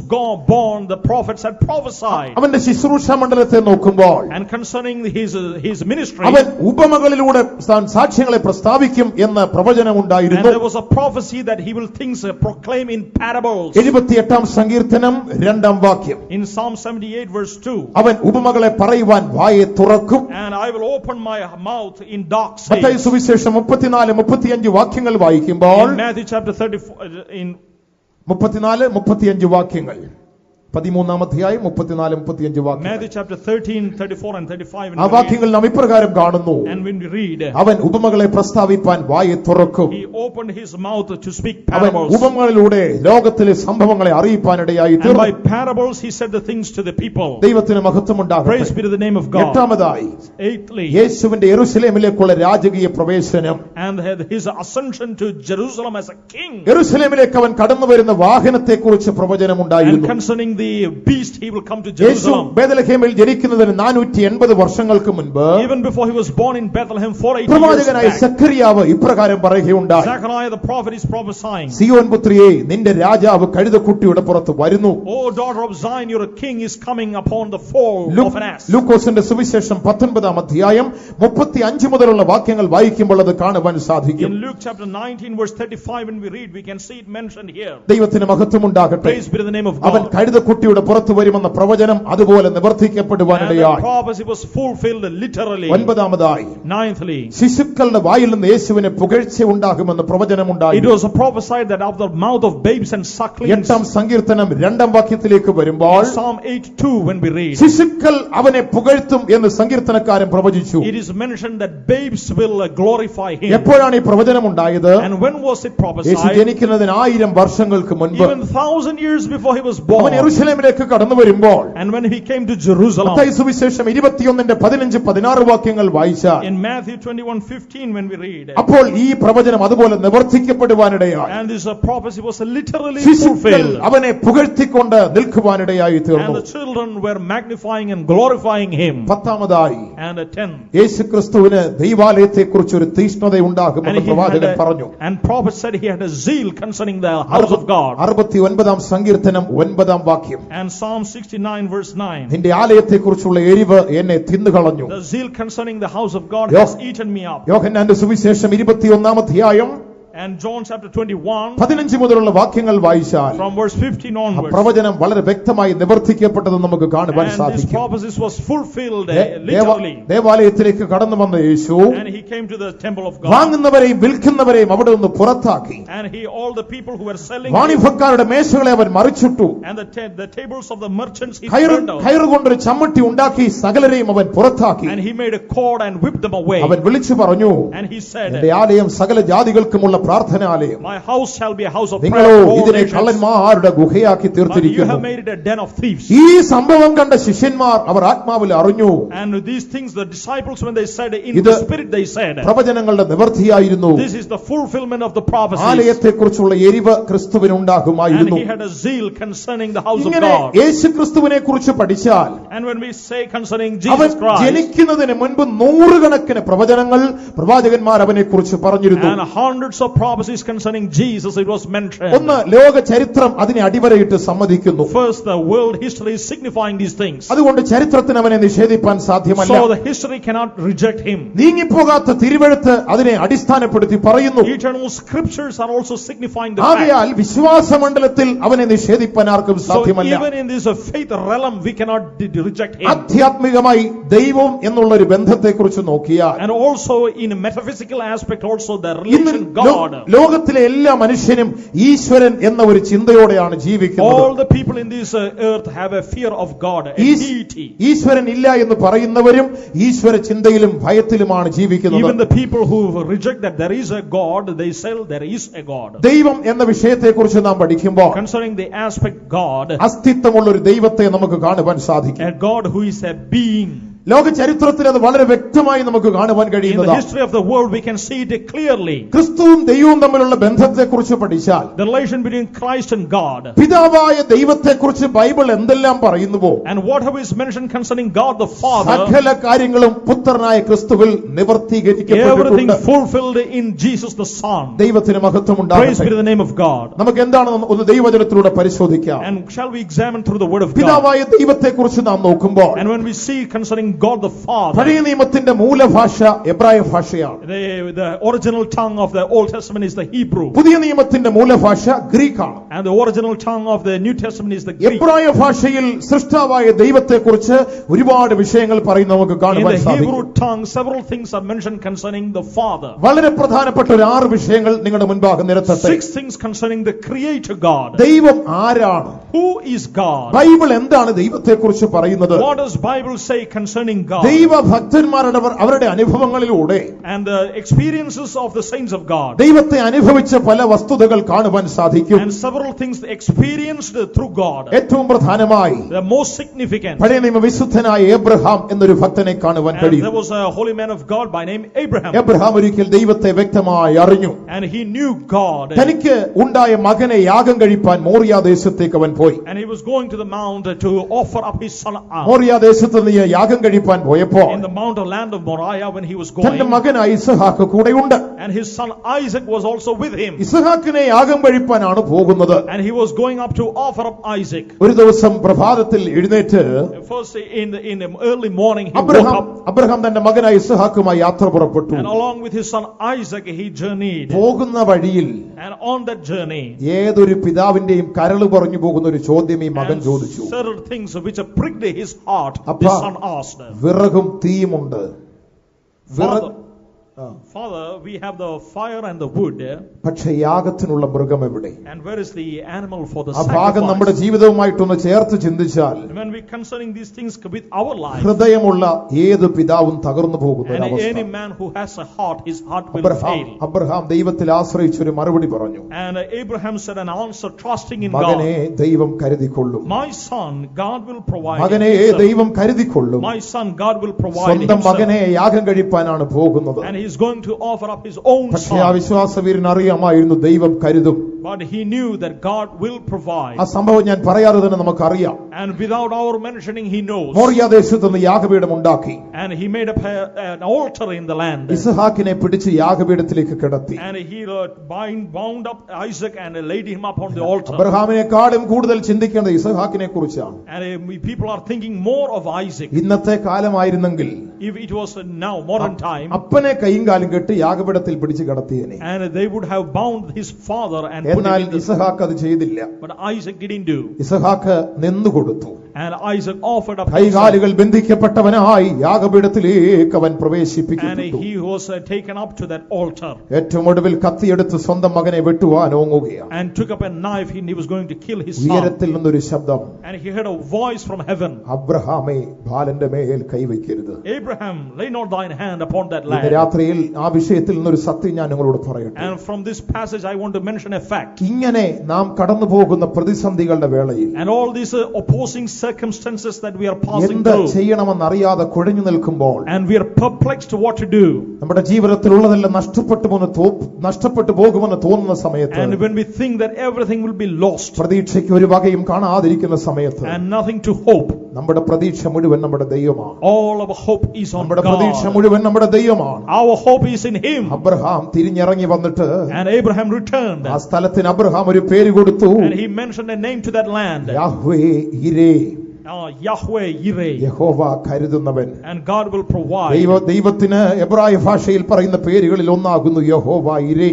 born, the prophets had prophesied. അവന്റെ ശുശ്രൂഷ മണ്ഡലത്തെ നോക്കുമ്പോൾ, And concerning his ministry, അവൻ ഉപമകളിലൂടെ താൻ സാക്ഷ്യങ്ങളെ പ്രസ്താവിക്കും എന്ന and പ്രവചനമുണ്ടായിരുന്നു. there was a prophecy that he will things proclaim in parables. 78 സങ്കീർത്തനം 2 വാക്യം, In Psalm 78 verse 2, അവൻ ഉപമകളെ പറയുവാൻ വായെ തുറക്കും. and I will open my mouth in dark Mathai sayings. സുവിശേഷം 34-35 വാക്യങ്ങൾ വായിക്കുമ്പോൾ, In Matthew chapter 34, in 34-35 വാക്യങ്ങൾ, 13-ാം അധ്യായം 34-35 വാക്യങ്ങൾ. Matthew chapter 13, 34 and 35, ആ വാക്യങ്ങൾ നാം ഇപ്രകാരം കാണുന്നു, and when we read, അവൻ ഉപമകളെ പ്രസ്താവിപ്പാൻ വായെ തുറക്കും. he opened his mouth to speak അവൻ parables. ഉപമകളിലൂടെ ലോകത്തിലെ സംഭവങ്ങളെ അറിയിപ്പാനിടയായി And തീർന്നു. by parables he said the things to the people. ദൈവത്തിന് മഹത്വമുണ്ടാകട്ടെ. Praise be to the name of God. എട്ടാമതായി Eighthly, യേശുവിന്റെ യെരൂശലേമിലേക്കുള്ള രാജകീയ പ്രവേശനം. and his ascension to Jerusalem as a king. യെരൂശലേമിലേക്ക് അവൻ കടന്നു വരുന്ന വാഹനത്തെ കുറിച്ച് And പ്രവചനമുണ്ടായിരുന്നു. concerning the beast, he will come to Yeshu Jerusalem. ബേത്ലഹേമിൽ ജനിക്കുന്നതിന് 480 വർഷങ്ങൾക്ക് മുൻപ് Even before he was born in Bethlehem 480 years പ്രവാചകനായ back, സഖറിയാവ് ഇപ്രകാരം പറയുകയുണ്ടായി, Zechariah the prophet is prophesying, Zion പുത്രിയെ, നിന്റെ രാജാവ് കഴുതക്കുട്ടിയുടെ പുറത്ത് വരുന്നു. O daughter of Zion, your king is coming upon the foal of an ass. ലൂക്കോസിന്റെ സുവിശേഷം 19-ാം അധ്യായം 35 മുതലുള്ള വാക്യങ്ങൾ വായിക്കുമ്പോൾ അത് കാണുവാൻ സാധിക്കും. In Luke chapter 19 verse 35 when we read, we can see it mentioned here. ദൈവത്തിന് മഹത്വമുണ്ടാകട്ടെ. Praise be to the name of അവൻ God. കഴുതക്കുട്ടിയുടെ പുറത്ത് വരുമെന്ന പ്രവചനം അതുപോലെ And the നിവർത്തിക്കപ്പെടുവാനിടയായി. prophecy was fulfilled literally. 9-ാമതായി Ninthly, ശിശുക്കളുടെ വായിൽ നിന്ന് യേശുവിന് പുകഴ്ച ഉണ്ടാകുമെന്ന് it പ്രവചനമുണ്ടായി. was prophesied that out of the mouth of babes and sucklings. 8-ാം സങ്കീർത്തനം 2-ാം വാക്യത്തിലേക്ക് വരുമ്പോൾ, In Psalm 8:2 when we read, ശിശുക്കൾ അവനെ പുകഴ്ത്തും എന്ന് സങ്കീർത്തനക്കാരൻ പ്രവചിച്ചു. it is mentioned that babes will glorify him. എപ്പോഴാണ് ഈ പ്രവചനം ഉണ്ടായത്? And when was it Yeshu prophesied? ജനിക്കുന്നതിന് 1000 വർഷങ്ങൾക്ക് മുൻപ്. Even 1000 years before he was അവൻ born. യെരൂശലേമിലേക്ക് കടന്നു വരുമ്പോൾ, And when he came to Jerusalem, Mathai സുവിശേഷം 21:15-16 വാക്യങ്ങൾ വായിച്ചാൽ, in Matthew 21:15 when we read, അപ്പോൾ ഈ പ്രവചനം അതുപോലെ നിവർത്തിക്കപ്പെടുവാനിടയായി. and this prophecy was literally ശിശുക്കൾ fulfilled. അവനെ പുകഴ്ത്തിക്കൊണ്ട് നിൽക്കുവാനിടയായി And തീർന്നു. the children were magnifying and glorifying him. 10-ാമതായി And a 10. യേശുക്രിസ്തുവിന് ദൈവാലയത്തെ കുറിച്ച് ഒരു തീഷ്ണത ഉണ്ടാകുമെന്ന് പ്രവാചകൻ പറഞ്ഞു. And prophet said he had a zeal concerning the house of God. 69-ാം സങ്കീർത്തനം 9-ാം വാക്യം, And Psalm 69 verse 9. നിന്റെ ആലയത്തെ കുറിച്ചുള്ള എരിവ് എന്നെ തിന്നുകളഞ്ഞു. The zeal concerning the house of God Yo- has eaten me up. യോഹന്നാന്റെ സുവിശേഷം 21-ാം അധ്യായം And John chapter 21 15 മുതലുള്ള വാക്യങ്ങൾ വായിച്ചാൽ from verse 15 ആ onwards. പ്രവചനം വളരെ വ്യക്തമായി നിവർത്തിക്കപ്പെട്ടത് നമുക്ക് കാണുവാൻ And this സാധിക്കും. prophecy was fulfilled Deva- literally. ദേവാലയത്തിലേക്ക് കടന്നു വന്ന യേശു And he came to the temple of God. വാങ്ങുന്നവരെയും വിൽക്കുന്നവരെയും അവിടെ നിന്ന് പുറത്താക്കി. And all the people who were selling വാണിഭക്കാരുടെ മേശകളെ അവൻ മറിച്ചിട്ടു. and the tables of the merchants he കയറ് turned out. കൊണ്ടൊരു ചമ്മട്ടി ഉണ്ടാക്കി സകലരെയും അവൻ പുറത്താക്കി. And he made a cord and whipped them away. അവൻ വിളിച്ചു പറഞ്ഞു, And he said, എന്റെ ആലയം സകല ജാതികൾക്കുമുള്ള പ്രാർത്ഥനാലയം, My house shall be a house of നിങ്ങളോ prayer for all ഇതിനെ nations. കള്ളന്മാരുടെ ഗുഹയാക്കി But you തീർത്തിരിക്കുന്നു. have made it a den of thieves. ഈ സംഭവം കണ്ട ശിഷ്യന്മാർ അവർ ആത്മാവിൽ അറിഞ്ഞു, And these things the disciples, when they said in ഇത് the spirit, they said, പ്രവചനങ്ങളുടെ നിവൃത്തിയായിരുന്നു. this is the fulfillment of the prophecies. ആലയത്തെക്കുറിച്ചുള്ള എരിവ് And ക്രിസ്തുവിനുണ്ടാകുമായിരുന്നു. he had a zeal concerning the house of ഇങ്ങനെ God. യേശു ക്രിസ്തുവിനെ കുറിച്ച് പഠിച്ചാൽ And when we say concerning അവൻ Jesus Christ, ജനിക്കുന്നതിന് മുൻപ് നൂറുകണക്കിന് പ്രവചനങ്ങൾ പ്രവാചകന്മാർ അവനെ കുറിച്ച് പറഞ്ഞിരുന്നു. and hundreds of prophecies concerning Jesus, it was mentioned. ഒന്ന്, ലോക ചരിത്രം അതിനെ അടിവരയിട്ട് സമ്മതിക്കുന്നു. First, the world history is signifying these things. അതുകൊണ്ട് ചരിത്രത്തിന് അവനെ നിഷേധിപ്പാൻ സാധ്യമല്ല. So the history cannot reject him. നീങ്ങിപ്പോകാത്ത തിരുവെഴുത്ത് അതിനെ അടിസ്ഥാനപ്പെടുത്തി പറയുന്നു. Eternal scriptures are also signifying the fact. ആകയാൽ വിശ്വാസമണ്ഡലത്തിൽ അവനെ നിഷേധിപ്പാൻ ആർക്കും So സാധ്യമല്ല. even in this faith realm, we cannot reject him. ആധ്യാത്മികമായി ദൈവം എന്നുള്ള ഒരു ബന്ധത്തെക്കുറിച്ച് നോക്കിയാൽ And also in a metaphysical aspect, also the ഇന്ന് relation God. ലോകത്തിലെ എല്ലാ മനുഷ്യനും ഈശ്വരൻ എന്ന ഒരു ചിന്തയോടെയാണ് ജീവിക്കുന്നത്. All the people in this earth have a fear of God, a deity. ഈശ്വരൻ ഇല്ല എന്ന് പറയുന്നവരും ഈശ്വര ചിന്തയിലും ഭയത്തിലുമാണ് ജീവിക്കുന്നത്. Even the people who reject that there is a God, they say there is a God. ദൈവം എന്ന വിഷയത്തെക്കുറിച്ച് നാം പഠിക്കുമ്പോൾ Concerning the aspect God, അസ്തിത്വമുള്ള ഒരു ദൈവത്തെ നമുക്ക് കാണുവാൻ സാധിക്കും. a God who is a being. ലോക ചരിത്രത്തിൽ അത് വളരെ വ്യക്തമായി നമുക്ക് കാണുവാൻ In the കഴിയുന്നതാണ്. history of the world, we can see it clearly. ക്രിസ്തുവും ദൈവവും തമ്മിലുള്ള ബന്ധത്തെക്കുറിച്ച് പഠിച്ചാൽ The relation between Christ and God. പിതാവായ ദൈവത്തെക്കുറിച്ച് ബൈബിൾ എന്തെല്ലാം പറയുന്നുവോ And whatever is mentioned concerning God the Father, സകല കാര്യങ്ങളും പുത്രനായ ക്രിസ്തുവിൽ everything നിവർത്തീകരിക്കപ്പെട്ടിട്ടുണ്ട്. fulfilled in Jesus the Son. ദൈവത്തിന് മഹത്വം Praise be ഉണ്ടാകട്ടെ. to the name of God. നമുക്ക് എന്താണെന്ന് ഒന്ന് ദൈവവചനത്തിലൂടെ പരിശോധിക്കാം. And shall we examine through the word of God? പിതാവായ ദൈവത്തെക്കുറിച്ച് നാം നോക്കുമ്പോൾ And when we see concerning God the Father, പഴയ നിയമത്തിന്റെ മൂലഭാഷ എബ്രായ ഭാഷയാണ്. the original tongue of the Old Testament is the Hebrew. പുതിയ നിയമത്തിന്റെ മൂലഭാഷ ഗ്രീക്കാണ്. And the original tongue of the New Testament is the Greek. എബ്രായ ഭാഷയിൽ സൃഷ്ടാവായ ദൈവത്തെക്കുറിച്ച് ഒരുപാട് വിഷയങ്ങൾ പറയുന്ന നമുക്ക് In കാണുവാൻ the സാധിക്കും. Hebrew tongue, several things are mentioned concerning the Father. വളരെ പ്രധാനപ്പെട്ട ഒരു 6 വിഷയങ്ങൾ നിങ്ങളുടെ മുൻപാകെ നിരത്തട്ടെ. 6 things concerning the Creator God. ദൈവം ആരാണ്? Who is God? ബൈബിൾ എന്താണ് ദൈവത്തെക്കുറിച്ച് പറയുന്നത്? What does Bible say concerning God? ദൈവഭക്തന്മാരുടെ അവരുടെ അനുഭവങ്ങളിലൂടെ And the experiences of the saints of God. ദൈവത്തെ അനുഭവിച്ച പല വസ്തുതകൾ കാണുവാൻ സാധിക്കും. And several things experienced through God. ഏറ്റവും പ്രധാനമായി The most significant. പഴയ നിയമ വിശുദ്ധനായ എബ്രഹാം എന്നൊരു ഭക്തനെ കാണുവാൻ And there കഴിയും. was a holy man of God by name Abraham. Abraham ഒരിക്കൽ ദൈവത്തെ വ്യക്തമായി അറിഞ്ഞു. And he knew God. തനിക്ക് ഉണ്ടായ മകനെ യാഗം കഴിപ്പാൻ മോറിയ ദേശത്തേക്ക് അവൻ പോയി. And he was going to the mount to offer up his son. Moriah ദേശത്ത് നിന്ന് യാഗം കഴിപ്പാൻ പോയപ്പോൾ In the mount of land of Moriah, when he was തന്റെ going, മകനായ ഇസ്ഹാക്ക് കൂടെയുണ്ട്. and his son Isaac was also with him. ഇസ്ഹാക്കിനെ യാഗം കഴിപ്പാനാണ് പോകുന്നത്. And he was going up to offer up Isaac. ഒരു ദിവസം പ്രഭാതത്തിൽ എഴുന്നേറ്റ് First in the early morning he woke up, Abraham തന്റെ മകനായ ഇസ്ഹാക്കുമായി യാത്ര പുറപ്പെട്ടു. and along with his son Isaac he journeyed. പോകുന്ന വഴിയിൽ And on that journey, ഏതൊരു പിതാവിന്റെയും കരള് പറഞ്ഞു പോകുന്ന ഒരു ചോദ്യം ഈ മകൻ and ചോദിച്ചു. certain things which pricked his heart, Appa, his son asked, വിറകും തീയുമുണ്ട്. Father, we have the fire and the wood, പക്ഷെ യാഗത്തിനുള്ള മൃഗം എവിടെ? and where is the animal for the ആ ഭാഗം നമ്മുടെ sacrifice? ജീവിതവുമായിട്ടൊന്ന് ചേർത്ത് ചിന്തിച്ചാൽ When we concerning these things with our life, ഹൃദയമുള്ള ഏത് പിതാവും തകർന്നു പോകുന്ന and ഒരവസ്ഥ. any man who has a heart, his heart will fail. Abraham ദൈവത്തിൽ ആശ്രയിച്ചൊരു മറുപടി പറഞ്ഞു. And Abraham said an answer, trusting in മകനെ God. ദൈവം കരുതിക്കൊള്ളും. My son, God will provide മകനെ himself. ദൈവം കരുതിക്കൊള്ളും. My son, God will provide സ്വന്തം himself. മകനെ യാഗം കഴിപ്പാനാണ് പോകുന്നത്. And he is going to offer up his own പക്ഷേ ആ son. വിശ്വാസവീരൻ അറിയാമായിരുന്നു ദൈവം കരുതും. But he knew that God will provide. ആ സംഭവം ഞാൻ പറയാതെ തന്നെ നമുക്കറിയാം. And without our mentioning, he knows. Moriah ദേശത്ത് നിന്ന് യാഗപീഠം ഉണ്ടാക്കി. And he made up an altar in the land. ഇസ്ഹാക്കിനെ പിടിച്ച് യാഗപീഠത്തിലേക്ക് കിടത്തി. And he bound up Isaac and laid him up on the altar. അബ്രഹാമിനെക്കാളും കൂടുതൽ ചിന്തിക്കേണ്ടത് ഇസ്ഹാക്കിനെ കുറിച്ചാണ്. And people are thinking more of Isaac. ഇന്നത്തെ കാലമായിരുന്നെങ്കിൽ If it was now modern time, അപ്പനെ കൈയും കാലും കെട്ടി യാഗപീഠത്തിൽ പിടിച്ച് കിടത്തിയേനെ. and they would have bound his father and put എന്നാൽ him in the, ഇസ്ഹാക്ക് അത് ചെയ്തില്ല. but Isaac didn't do. Ishaq നിന്നുകൊടുത്തു. And Isaac offered up himself. കൈകാലുകൾ ബന്ധിക്കപ്പെട്ടവനായി യാഗപീഠത്തിലേക്ക് അവൻ And പ്രവേശിപ്പിക്കപ്പെട്ടു. he was taken up to that altar. ഏറ്റവും ഒടുവിൽ കത്തിയെടുത്ത് സ്വന്തം മകനെ വെട്ടുവാൻ ഓങ്ങുകയാണ്. And took up a knife, he was going to kill his son. ഉയരത്തിൽ നിന്നൊരു ശബ്ദം, And he heard a voice from heaven. അബ്രഹാമേ ബാലന്റെ മേൽ കൈവയ്ക്കരുത്. Abraham, lay not thine hand upon that ഇന്ന് lad. രാത്രിയിൽ ആ വിഷയത്തിൽ നിന്നൊരു സത്യം ഞാൻ നിങ്ങളോട് പറയട്ടെ. And from this passage I want to mention a fact. ഇങ്ങനെ നാം കടന്നു പോകുന്ന പ്രതിസന്ധികളുടെ വേളയിൽ And all these opposing circumstances that we are passing എന്ത് through. ചെയ്യണമെന്നറിയാതെ കുഴഞ്ഞു നിൽക്കുമ്പോൾ And we are perplexed what to do. നമ്മുടെ ജീവിതത്തിലുള്ളതെല്ലാം നഷ്ടപ്പെട്ടു പോകുമെന്ന് തോന്നുന്ന സമയത്ത്, And when we think that everything will be lost പ്രതീക്ഷയ്ക്ക് ഒരു വകയും കാണാതിരിക്കുന്ന സമയത്ത്, and nothing to hope, നമ്മുടെ പ്രതീക്ഷ മുഴുവൻ നമ്മുടെ ദൈവമാണ്. all our hope is on നമ്മുടെ പ്രതീക്ഷ God. മുഴുവൻ നമ്മുടെ ദൈവമാണ്. Our hope is in Him. Abraham തിരിഞ്ഞിറങ്ങി വന്നിട്ട് And Abraham returned. ആ സ്ഥലത്തിന് അബ്രഹാം ഒരു പേര് കൊടുത്തു, And he mentioned a name to that land. Yahweh Yireh, Yahweh Yireh. യഹോവ കരുതുന്നവൻ. And God will provide. ദൈവത്തിന് എബ്രായ ഭാഷയിൽ പറയുന്ന പേരുകളിൽ ഒന്നാകുന്നു യഹോവ ഇരേ.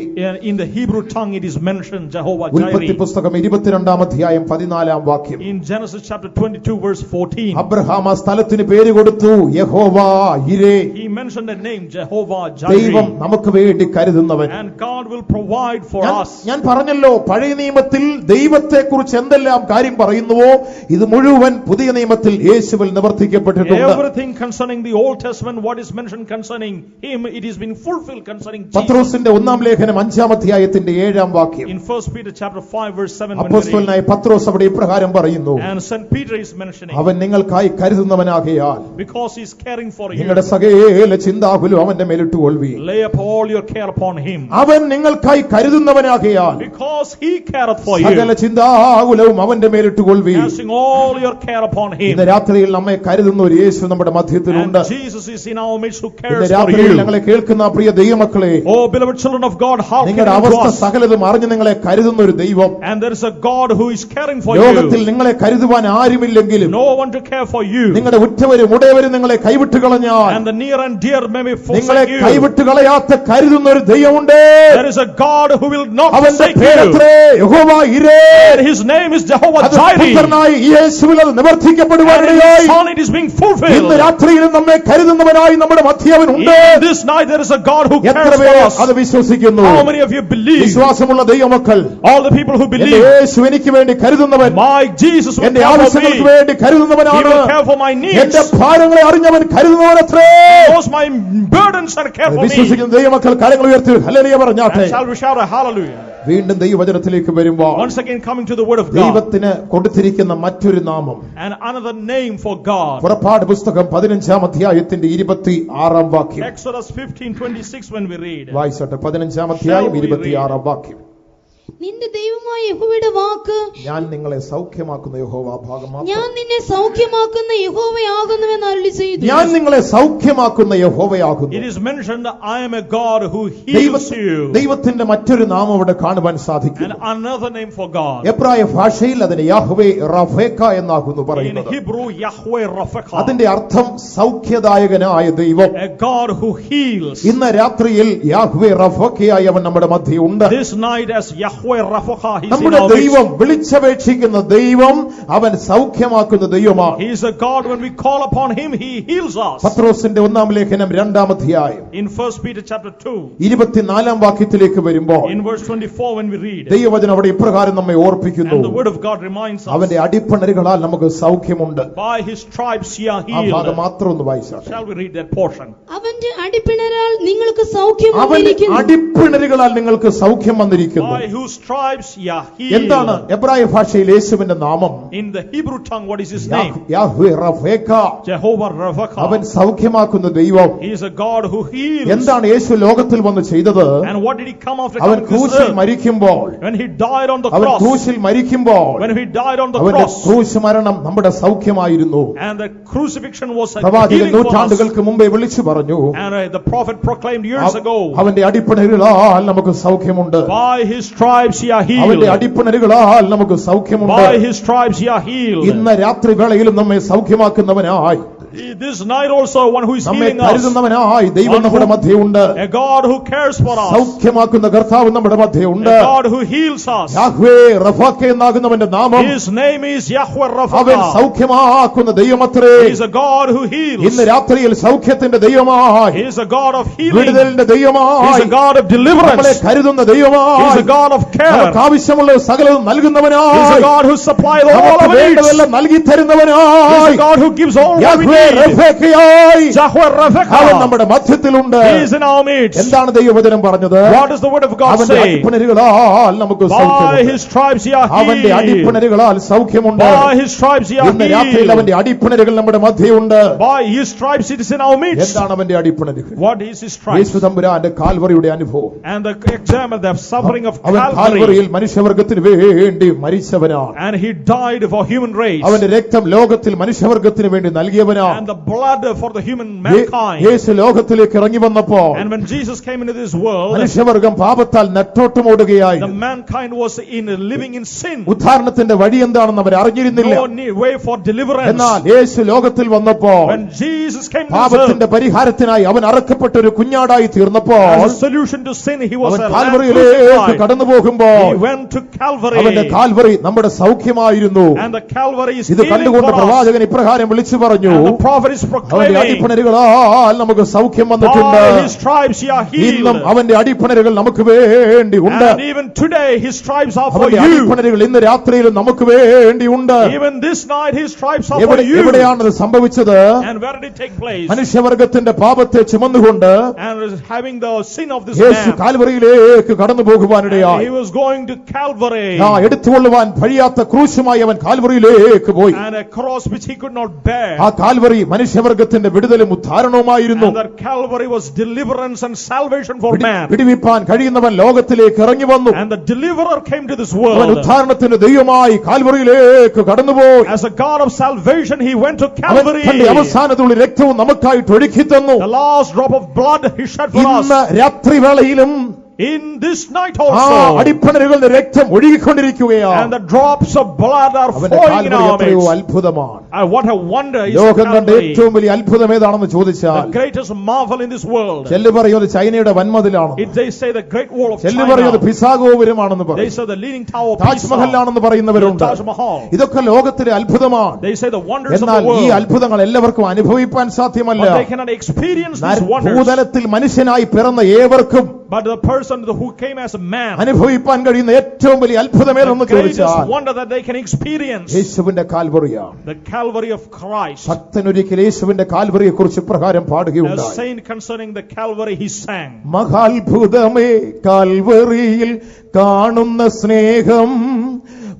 In the Hebrew tongue it is mentioned Jehovah ഉൽപ്പത്തി Jireh. പുസ്തകം 22-ാം അധ്യായം 14-ാം വാക്യം. In Genesis chapter 22 verse 14. Abraham ആ സ്ഥലത്തിന് പേര് കൊടുത്തു യഹോവ ഇരേ. He mentioned the name Jehovah ദൈവം Jireh. നമുക്ക് വേണ്ടി കരുതുന്നവൻ. And God will provide for us. ഞാൻ പറഞ്ഞല്ലോ, പഴയ നിയമത്തിൽ ദൈവത്തെക്കുറിച്ച് എന്തെല്ലാം കാര്യം പറയുന്നുവോ ഇത് മുഴുവൻ പുതിയ നിയമത്തിൽ യേശുവിൽ നിവർത്തിക്കപ്പെട്ടിട്ടുണ്ട്. Everything concerning the Old Testament, what is mentioned concerning Him, it is being fulfilled concerning Jesus. പത്രോസിന്റെ 1-ാം ലേഖനം 5-ാം അധ്യായത്തിന്റെ 7-ാം വാക്യം. In 1 Peter chapter 5 verse 7 when we read, അപ്പോസ്തലനായ പത്രോസ് അവിടെ ഇപ്രകാരം പറയുന്നു, and St. Peter is mentioning, അവൻ നിങ്ങൾക്കായി കരുതുന്നവനാകയാൽ because He is caring for you, നിങ്ങളുടെ സകല ചിന്താകുലം അവന്റെ മേലിട്ടുകൊള്ളുവീൻ. lay up all your care upon Him. അവൻ നിങ്ങൾക്കായി കരുതുന്നവനാകയാൽ Because He careth for സകല you, ചിന്താകുലവും അവന്റെ മേലിട്ടുകൊള്ളുവീൻ. casting all your care upon Him. ഇന്ന് രാത്രിയിൽ നമ്മെ കരുതുന്ന ഒരു യേശു നമ്മുടെ മധ്യത്തിലുണ്ട്. And Jesus is in our midst who ഇന്ന് cares for രാത്രിയിൽ you. ഞങ്ങളെ കേൾക്കുന്ന പ്രിയ ദൈവമക്കളെ, Oh beloved children of God, how can നിങ്ങളുടെ you അവസ്ഥ trust? സകലതും അറിഞ്ഞ് നിങ്ങളെ കരുതുന്ന ഒരു ദൈവം. And there is a God who is caring for ലോകത്തിൽ you. നിങ്ങളെ കരുതുവാൻ ആരുമില്ലെങ്കിലും No one to care for you. നിങ്ങളുടെ ഉറ്റവരും ഉടയവരും നിങ്ങളെ കൈവിട്ട് കളഞ്ഞാൽ And the near and dear may be നിങ്ങളെ forsake you. കൈവിട്ട് കളയാത്ത കരുതുന്ന ഒരു ദൈവമുണ്ട്. There is a God who will not അവന്റെ forsake you. പേരത്രേ യഹോവ ഇരേ. And His name is Jehovah അത് Jireh. പുത്രനായി യേശുവിൽ അത് And in നിവർത്തിക്കപ്പെടുവാനിടയായി His Son it is being ഇന്ന് fulfilled. രാത്രിയിലും നമ്മെ കരുതുന്നവനായി നമ്മുടെ മധ്യവനുണ്ട്. In this night there is a God who എത്ര cares for പേർ us. അത് വിശ്വസിക്കുന്നു? How many of you believe? വിശ്വാസമുള്ള ദൈവമക്കൾ, All the people who എന്റെ believe, യേശു എനിക്ക് വേണ്ടി കരുതുന്നവൻ, my Jesus will എന്റെ care for me. ആവശ്യങ്ങൾക്ക് വേണ്ടി He കരുതുന്നവനാണ്. will care for my needs. എന്റെ ഭാരങ്ങളെ അറിഞ്ഞവൻ കരുതുന്നവനത്രേ. He knows my burdens and care for me. വിശ്വസിക്കുന്ന ദൈവമക്കൾ കരങ്ങൾ ഉയർത്തി ഹല്ലേലൂയ പറഞ്ഞാട്ടെ. And shall we shout a hallelujah? വീണ്ടും ദൈവവചനത്തിലേക്ക് വരുമ്പോൾ Once again coming to the word of God. ദൈവത്തിന് കൊടുത്തിരിക്കുന്ന മറ്റൊരു നാമം, And another name for God. പുറപ്പാട് പുസ്തകം 15-ാം അധ്യായത്തിന്റെ 26-ാം വാക്യം Exodus 15:26 when we read. വായിച്ചോട്ടെ. 15-ാം അധ്യായം 26-ാം വാക്യം. നിന്റെ ദൈവമായ യഹോവയുടെ വാക്ക്, ഞാൻ നിങ്ങളെ സൗഖ്യമാക്കുന്ന യഹോവ ഭാഗം മാത്രം. ഞാൻ നിന്നെ സൗഖ്യമാക്കുന്ന യഹോവയാകുന്നുവെന്ന് അരുളി ചെയ്തു. ഞാൻ നിങ്ങളെ സൗഖ്യമാക്കുന്ന യഹോവയാകുന്നു. It is mentioned, I am a God who heals you. ദൈവത്തിന്റെ മറ്റൊരു നാമം അവിടെ കാണുവാൻ സാധിക്കും. And another name for God. എബ്രായ ഭാഷയിൽ അതിന് യാഹ്വേ റഫേക്ക എന്നാകുന്നു In പറയുന്നത്. Hebrew, Yahweh Rapha. അതിന്റെ അർത്ഥം സൗഖ്യദായകനായ ദൈവം. A God who heals. ഇന്ന് രാത്രിയിൽ യാഹ്വേ റഫേക്കയായി അവൻ നമ്മുടെ മധ്യേ ഉണ്ട്. This night as Yahweh Rapha, He is in നമ്മുടെ our midst. ദൈവം, വിളിച്ചപേക്ഷിക്കുന്ന ദൈവം, അവൻ സൗഖ്യമാക്കുന്ന ദൈവമാണ്. He is a God, when we call upon Him, He heals us. പത്രോസിന്റെ 1-ാം ലേഖനം 2-ാം അധ്യായം In 1 Peter chapter 2, 24-ാം വാക്യത്തിലേക്ക് വരുമ്പോൾ in verse 24 when we read, ദൈവവചനം അവിടെ ഇപ്രകാരം നമ്മെ ഓർപ്പിക്കുന്നു. and the word of God reminds us, അവന്റെ അടിപ്പണരുകളാൽ നമുക്ക് സൗഖ്യമുണ്ട്. by His stripes ye are ആ ഭാഗം healed. മാത്രം ഒന്ന് വായിച്ചാട്ടെ. Shall we read that portion? അവന്റെ അടിപ്പിണരാൽ നിങ്ങൾക്ക് സൗഖ്യം അവന്റെ വന്നിരിക്കുന്നു. അടിപ്പിണരുകളാൽ നിങ്ങൾക്ക് സൗഖ്യം വന്നിരിക്കുന്നു. By whose stripes ye are എന്താണ് healed. എബ്രായ ഭാഷയിൽ യേശുവിന്റെ നാമം? In the Hebrew tongue, what is His name? Yahweh Rapha. Jehovah Rapha. അവൻ സൗഖ്യമാക്കുന്ന ദൈവം. He is a God who heals. എന്താണ് യേശു ലോകത്തിൽ വന്ന് ചെയ്തത്? And what did He come after അവൻ coming to this ക്രൂശിൽ earth? മരിക്കുമ്പോൾ, When He died on the അവൻ cross. ക്രൂശിൽ മരിക്കുമ്പോൾ When He died on the അവന്റെ cross. ക്രൂശ് മരണം നമ്മുടെ സൗഖ്യമായിരുന്നു. And the crucifixion was a പ്രവാചകൻ healing for us. നൂറ്റാണ്ടുകൾക്ക് മുമ്പേ വിളിച്ചു പറഞ്ഞു, And the prophet proclaimed years ago, അവന്റെ അടിപ്പിണരുകളാൽ നമുക്ക് സൗഖ്യമുണ്ട്. by His stripes ye are അവന്റെ healed. അടിപ്പിണരുകളാൽ നമുക്ക് സൗഖ്യമുണ്ട്. By His stripes ye are healed. ഇന്ന് രാത്രി വേളയിലും നമ്മെ സൗഖ്യമാക്കുന്നവനായി This night also, one who is നമ്മെ healing us, കരുതുന്നവനായി ദൈവം നമ്മുടെ മധ്യയുണ്ട്. a God who cares for us, സൗഖ്യമാക്കുന്ന കർത്താവ് നമ്മുടെ മധ്യയുണ്ട്. a God who heals us. Yahweh Rapha എന്നാകുന്നവന്റെ നാമം. His name is Yahweh അവൻ Rapha. സൗഖ്യമാക്കുന്ന ദൈവമത്രേ. He is a God who heals. ഇന്ന് രാത്രിയിൽ സൗഖ്യത്തിന്റെ ദൈവമായി, He is a God of healing. വിടുതലിന്റെ He ദൈവമായി, is a God of deliverance. നമ്മളെ കരുതുന്ന He is ദൈവമായി, a God of care. നമുക്ക് ആവശ്യമുള്ള സകലതും He is നൽകുന്നവനായി, a God who supplies all നമുക്ക് our needs. വേണ്ടതെല്ലാം നൽകി He is തരുന്നവനായി, a God who gives all what we Yahweh need. റഫാക്കയായി Yahweh അവൻ Rapha. നമ്മുടെ മധ്യത്തിലുണ്ട്. He is in our midst. എന്താണ് ദൈവവചനം പറഞ്ഞത്? What does the word of God അവന്റെ say? അടിപ്പിണരുകളാൽ നമുക്ക് By സൗഖ്യമുണ്ട്. his stripes ye are അവന്റെ healed. അടിപ്പിണരുകളാൽ സൗഖ്യമുണ്ട്. By his stripes ye are ഇന്ന് രാത്രിയിൽ healed. അവന്റെ അടിപ്പിണരുകൾ നമ്മുടെ മധ്യയുണ്ട്. By his stripes it is in our midst. എന്താണ് അവന്റെ അടിപ്പിണരുകൾ? What is his stripes? യേശു തമ്പുരാന്റെ കാൽവറിയുടെ അനുഭവം. And the example, the suffering of അവൻ Calvary. കാൽവറിയിൽ മനുഷ്യവർഗത്തിന് വേണ്ടി മരിച്ചവനാണ്. And he died for human race. അവന്റെ രക്തം ലോകത്തിൽ മനുഷ്യവർഗത്തിന് വേണ്ടി നൽകിയവനാണ്. And the blood for the human mankind. യേശു ലോകത്തിലേക്ക് ഇറങ്ങി വന്നപ്പോൾ And when Jesus came into this world, മനുഷ്യവർഗം പാപത്താൽ നെട്ടോട്ടമോടുകയായി. the mankind was living in sin. ഉദ്ധാരണത്തിന്റെ വഴി എന്താണെന്ന് അവർ അറിഞ്ഞിരുന്നില്ല. No way for deliverance. എന്നാൽ യേശു ലോകത്തിൽ വന്നപ്പോൾ When Jesus came to this പാപത്തിന്റെ earth, പരിഹാരത്തിനായി അവൻ അറക്കപ്പെട്ട ഒരു കുഞ്ഞാടായി തീർന്നപ്പോൾ as a solution to sin, he was അവൻ a lamb കാൽവറിയിലേക്ക് crucified. കടന്നു പോകുമ്പോൾ He went to Calvary. അവന്റെ കാൽവറി നമ്മുടെ സൗഖ്യമായിരുന്നു. And the Calvary is ഇത് healing കണ്ടുകൊണ്ട് for us. പ്രവാചകൻ ഇപ്രകാരം വിളിച്ചു പറഞ്ഞു, And the prophet is അവന്റെ proclaiming, അടിപ്പിണരുകളാൽ നമുക്ക് സൗഖ്യം വന്നിട്ടുണ്ട്. by his stripes ye are ഇന്നും healed. അവന്റെ അടിപ്പിണരുകൾ നമുക്ക് വേണ്ടി ഉണ്ട്. And even today his stripes are for അവന്റെ you. അടിപ്പിണരുകൾ ഇന്ന് രാത്രിയിലും നമുക്ക് വേണ്ടി ഉണ്ട്. Even this night his stripes are for you. എവിടെയാണത് സംഭവിച്ചത്? And where did it take place? മനുഷ്യവർഗത്തിന്റെ പാപത്തെ ചുമന്നുകൊണ്ട് And having the sin of this Yeshu man, കാൽവറിയിലേക്ക് കടന്നു പോകുവാനിടയായി. he was going to Calvary. എടുത്തുകൊള്ളുവാൻ കഴിയാത്ത ക്രൂശുമായി അവൻ കാൽവറിയിലേക്ക് പോയി. And a cross which he could not bear. ആ Calvary മനുഷ്യവർഗത്തിന്റെ വിടുതലും ഉദ്ധാരണവുമായിരുന്നു. And that Calvary was deliverance and salvation for man. വിടുവിപ്പാൻ കഴിയുന്നവൻ ലോകത്തിലേക്ക് ഇറങ്ങി വന്നു. And the deliverer came to this അവൻ world. ഉദ്ധാരണത്തിന്റെ ദൈവമായി കാൽവറിയിലേക്ക് കടന്നുപോയി. As a God of salvation he went to അവൻ Calvary. തന്റെ അവസാനത്തുള്ള രക്തവും നമുക്കായിട്ട് ഒഴുക്കി തന്നു. The last drop of blood he shed for us. ഇന്ന് രാത്രിവേളയിലും In this night ആ also. അടിപ്പിണരുകളുടെ രക്തം ഒഴുകിക്കൊണ്ടിരിക്കുകയാണ്. And the drops of blood are അവന്റെ flowing in കാൽവറി our എത്രയോ midst. അത്ഭുതമാണ്. What a wonder is ലോകം കണ്ട Calvary. ഏറ്റവും വലിയ അത്ഭുതം ഏതാണെന്ന് ചോദിച്ചാൽ The greatest marvel in this world. ചെല്ലു പറയുന്നത് ചൈനയുടെ വൻമതിലാണ്. They say the great wall of ചെല്ലു പറയുന്നത് China. പിസാഗോപുരമാണെന്ന് They പറയും. say the leaning tower of താജ്മഹലാണെന്ന് Pisa. The പറയുന്നവരുണ്ട്. Taj Mahal. ഇതൊക്കെ ലോകത്തിലെ അത്ഭുതമാണ്. They say the wonders of എന്നാൽ the ഈ world. അത്ഭുതങ്ങൾ എല്ലാവർക്കും അനുഭവിപ്പാൻ സാധ്യമല്ല. But they cannot experience these wonders. ഭൂതലത്തിൽ മനുഷ്യനായി പിറന്ന ഏവർക്കും But the person who came as a man, അനുഭവിപ്പാൻ കഴിയുന്ന ഏറ്റവും വലിയ അത്ഭുതം the ഏതെന്ന് ചോദിച്ചാൽ greatest wonder that they can experience, യേശുവിന്റെ കാൽവറിയാണ്. the Calvary of Christ. ഭക്തനൊരിക്കൽ യേശുവിന്റെ കാൽവറിയെ കുറിച്ച് പ്രകാരം A പാടുകയുണ്ടായി. saint concerning the Calvary he sang. മഹാത്ഭുതമേ കാൽവറിയിൽ കാണുന്ന സ്നേഹം,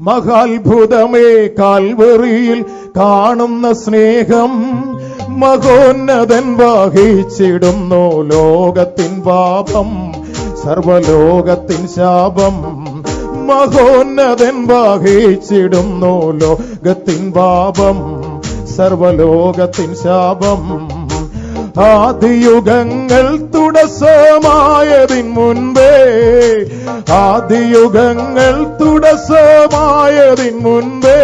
മഹാത്ഭുതമേ കാൽവറിയിൽ കാണുന്ന സ്നേഹം, മഹോന്നതൻ വഹിച്ചിടുന്നു ലോകത്തിൻ പാപം, സർവലോകത്തിൻ ശാപം. മഹോന്നതൻ വഹിച്ചിടുന്നു ലോകത്തിൻ പാപം, സർവലോകത്തിൻ ശാപം. ആദിയുഗങ്ങൾ തുടസമായതിൻ മുൻപേ, ആദിയുഗങ്ങൾ തുടസമായതിൻ മുൻപേ,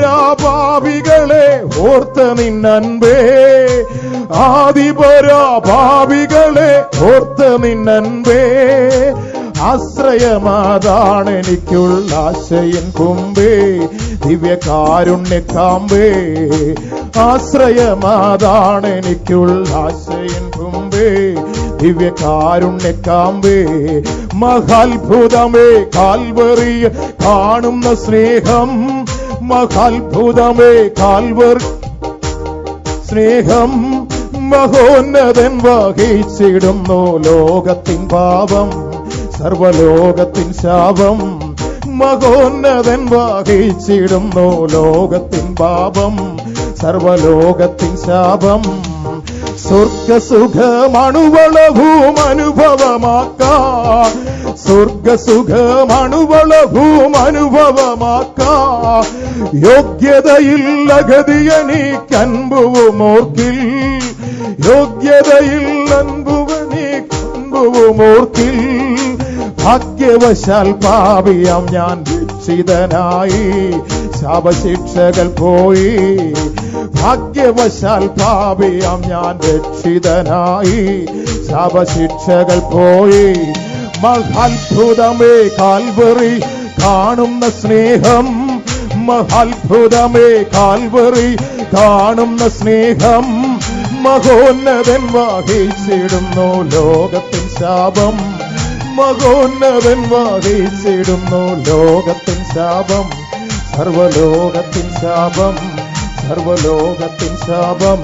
ആദിപരാപാപികളെ ഓർത്ത നിന്നൻപേ, ആദിപരാപാപികളെ ഓർത്ത നിന്നൻപേ. ആശ്രയമാതാണ് എനിക്കുള്ള ആശയൻ കുമ്പേ, ദിവ്യകാരുണ്യക്കാമ്പേ. ആശ്രയമാതാണ് എനിക്കുള്ള ആശയൻ കുമ്പേ, ദിവ്യകാരുണ്യക്കാമ്പേ. മഹാത്ഭുതമേ കാൽവറിയ കാണുന്ന സ്നേഹം, മഹാത്ഭുതമേ കാൽവറി സ്നേഹം, മഹോന്നതൻ വഹിച്ചിടുന്നു ലോകത്തിൻ പാപം, സർവലോകത്തിൻ ശാപം. മഹോന്നതൻ വഹിച്ചിടുന്നു ലോകത്തിൻ പാപം, സർവലോകത്തിൻ ശാപം. സ്വർഗസുഖമണുവളഭൂം അനുഭവമാക്കാം, സ്വർഗസുഖമണുവളഭൂം അനുഭവമാക്കാം. യോഗ്യതയില്ല ഗതിയനീക്കൻപുവുമോർക്കിൽ, യോഗ്യതയിൽ അൻപുവനീക്കൻപുവുമോർക്കിൽ. ഭാഗ്യവശാൽ പാപിയാം ഞാൻ രക്ഷിതനായി, ശാപശിക്ഷകൾ പോയി. ഭാഗ്യവശാൽ പാപിയാം ഞാൻ രക്ഷിതനായി, ശാപശിക്ഷകൾ പോയി. മഹാത്ഭുതമേ കാൽവറി കാണുന്ന സ്നേഹം, മഹാത്ഭുതമേ കാൽവറി കാണുന്ന സ്നേഹം. മഹോന്നതൻ വഹിച്ചിടുന്നു ലോകത്തിൻ ശാപം, മഹോന്നതൻ വഹിച്ചിടുന്നു ലോകത്തിൻ ശാപം. സർവലോകത്തിൻ ശാപം, സർവലോകത്തിൻ ശാപം.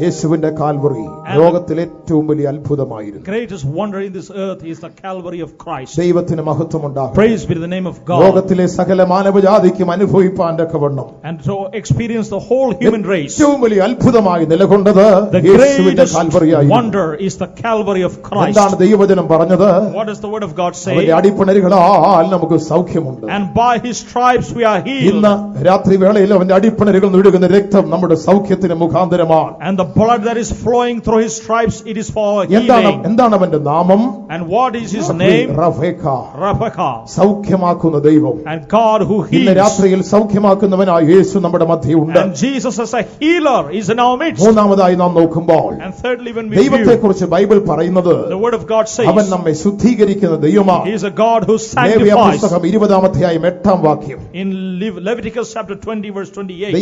യേശുവിന്റെ കാൽവറി ലോകത്തിലെ ഏറ്റവും വലിയ അത്ഭുതമായിരുന്നു. Greatest wonder in this earth is the Calvary of Christ. ദൈവത്തിന് മഹത്വമുണ്ടാകട്ടെ. Praise be to the name of God. ലോകത്തിലെ സകല മാനവജാതിക്കും അനുഭവിപ്പാൻ തക്കവണ്ണം And to experience the whole human race. ഏറ്റവും വലിയ അത്ഭുതമായി നിലകൊണ്ടത് The യേശുവിന്റെ greatest കാൽവറിയായിരുന്നു. wonder is the Calvary of Christ. എന്താണ് ദൈവവചനം പറഞ്ഞത്? What does the word of God say? അവന്റെ അടിപ്പിണരുകളാൽ നമുക്ക് സൗഖ്യമുണ്ട്. And by his stripes we are healed. ഇന്ന് രാത്രി വേളയിൽ അവന്റെ അടിപ്പിണരുകൾ ഒഴുകുന്ന രക്തം നമ്മുടെ സൗഖ്യത്തിന് മുഖാന്തരമാണ്. And the blood that is flowing through his stripes, it is for healing. എന്താണ് അവന്റെ നാമം? And what is his name? Rapha. സൗഖ്യമാക്കുന്ന ദൈവം. And God who ഇന്ന് heals. രാത്രിയിൽ സൗഖ്യമാക്കുന്നവനായ യേശു നമ്മുടെ മധ്യയുണ്ട്. And Jesus as a healer is in our midst. മൂന്നാമതായി നാം നോക്കുമ്പോൾ And thirdly, when we ദൈവത്തെ view, കുറിച്ച് ബൈബിൾ പറയുന്നത് the word of God അവൻ says നമ്മെ ശുദ്ധീകരിക്കുന്ന ദൈവമാണ്. he is a God who ലേവ്യ sanctifies. പുസ്തകം 20-ാം അധ്യായം 8-ാം വാക്യം. In Leviticus chapter 20 verse 28.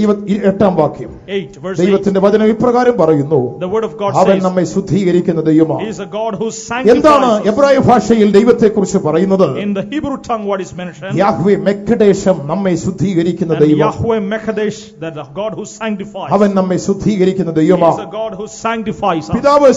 8-ാം വാക്യം. 8 verse 8. ദൈവത്തിന്റെ വചനം ഇപ്രകാരം പറയുന്നു, The word of God അവൻ says നമ്മെ ശുദ്ധീകരിക്കുന്ന ദൈവമാണ്. he is a God who എന്താണ് sanctifies. എബ്രായ ഭാഷയിൽ ദൈവത്തെ കുറിച്ച് പറയുന്നത്? In the Hebrew tongue what is mentioned? Yahweh Mekoddishkem നമ്മെ ശുദ്ധീകരിക്കുന്ന And ദൈവം. Yahweh Mekadesh, that the God who sanctifies. അവൻ നമ്മെ ശുദ്ധീകരിക്കുന്ന He is ദൈവമാണ്. a God who sanctifies us. പിതാവ്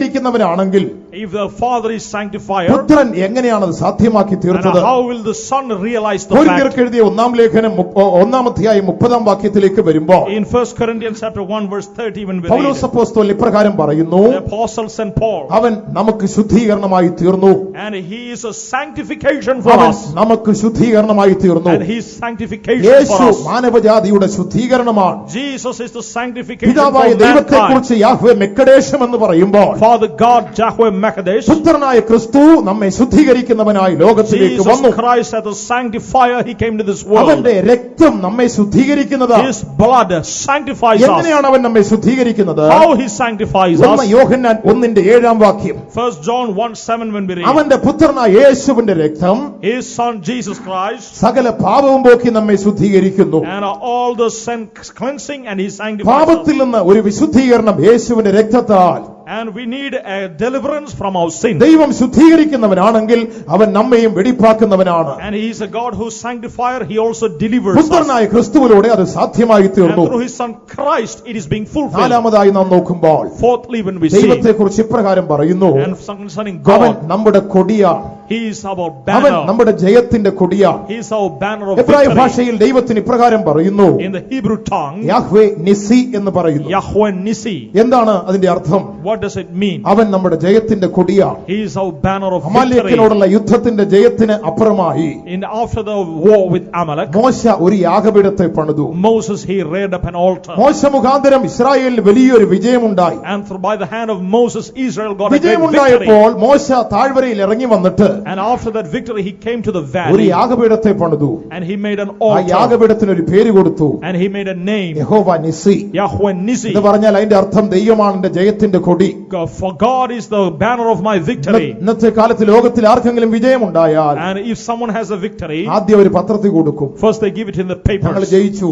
ശുദ്ധീകരിക്കുന്നവനാണെങ്കിൽ If the Father is sanctifier, പുത്രൻ എങ്ങനെയാണ് അത് സാധ്യമാക്കി and തീർത്തത്? how will the Son realize the fact? കൊരിന്ത്യർക്ക് എഴുതിയ 1-ാം ലേഖനം 1-ാം അധ്യായം 30-ാം വാക്യത്തിലേക്ക് വരുമ്പോൾ In 1 Corinthians chapter 1 verse 30 when we Paulose read, അപ്പോസ്തലൻ ഇപ്രകാരം പറയുന്നു, the apostle St. Paul, അവൻ നമുക്ക് ശുദ്ധീകരണമായി തീർന്നു. and he is a sanctification for അവൻ us, നമുക്ക് ശുദ്ധീകരണമായി തീർന്നു. and he is sanctification for Yeshu us. മാനവജാതിയുടെ ശുദ്ധീകരണമാണ്. Jesus is the sanctification പിതാവായ for ദൈവത്തെ mankind. കുറിച്ച് യാഹ്വേ മെക്കഡേശം എന്ന് പറയുമ്പോൾ Father God, Yahweh Mekadesh, പുത്രനായ ക്രിസ്തു നമ്മെ ശുദ്ധീകരിക്കുന്നവനായി ലോകത്തിലേക്ക് വന്നു. Jesus Christ as a sanctifier, he came to this world. അവന്റെ രക്തം നമ്മെ ശുദ്ധീകരിക്കുന്നതാണ്. His blood sanctifies us. എങ്ങനെയാണ് അവൻ നമ്മെ ശുദ്ധീകരിക്കുന്നത്? How he sanctifies us? യോഹന്നാൻ 1-ന്റെ 7-ാം വാക്യം. 1 John 1:7 when we read, അവന്റെ പുത്രനായ യേശുവിന്റെ രക്തം his son Jesus Christ, സകല പാപവും പോക്കി നമ്മെ ശുദ്ധീകരിക്കുന്നു. and all the sin cleansing, and he sanctifies പാപത്തിൽ us. നിന്ന് ഒരു വിശുദ്ധീകരണം യേശുവിന്റെ രക്തത്താൽ. And we need a deliverance from our sin. ദൈവം ശുദ്ധീകരിക്കുന്നവനാണെങ്കിൽ അവൻ നമ്മയും വെടിപ്പാക്കുന്നവനാണ്. And he is a God who sanctifier, he also delivers us. പുത്രനായ ക്രിസ്തുവിലൂടെ അത് സാധ്യമായി And തീർന്നു. through his son Christ it is being fulfilled. നാലാമതായി നാം നോക്കുമ്പോൾ Fourthly, when we see, ദൈവത്തെ കുറിച്ച് ഇപ്രകാരം പറയുന്നു, and concerning അവൻ God, നമ്മുടെ കൊടിയാണ്. he is our അവൻ banner. നമ്മുടെ ജയത്തിന്റെ കൊടിയാണ്. He is our banner of എബ്രായ victory. ഭാഷയിൽ ദൈവത്തിന് ഇപ്രകാരം പറയുന്നു, In the Hebrew tongue, Yahweh Nissi എന്ന് പറയുന്നു. Yahweh Nissi. എന്താണ് അതിന്റെ അർത്ഥം? What does it mean? അവൻ നമ്മുടെ ജയത്തിന്റെ കൊടിയാണ്. He is our banner of victory. അമാലേക്കിനോടുള്ള യുദ്ധത്തിന്റെ ജയത്തിന് അപ്പുറമായി After the war with Amalek, മോശ ഒരു യാഗപീഠത്തെ പണിതു. Moses, he reared up an altar. മോശ മുഖാന്തരം ഇസ്രായേലിൽ വലിയൊരു വിജയമുണ്ടായി. And by the hand of Moses, Israel got a great victory. വിജയമുണ്ടായപ്പോൾ മോശ താഴ്വരയിൽ ഇറങ്ങി വന്നിട്ട് And after that victory, he came to the ഒരു valley. യാഗപീഠത്തെ പണിതു. And he made an ആ altar. യാഗപീഠത്തിന് ഒരു പേര് കൊടുത്തു, And he made a name. യഹോവ നിസി. Yahweh Nissi. ഇത് പറഞ്ഞാൽ അതിന്റെ അർത്ഥം ദൈവമാണ് എന്റെ ജയത്തിന്റെ കൊടി. For God is the banner of my victory. ഇന്നത്തെ കാലത്ത് ലോകത്തിൽ ആർക്കെങ്കിലും വിജയമുണ്ടായാൽ And if someone has a victory, ആദ്യം ഒരു പത്രത്തിൽ കൊടുക്കും, first they give it in the ഞങ്ങൾ papers. ജയിച്ചു,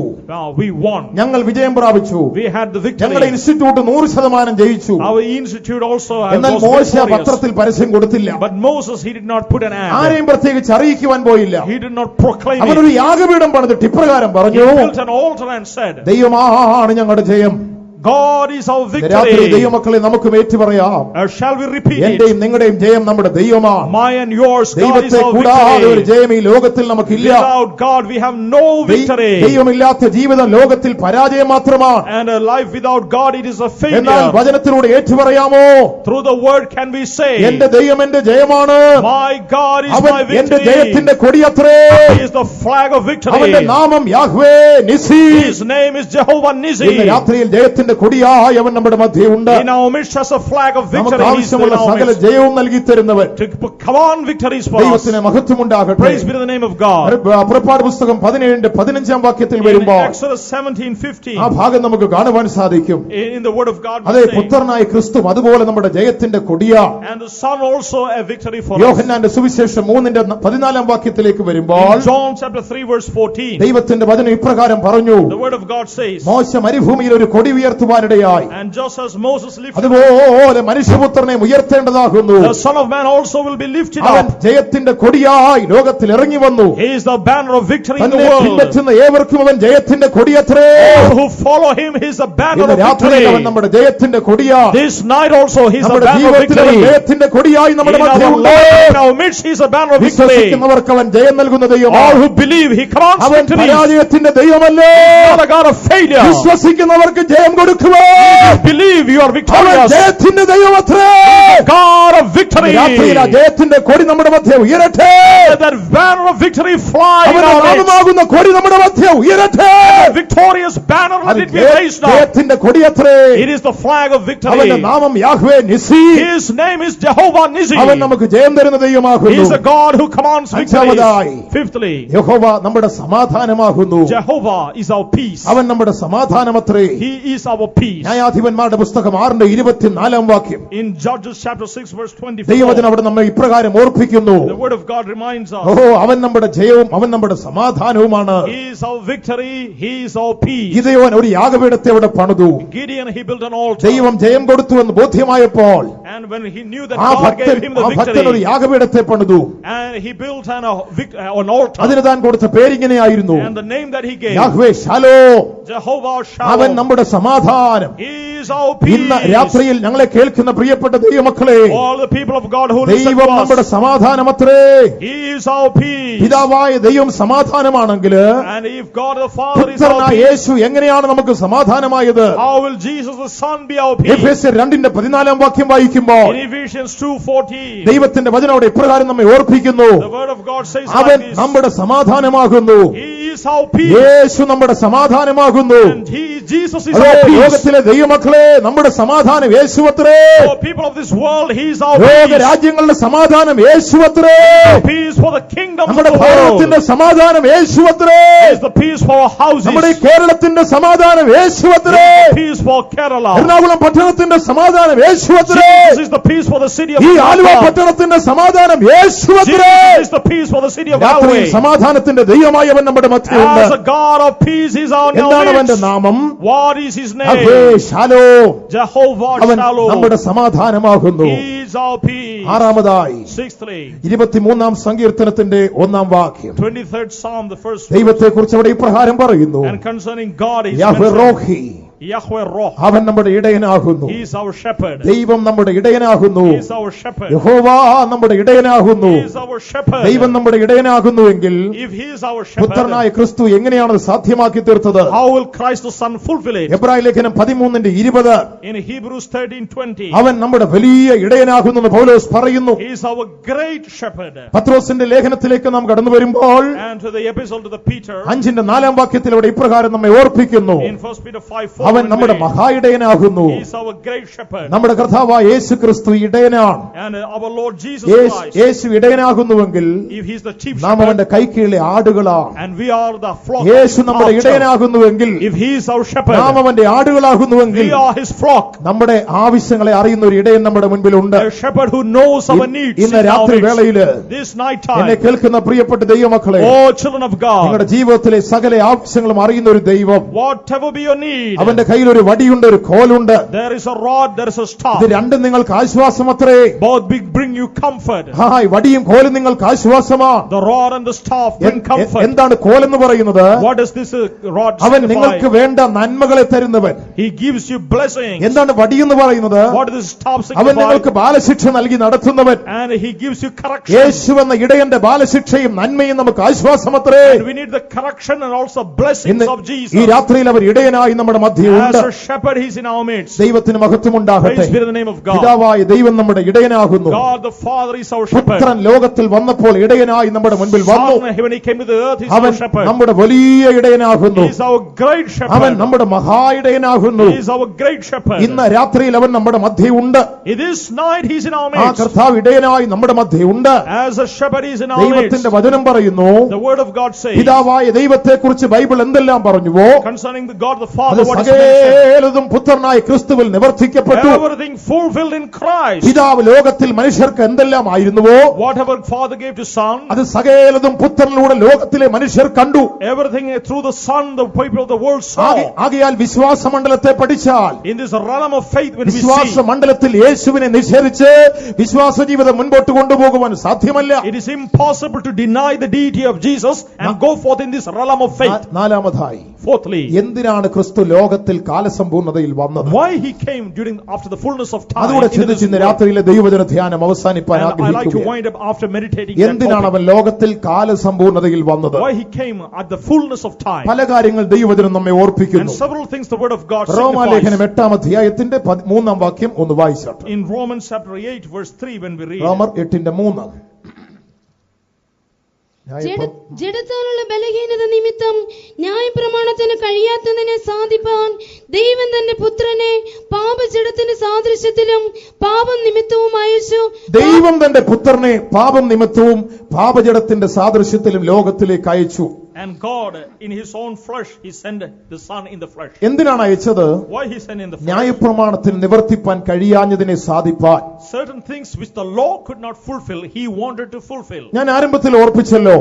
We won. ഞങ്ങൾ വിജയം പ്രാപിച്ചു, We had the ഞങ്ങളുടെ victory. ഇൻസ്റ്റിറ്റ്യൂട്ട് 100% ജയിച്ചു. Our institute also എന്നാൽ was മോശ victorious. പത്രത്തിൽ പരസ്യം കൊടുത്തില്ല. But Moses, he did not put an ad. ആരെയും പ്രത്യേകിച്ച് അറിയിക്കുവാൻ പോയില്ല. He did not proclaim it. അവനൊരു യാഗപീഠം പണിതിട്ട് ഇപ്രകാരം He പറഞ്ഞു, built an altar and said, ദൈവമാണ് ഞങ്ങളുടെ ജയം. God is our രാത്രി victory. ദൈവമക്കളെ നമുക്ക് ഏറ്റു പറയാം, Shall we repeat എന്റെയും it? നിങ്ങളുടെയും ജയം നമ്മുടെ ദൈവമാണ്. My and yours, God is ദൈവത്തെ our കൂടാതെ ഒരു victory. ജയം ഈ ലോകത്തിൽ നമുക്കില്ല. Without God, we have no victory. ദൈവമില്ലാത്ത ജീവിതം ലോകത്തിൽ പരാജയം മാത്രമാണ്. And a life without God, it is a എന്നാൽ failure. വചനത്തിലൂടെ ഏറ്റു പറയാമോ, Through the word can we say, എന്റെ ദൈവം എന്റെ ജയമാണ്, my God is അവൻ my എന്റെ victory. ജയത്തിന്റെ കൊടിയത്രേ, He is the flag of victory. അവന്റെ നാമം Yahweh നിസി. His name is Jehovah ഇന്ന് Nissi. രാത്രിയിൽ ജയത്തിന്റെ വിജയത്തിന്റെ കൊടിയായി അവൻ നമ്മുടെ മധ്യേ ഉണ്ട്. In our midst as a flag of victory, നമുക്ക് He is in ആവശ്യമുള്ള our സകല midst. ജയവും നൽകി തരുന്നവൻ. To come on, victories for us. ദൈവത്തിന് മഹത്വമുണ്ടാകട്ടെ. Praise be to the name of God. പുറപ്പാട് പുസ്തകം 17:15 വാക്യത്തിൽ In വരുമ്പോൾ Exodus 17:15, ആ ഭാഗം നമുക്ക് കാണുവാൻ സാധിക്കും. in the word of God, അതെ, we say, പുത്രനായ ക്രിസ്തു അതുപോലെ നമ്മുടെ ജയത്തിന്റെ കൊടിയാ. and the Son also a victory for us. യോഹന്നാന്റെ സുവിശേഷം 3:14 വാക്യത്തിലേക്ക് വരുമ്പോൾ In John chapter 3 verse 14, ദൈവത്തിന്റെ വചനം ഇപ്രകാരം പറഞ്ഞു. the word of God says, മോശ മരുഭൂമിയിൽ ഒരു കൊടി ഉയർത്തുവാനിടയായി, and just as Moses lifted, അതുപോലെ മനുഷ്യപുത്രനെ ഉയർത്തേണ്ടതാകുന്നു. the Son of Man also will be lifted അവൻ up. ജയത്തിന്റെ കൊടിയായി ലോകത്തിൽ ഇറങ്ങി വന്നു. He is the banner of victory in the തന്നെ world. പിൻപറ്റുന്ന ഏവർക്കും അവൻ ജയത്തിന്റെ കൊടിയത്രേ. All who follow him, he is the banner ഇന്ന് of രാത്രിയിൽ അവൻ victory. നമ്മുടെ ജയത്തിന്റെ കൊടിയാ. This night also he is the നമ്മുടെ banner of ജീവിതത്തിൽ അവൻ victory. ജയത്തിന്റെ കൊടിയായി In നമ്മുടെ our മധ്യമുണ്ട്. life, in our midst, he is a banner of victory. വിശ്വസിക്കുന്നവർക്ക് അവൻ ജയം നൽകുന്ന All ദൈവമാണ്. who believe, he commands അവൻ victory. പരാജയത്തിന്റെ ദൈവമല്ലേ. Not a God of failure. വിശ്വസിക്കുന്നവർക്ക് ജയം കൊടുക്കുവാൻ Believe you are അവൻ victorious. ജയത്തിന്റെ ദൈവമത്രേ. God of victory. രാത്രിയിൽ ആ ജയത്തിന്റെ കൊടി നമ്മുടെ മധ്യേ ഉയരട്ടെ. That banner of victory fly in അവന്റെ our midst. നാമമാകുന്ന കൊടി നമ്മുടെ മധ്യേ ഉയരട്ടെ. Victorious banner, let it be raised up. ജയത്തിന്റെ കൊടിയത്രേ. It is the flag of victory. അവന്റെ നാമം Yahweh നിസി. His name is Jehovah Nissi. അവൻ നമുക്ക് ജയം തരുന്ന He ദൈവമാകുന്നു. is a God who commands victory. അഞ്ചാമതായി, Fifthly, യഹോവ നമ്മുടെ സമാധാനമാകുന്നു. Jehovah is our peace. അവൻ നമ്മുടെ സമാധാനമത്രേ. He is our peace. ന്യായാധിപന്മാരുടെ പുസ്തകം 6:24 വാക്യം. In Judges chapter 6 verse 24, ദൈവവചനം അവിടെ നമ്മെ ഇപ്രകാരം ഓർപ്പിക്കുന്നു. the word of God reminds us, അവൻ നമ്മുടെ ജയവും അവൻ നമ്മുടെ സമാധാനവുമാണ്. He is our victory, He is our peace. Gideon ഒരു യാഗപീഠത്തെ അവിടെ പണിതു. Gideon, he built an altar. ദൈവം ജയം കൊടുത്തുവെന്ന് ബോധ്യമായപ്പോൾ And when he knew that ആ God gave him the ഭക്തൻ ഒരു victory, യാഗപീഠത്തെ പണിതു. and he built an altar, അതിന് താൻ കൊടുത്ത പേരിങ്ങനെയായിരുന്നു, and the name that he gave, Yahweh Shalom. Jehovah അവൻ Shalom. നമ്മുടെ സമാധാനം. He is our peace. ഇന്ന് രാത്രിയിൽ ഞങ്ങളെ കേൾക്കുന്ന പ്രിയപ്പെട്ട ദൈവമക്കളെ, All the people of God who listen ദൈവം to നമ്മുടെ us, സമാധാനമത്രേ. He is our peace. പിതാവായ ദൈവം സമാധാനമാണെങ്കിൽ And if God the Father is our പുത്രനായ peace, യേശു എങ്ങനെയാണ് നമുക്ക് സമാധാനമായത്? how will Jesus the Son be our peace? എഫേസ്യർ 2:14 വാക്യം വായിക്കുമ്പോൾ In Ephesians 2:14, ദൈവത്തിന്റെ വചനം അവിടെ ഇപ്രകാരം നമ്മെ ഓർപ്പിക്കുന്നു. the word of God says അവൻ like this, നമ്മുടെ സമാധാനമാകുന്നു. He is our peace. യേശു നമ്മുടെ സമാധാനമാകുന്നു. And Jesus is അതേ, our peace. ലോകത്തിലെ ദൈവമക്കളെ, നമ്മുടെ സമാധാനം യേശുവത്രേ. For people of this world, He is our ലോക peace. രാജ്യങ്ങളുടെ സമാധാനം യേശുവത്രേ. Peace for the kingdoms of നമ്മുടെ the world. ഭാരതത്തിന്റെ സമാധാനം യേശുവത്രേ. Is the peace for our houses. നമ്മുടെ കേരളത്തിന്റെ സമാധാനം യേശുവത്രേ. Peace for Kerala. എറണാകുളം പട്ടണത്തിന്റെ സമാധാനം യേശുവത്രേ. Jesus is the peace for the city of ഈ ആലുവ Kerala. പട്ടണത്തിന്റെ സമാധാനം യേശുവത്രേ. Jesus is the peace for the city of രാത്രിയിൽ Galway. സമാധാനത്തിന്റെ ദൈവമായി അവൻ നമ്മുടെ മധ്യമുണ്ട്. As a God of peace is our എന്താണ് അവന്റെ name. നാമം? What is His Yahweh name? Shalom. Jehovah അവൻ Shalom. നമ്മുടെ സമാധാനമാകുന്നു. He is our peace. ആറാമതായി Sixthly, 23 സങ്കീർത്തനത്തിന്റെ 1 വാക്യം. 23rd Psalm, the first verse. ദൈവത്തെക്കുറിച്ച് അവിടെ ഇപ്രകാരം പറയുന്നു, And concerning God is Yahweh mentioned, റോഹി. Yahweh Roh. അവൻ നമ്മുടെ ഇടയനാകുന്നു. He is our shepherd. ദൈവം നമ്മുടെ ഇടയനാകുന്നു. He is our shepherd. യഹോവ നമ്മുടെ ഇടയനാകുന്നു. He is our shepherd. ദൈവം നമ്മുടെ ഇടയനാകുന്നുവെങ്കിൽ If He is our shepherd, പുത്രനായ ക്രിസ്തു എങ്ങനെയാണ് അത് സാധ്യമാക്കി തീർത്തത്? how will Christ the Son fulfill it? എബ്രായ ലേഖനം 13:20 In Hebrews 13:20, അവൻ നമ്മുടെ വലിയ ഇടയനാകുന്നു പൗലോസ് പറയുന്നു. He is our great shepherd. പത്രോസിന്റെ ലേഖനത്തിലേക്ക് നാം കടന്നു വരുമ്പോൾ And to the epistle to the Peter, 5:4 വാക്യത്തിൽ അവിടെ ഇപ്രകാരം നമ്മെ ഓർപ്പിക്കുന്നു, in 1 Peter 5:4, അവൻ നമ്മുടെ മഹായിടയനാകുന്നു. He is our great shepherd. നമ്മുടെ കർത്താവായ യേശു ക്രിസ്തു ഇടയനാണ്. And our Lord Jesus Christ, Yeshu ഇടയനാകുന്നുവെങ്കിൽ if He is the chief നാം shepherd, അവന്റെ കൈക്കീഴിലെ ആടുകളാണ്. and we are the flock, യേശു നമ്മുടെ ഇടയനാകുന്നുവെങ്കിൽ, if He is our shepherd, നാം അവന്റെ ആടുകളാകുന്നുവെങ്കിൽ, we are His flock. നമ്മുടെ ആവശ്യങ്ങളെ അറിയുന്ന ഒരു ഇടയൻ നമ്മുടെ മുൻപിലുണ്ട്. A shepherd who knows our needs. ഇന്ന് in our രാത്രി midst. വേളയില് This night എന്നെ time, കേൾക്കുന്ന പ്രിയപ്പെട്ട ദൈവമക്കളെ, oh children of നിങ്ങളുടെ God, ജീവിതത്തിലെ സകല ആവശ്യങ്ങളും അറിയുന്ന ഒരു ദൈവം, whatever be your need, അവന്റെ കയ്യിൽ ഒരു വടിയുണ്ട്, ഒരു കോലുണ്ട്. there is a rod, there is a staff. ഇത് രണ്ടും നിങ്ങൾക്ക് ആശ്വാസമത്രേ. Both bring you comfort. Hi, വടിയും കോലും നിങ്ങൾക്ക് ആശ്വാസമാണ്. The rod and the staff bring comfort. എന്താണ് കോലെന്ന് പറയുന്നത്? What does this rod അവൻ നിങ്ങൾക്ക് signify? വേണ്ട നന്മകളെ തരുന്നവൻ. He gives you blessings. എന്താണ് വടിയെന്ന് പറയുന്നത്? What does this staff അവൻ signify? നിങ്ങൾക്ക് ബാലശിക്ഷ നൽകി നടത്തുന്നവൻ. And He gives you correction. യേശു എന്ന ഇടയന്റെ ബാലശിക്ഷയും നന്മയും നമുക്ക് ആശ്വാസമത്രേ. And we need the correction and also blessings ഇന്ന് of Jesus. ഈ രാത്രിയിൽ അവർ ഇടയനായി നമ്മുടെ മധ്യമുണ്ട്. As a shepherd, He is in our midst. ദൈവത്തിന് മഹത്വമുണ്ടാകട്ടെ. Praise be to the name of God. പിതാവായ ദൈവം നമ്മുടെ ഇടയനാകുന്നു. God God the Father is our shepherd. പുത്രൻ ലോകത്തിൽ വന്നപ്പോൾ ഇടയനായി നമ്മുടെ മുൻപിൽ വന്നു. Son, when he came to the earth, he is അവൻ our shepherd. നമ്മുടെ വലിയ ഇടയനാകുന്നു. He is our great shepherd. അവൻ നമ്മുടെ മഹാ ഇടയനാകുന്നു. He is our great shepherd. ഇന്ന് രാത്രിയിൽ അവൻ നമ്മുടെ മധ്യേ ഉണ്ട്. In this night he is in our ആ midst. കർത്താവ് ഇടയനായി നമ്മുടെ മധ്യേ ഉണ്ട്. As a shepherd he is in our midst. ദൈവത്തിന്റെ വചനം പറയുന്നു, The word of God says പിതാവായ ദൈവത്തെക്കുറിച്ച് ബൈബിൾ എന്തെല്ലാം പറഞ്ഞുവോ concerning the God the അത് Father, what is mentioned? സകലതും പുത്രനായ ക്രിസ്തുവിൽ നിവർത്തിക്കപ്പെട്ടു. Everything fulfilled in Christ. പിതാവ് ലോകത്തിൽ മനുഷ്യർക്ക് എന്തെല്ലാം ആയിരുന്നുവോ Whatever Father gave to Son, അത് സകലതും പുത്രനിലൂടെ ലോകത്തിലെ മനുഷ്യർ കണ്ടു. everything through the Son the people of the world saw. ആകയാൽ വിശ്വാസ മണ്ഡലത്തെ പഠിച്ചാൽ, In this realm of faith, when we വിശ്വാസ see, മണ്ഡലത്തിൽ യേശുവിനെ നിഷേധിച്ച് വിശ്വാസ ജീവിതം മുൻപോട്ട് കൊണ്ടുപോകുവാൻ സാധ്യമല്ല. it is impossible to deny the deity of Jesus and go forth in this realm of faith. നാലാമതായി, Fourthly, എന്തിനാണ് ക്രിസ്തു ലോകത്തിൽ കാലസമ്പൂർണതയിൽ വന്നത്? why he came after the fullness of time. അതുകൂടെ into this ചിന്തിച്ച് ഇന്ന് world. രാത്രിയിലെ ദൈവജന ധ്യാനം അവസാനിപ്പാൻ And I like to ആഗ്രഹിക്കുകയാണ്. wind up after meditating that എന്തിനാണ് topic. അവൻ ലോകത്തിൽ കാലസമ്പൂർണതയിൽ വന്നത്? Why he came at the fullness of time. പല കാര്യങ്ങൾ ദൈവവചനം നമ്മെ And ഓർപ്പിക്കുന്നു. several things the word of God റോമാലേഖനം signifies. 8-ാം അധ്യായത്തിന്റെ 3-ാം വാക്യം ഒന്ന് വായിച്ചാട്ടെ. In Romans chapter 8 verse 3 when we read, റോമർ 8:3. ജഡത്താലുള്ള ബലഹീനത നിമിത്തം ന്യായപ്രമാണത്തിന് കഴിയാത്തതിനെ സാധിപ്പാൻ ദൈവം തന്റെ പുത്രനെ പാപജഡത്തിന്റെ സാദൃശ്യത്തിലും പാപം നിമിത്തവും അയച്ചു. ദൈവം തന്റെ പുത്രനെ പാപം നിമിത്തവും പാപജഡത്തിന്റെ സാദൃശ്യത്തിലും ലോകത്തിലേക്ക് അയച്ചു. and God in his own flesh he sent the Son in the flesh. എന്തിനാണ് അയച്ചത്? Why he sent in the flesh? ന്യായപ്രമാണത്തിന് നിവർത്തിപ്പാൻ കഴിയാഞ്ഞതിനെ സാധിപ്പാൻ. Certain things which the law could not fulfill, he wanted to fulfill. ഞാൻ ആരംഭത്തിൽ ഓർപ്പിച്ചല്ലോ,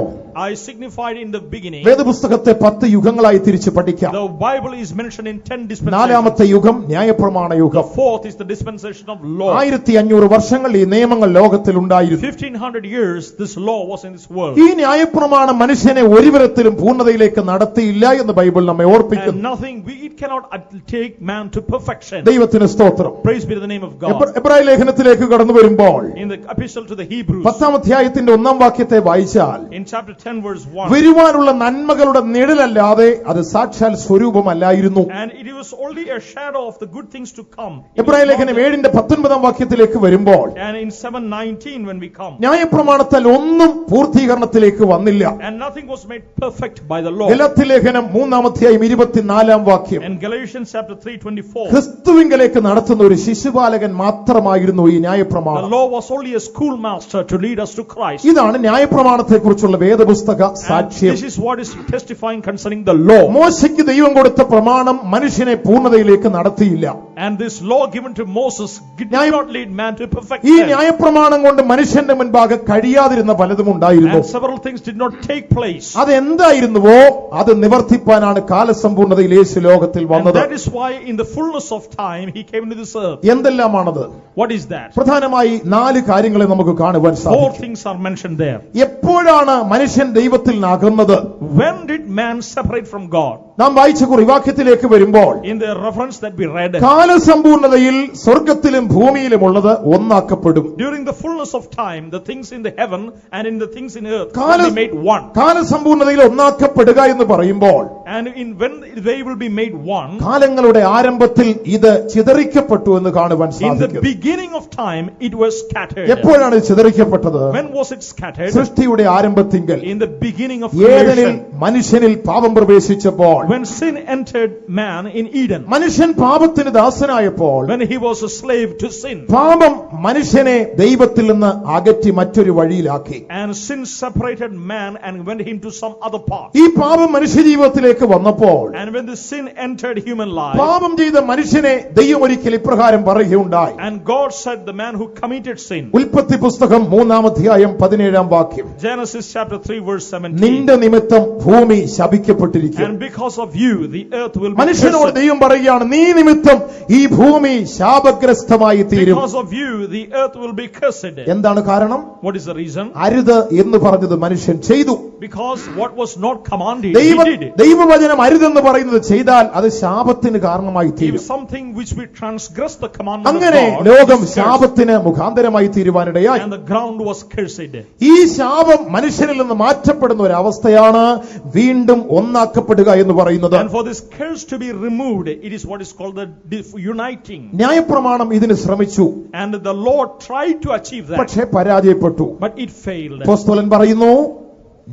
I signified in the beginning, വേദപുസ്തകത്തെ 10 യുഗങ്ങളായി തിരിച്ച് പഠിക്കാം. the Bible is mentioned in 10 dispensations. നാലാമത്തെ യുഗം ന്യായപ്രമാണ The യുഗം. fourth is the dispensation of law. 1500 വർഷങ്ങൾ ഈ നിയമങ്ങൾ ലോകത്തിൽ ഉണ്ടായിരുന്നു. 1500 years this law was in this world. ഈ ന്യായപ്രമാണം മനുഷ്യനെ ഒരു വിധത്തിലും പൂർണ്ണതയിലേക്ക് നടത്തിയില്ല എന്ന് ബൈബിൾ നമ്മെ And ഓർപ്പിക്കുന്നു. nothing, it cannot take man to perfection. ദൈവത്തിന് സ്തോത്രം. Praise be to the name of God. എബ്രായ ലേഖനത്തിലേക്ക് കടന്നു വരുമ്പോൾ In the epistle to the Hebrews, 10-ാം അധ്യായത്തിന്റെ 1-ാം വാക്യത്തെ വായിച്ചാൽ, in chapter 10 verse 1, വരുവാനുള്ള നന്മകളുടെ നിഴലല്ലാതെ അത് സാക്ഷാൽ സ്വരൂപമല്ലായിരുന്നു. and it was only a shadow of the good things to come. എബ്രായ ലേഖനം 7-ന്റെ 19-ാം വാക്യത്തിലേക്ക് വരുമ്പോൾ, And in 7:19 when we come, ന്യായപ്രമാണത്താൽ ഒന്നും പൂർത്തീകരണത്തിലേക്ക് വന്നില്ല. and nothing was made perfect by the law. Galatia ലേഖനം 3-ാം അധ്യായം 24-ാം വാക്യം, And Galatians chapter 3:24, ക്രിസ്തുവിങ്കലേക്ക് നടത്തുന്ന ഒരു ശിശുപാലകൻ മാത്രമായിരുന്നു ഈ the ന്യായപ്രമാണം. law was only a schoolmaster to lead us to Christ. ഇതാണ് ന്യായപ്രമാണത്തെക്കുറിച്ചുള്ള വേദപുസ്തക And സാക്ഷ്യം. this is what is testifying concerning the law. മോശയ്ക്ക് ദൈവം കൊടുത്ത പ്രമാണം മനുഷ്യനെ പൂർണ്ണതയിലേക്ക് നടത്തിയില്ല. And this law given to Moses did not lead man to ഈ perfection. ന്യായപ്രമാണം കൊണ്ട് മനുഷ്യന്റെ മുൻപാകെ കഴിയാതിരുന്ന പലതും ഉണ്ടായിരുന്നു. And several things did not take place. അതെന്തായിരുന്നുവോ അത് നിവർത്തിപ്പാനാണ് കാലസമ്പൂർണ്ണതയിൽ യേശു ലോകത്തിൽ And വന്നത്. that is why in the fullness of time he came into this earth. എന്തെല്ലാമാണത്? What is that? പ്രധാനമായി 4 കാര്യങ്ങളെ നമുക്ക് കാണുവാൻ 4 സാധിക്കും. things are mentioned there. എപ്പോഴാണ് മനുഷ്യൻ ദൈവത്തിൽ നിന്നാകുന്നത്? When did man separate from God? നാം വായിച്ച കുറിവാക്യത്തിലേക്ക് വരുമ്പോൾ, In the reference that we read, കാലസമ്പൂർണ്ണതയിൽ സ്വർഗത്തിലും ഭൂമിയിലുമുള്ളത് ഒന്നാക്കപ്പെടും. during the fullness of time, the things in the heaven and in the things in earth കാല- will be made one. കാലസമ്പൂർണ്ണതയിൽ ഒന്നാക്കപ്പെടുക എന്ന് പറയുമ്പോൾ, And when they will be made one, കാലങ്ങളുടെ ആരംഭത്തിൽ ഇത് ചിതറിക്കപ്പെട്ടു എന്ന് കാണുവാൻ in the സാധിക്കും. beginning of time, it was scattered. എപ്പോഴാണ് ഇത് ചിതറിക്കപ്പെട്ടത്? When was it scattered? സൃഷ്ടിയുടെ ആരംഭത്തിങ്കൽ In the beginning of ഏദനിൽ creation. മനുഷ്യനിൽ പാപം പ്രവേശിച്ചപ്പോൾ, When sin entered man in Eden. മനുഷ്യൻ പാപത്തിന് ദാസനായപ്പോൾ, When he was a slave to sin. പാപം മനുഷ്യനെ ദൈവത്തിൽ നിന്ന് അകറ്റി മറ്റൊരു വഴിയിലാക്കി. And sin separated man and went him to some other path. ഈ പാപം മനുഷ്യജീവിതത്തിലേക്ക് വന്നപ്പോൾ, And when the sin entered human life, പാപം ചെയ്ത മനുഷ്യനെ ദൈവം ഒരിക്കൽ ഇപ്രകാരം പറയുകയുണ്ടായി. and God said the man who committed sin. ഉൽപ്പത്തി പുസ്തകം 3-ാം അധ്യായം 17-ാം വാക്യം, Genesis chapter 3 verse 17. നിന്റെ നിമിത്തം ഭൂമി ശപിക്കപ്പെട്ടിരിക്കും. And because of you the earth will be മനുഷ്യനോട് cursed. ദൈവം പറയുകയാണ്, നീ നിമിത്തം ഈ ഭൂമി ശാപഗ്രസ്തമായി തീരും. Because of you the earth will be cursed. എന്താണ് കാരണം? What is the reason? അരുത് എന്ന് പറഞ്ഞത് മനുഷ്യൻ ചെയ്തു. Because what was not commanded, he did. ദൈവവചനം അരുതെന്ന് പറയുന്നത് ചെയ്താൽ അത് ശാപത്തിന് കാരണമായി If തീരും. something which we transgress the commandment of അങ്ങനെ God, ലോകം is cursed. ശാപത്തിന് മുഖാന്തരമായി തീരുവാനിടയായി. And the ground was cursed. ഈ ശാപം മനുഷ്യനിൽ നിന്ന് മാറ്റപ്പെടുന്ന ഒരു അവസ്ഥയാണ് വീണ്ടും ഒന്നാക്കപ്പെടുക എന്ന് പറയുന്നത്. And for this curse to be removed, it is what is called the uniting. ന്യായപ്രമാണം ഇതിന് ശ്രമിച്ചു, And the Lord tried to achieve that, പക്ഷേ പരാജയപ്പെട്ടു. but it failed. അപ്പോസ്തലൻ പറയുന്നു,